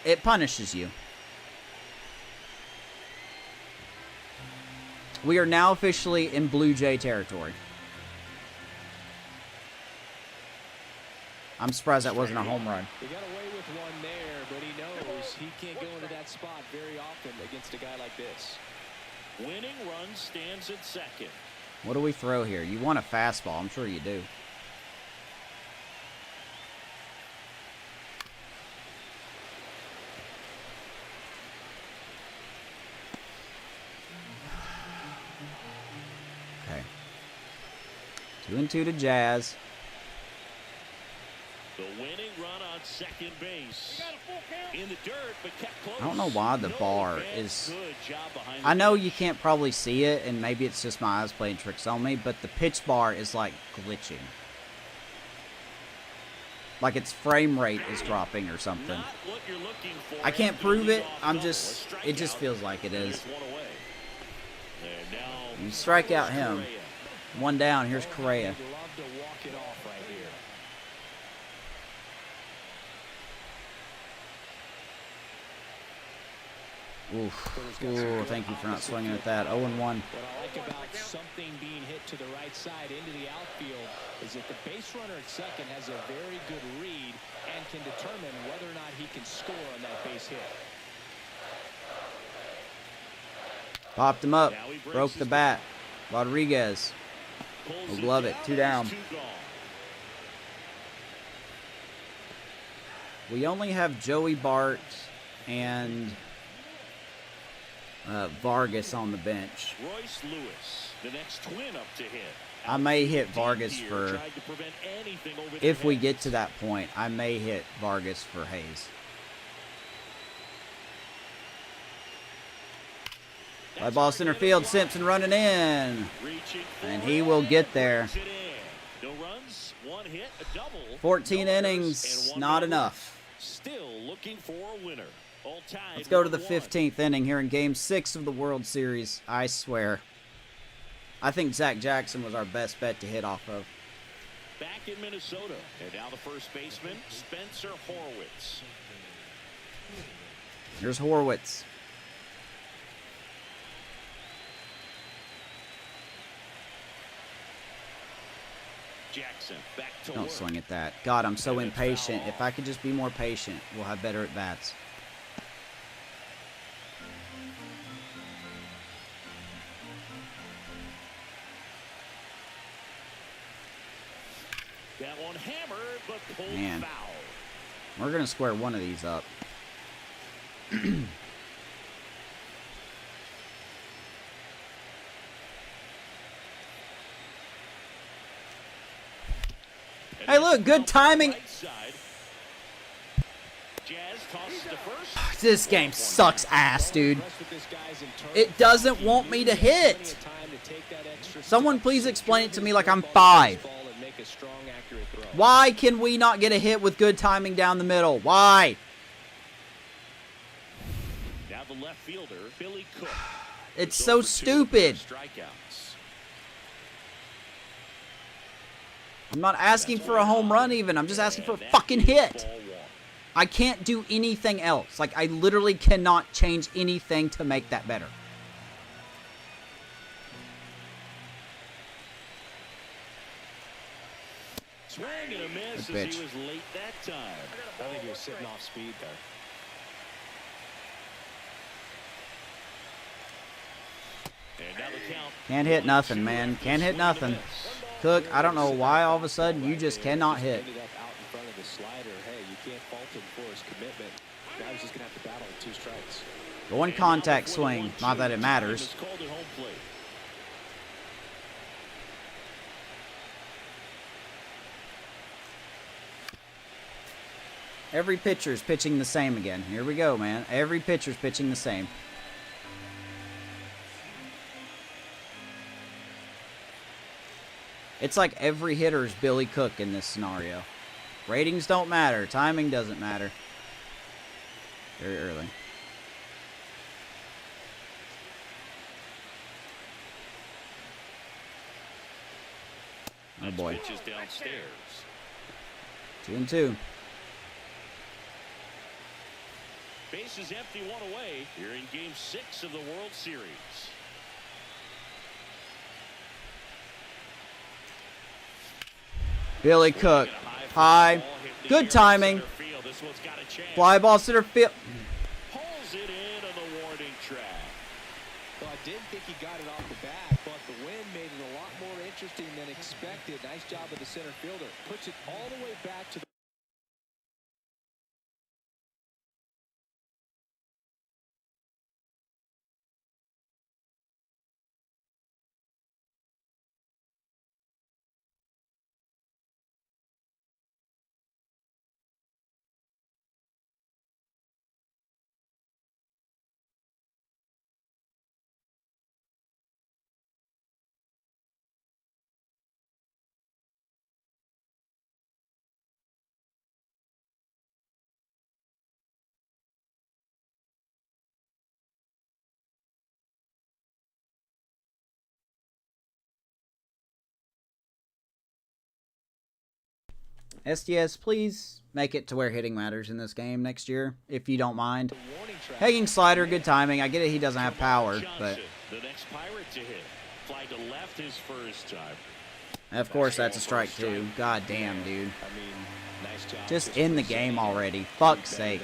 It punishes you. We are now officially in Blue Jay territory. I'm surprised that wasn't a home run. He got away with one there, but he knows he can't go into that spot very often against a guy like this. Winning run stands at second. What do we throw here? You want a fastball. I'm sure you do. Okay. 2-2 to Jazz. The winning run on second base. In the dirt, but kept close. I don't know why the No bar advance. is... Good job behind the I know bench. you can't probably see it, and maybe it's just my eyes playing tricks on me, but the pitch bar is, like, glitching. Like its frame rate is dropping or something. Not what you're looking for I can't after the prove it. leadoff I'm double. just... A It just strikeout. feels like it is. There's one away. And now You strike out Carlos him. Correa. One down. Here's Correa. He'd love to walk it off right here. Oof. Ooh, thank you for not swinging at that. 0-1. What I like about something being hit to the right side into the outfield is that the base runner at second has a very good read and can determine whether or not he can score on that base hit. Popped him up. Now he breaks Broke his the bat. Rodriguez. Pulls We'll it glove it. down. 2 down. It's 2 gone. We only have Joey Bart and Vargas on the bench. Royce Lewis, the next twin up to hit. I may hit Vargas Here, for... tried to prevent anything over If their we heads. get to that point, I may hit Vargas for Hayes. Fly ball center field. Simpson running in. Reaching And for he it, will get there. brings it in. No runs, 1 hit, a double. 14 no errors, innings, and 1 not run. enough. Still looking for a winner. All tied. Let's go to the 1-1. 15th inning here in Game 6 of the World Series. I swear. I think Zach Jackson was our best bet to hit off of. Back in Minnesota. And now the first baseman, Spencer Horwitz. Here's Horwitz. Jackson back to Don't work. swing at that. God, I'm so impatient. If I could just be more patient, we'll have better at-bats. That one hammered, but pulled Man. foul. We're going to square one of these up. And Hey, look, good timing. Right side. Jazz tosses to first. This game sucks ass, dude. Impressed with this guy's internal It doesn't want me to hit. plenty of time to take that extra Someone step, please explain it to me like I'm secure 5. his baseball and make a strong, accurate throw. Why can we not get a hit with good timing down the middle? Why? Now the left fielder, Billy Cook. It's is so 0 for 2 stupid. with strikeouts. I'm not asking for a home run even. I'm just asking for a fucking hit. Ball 1. I can't do anything else. Like, I literally cannot change anything to make that better. Swing and a miss Good as pitch. he was late that time. I think he was sitting off speed there. And now the count. Can't hit nothing, man. Can't hit nothing. Cook, I don't know why all of a sudden you just cannot hit. Ended up out in front of the slider. Hey, you can't fault him for his commitment. Now he's just going to have to battle with 2 strikes. One contact swing. Not that it matters. It's called at home plate. Every pitcher's pitching the same again. Here we go, man. Every pitcher's pitching the same. It's like every hitter's Billy Cook in this scenario. Ratings don't matter. Timing doesn't matter. Very early. Oh boy. Pitches downstairs. 2-2. Base is empty, 1 away. Here in Game 6 of the World Series. Billy Cook. High. Good timing. Fly ball center field. Pulls it in on the warning track. Well, I didn't think he got it off the bat, but the wind made it a lot more interesting than expected. Nice job of the center fielder. Puts it all the way back to the SDS, please make it to where hitting matters in this game next year, if you don't mind. Hanging slider, good timing. I get it, he doesn't have power, but the next Pirate to hit. Fly to left his first time. of course that's a strike too. God damn, dude. Just in the game already. Fuck's sake.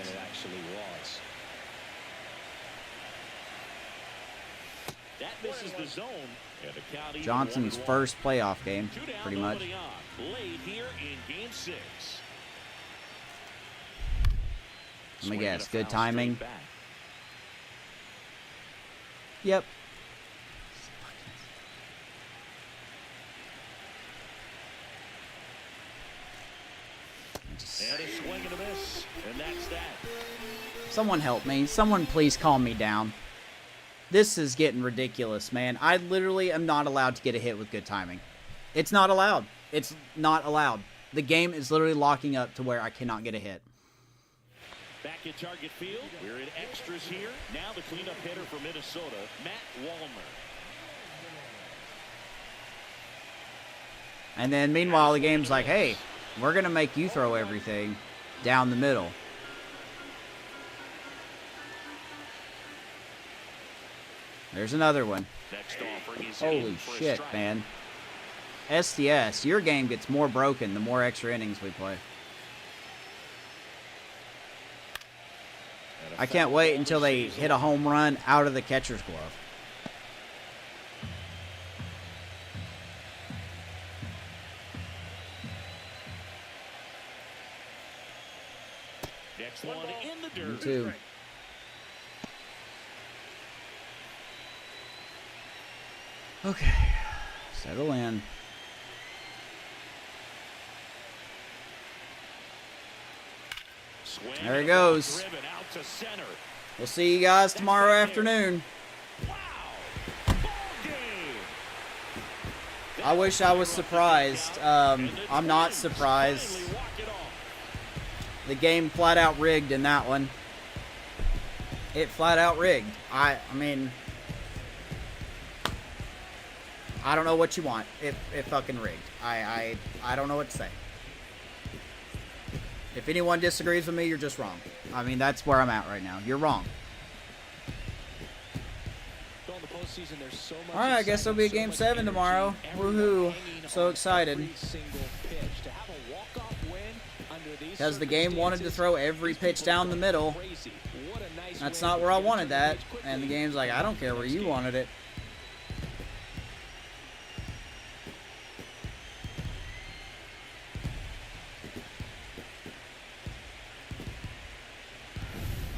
That misses the zone. And the count even Johnson's 1-1. first playoff game, Two down, pretty much. nobody on. Late here in game 6. Let me Swinging guess, a good foul timing. straight back. Yep. And a swing and a miss, and that's that. Someone help me. Someone please calm me down. This is getting ridiculous, man. I literally am not allowed to get a hit with good timing. It's not allowed. It's not allowed. The game is literally locking up to where I cannot get a hit. Back at target field, we're in extras here. Now the cleanup hitter for Minnesota, Matt Wallner. And then meanwhile, the game's like, hey, we're going to make you throw everything down the middle. There's another one. Next offering is Holy in for a shit, strike. man. SDS, your game gets more broken the more extra innings we play. And a I can't foul wait ball until they receives hit a home run out of the catcher's glove. Next one in the dirt. Me too. Okay. Settle in. Swing There he and a ball goes. driven out to center. We'll see you guys tomorrow afternoon. Wow. Ball game. I wish I was surprised. I'm not surprised. Finally walk it off. The game flat out rigged in that one. It flat out rigged. I mean, I don't know what you want. It fucking rigged. I don't know what to say. If anyone disagrees with me, you're just wrong. I mean, that's where I'm at right now. You're wrong. All right, I guess there'll be a game 7 tomorrow. Woohoo! So excited. Because the game wanted to throw every pitch down the middle. That's not where I wanted that. And the game's like, I don't care where you wanted it.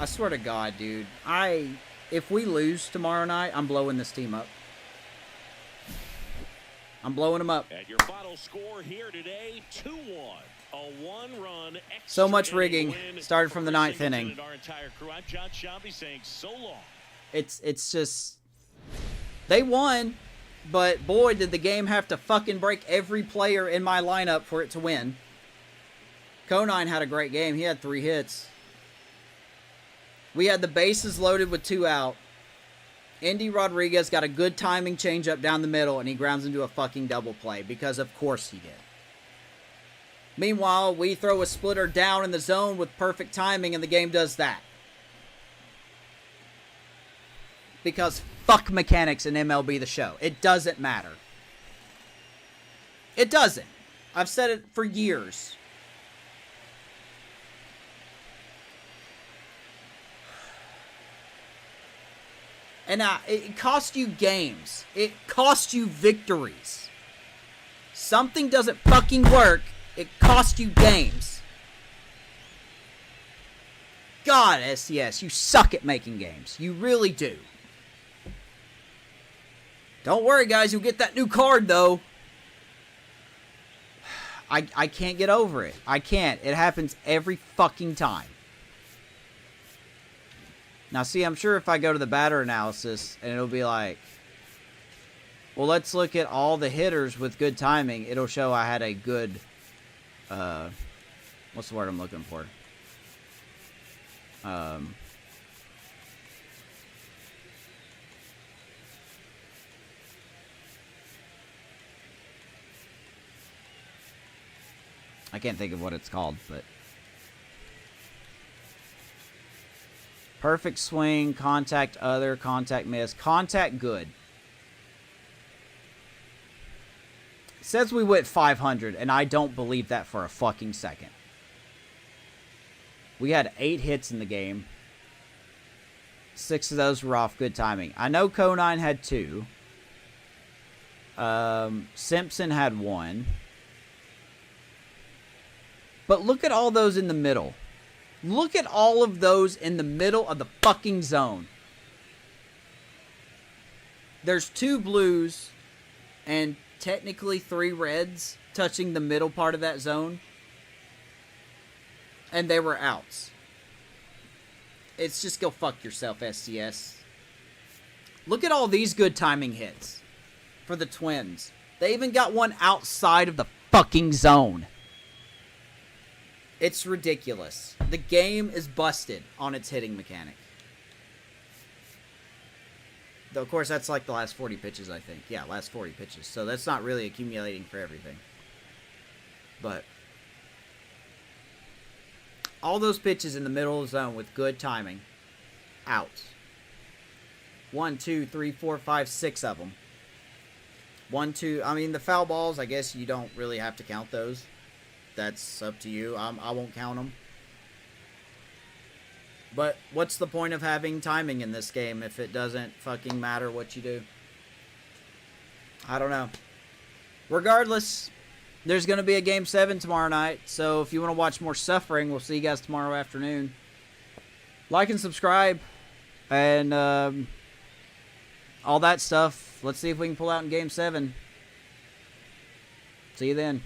I swear to God, dude. If we lose tomorrow night, I'm blowing this team up. I'm blowing them up. And your final score here today, 2-1. A one-run extra So much inning rigging. win Started from the for 9th Singleton inning. and our entire crew. I'm John Shambi saying so long. It's just... They won, but boy, did the game have to fucking break every player in my lineup for it to win. Conine had a great game. He had 3 hits. We had the bases loaded with 2 out. Andy Rodriguez got a good timing changeup down the middle, and he grounds into a fucking double play, because of course he did. Meanwhile, we throw a splitter down in the zone with perfect timing, and the game does that. Because fuck mechanics in MLB The Show. It doesn't matter. It doesn't. I've said it for years. And it cost you games. It cost you victories. Something doesn't fucking work. It cost you games. God, SCS, you suck at making games. You really do. Don't worry, guys. You'll get that new card, though. I can't get over it. I can't. It happens every fucking time. Now, see, I'm sure if I go to the batter analysis, and it'll be like, well, let's look at all the hitters with good timing. It'll show I had a good, what's the word I'm looking for? I can't think of what it's called, but perfect swing, contact other, contact miss, contact good. It says we went 500, and I don't believe that for a fucking second. We had 8 hits in the game. 6 of those were off good timing. I know Conine had 2. Simpson had 1. But look at all those in the middle. Look at all of those in the middle of the fucking zone. There's 2 blues and technically 3 reds touching the middle part of that zone. And they were outs. It's just go fuck yourself, STS. Look at all these good timing hits for the Twins. They even got one outside of the fucking zone. It's ridiculous. The game is busted on its hitting mechanic. Though, of course, that's like the last 40 pitches, I think. Yeah, last 40 pitches. So that's not really accumulating for everything. But all those pitches in the middle of the zone with good timing. Outs. 1, 2, 3, 4, 5, 6 of them. 1, 2. I mean, the foul balls, I guess you don't really have to count those. That's up to you. I won't count them. But what's the point of having timing in this game if it doesn't fucking matter what you do? I don't know. Regardless, there's going to be a Game 7 tomorrow night. So if you want to watch more suffering, we'll see you guys tomorrow afternoon. Like and subscribe. And all that stuff. Let's see if we can pull out in Game 7. See you then.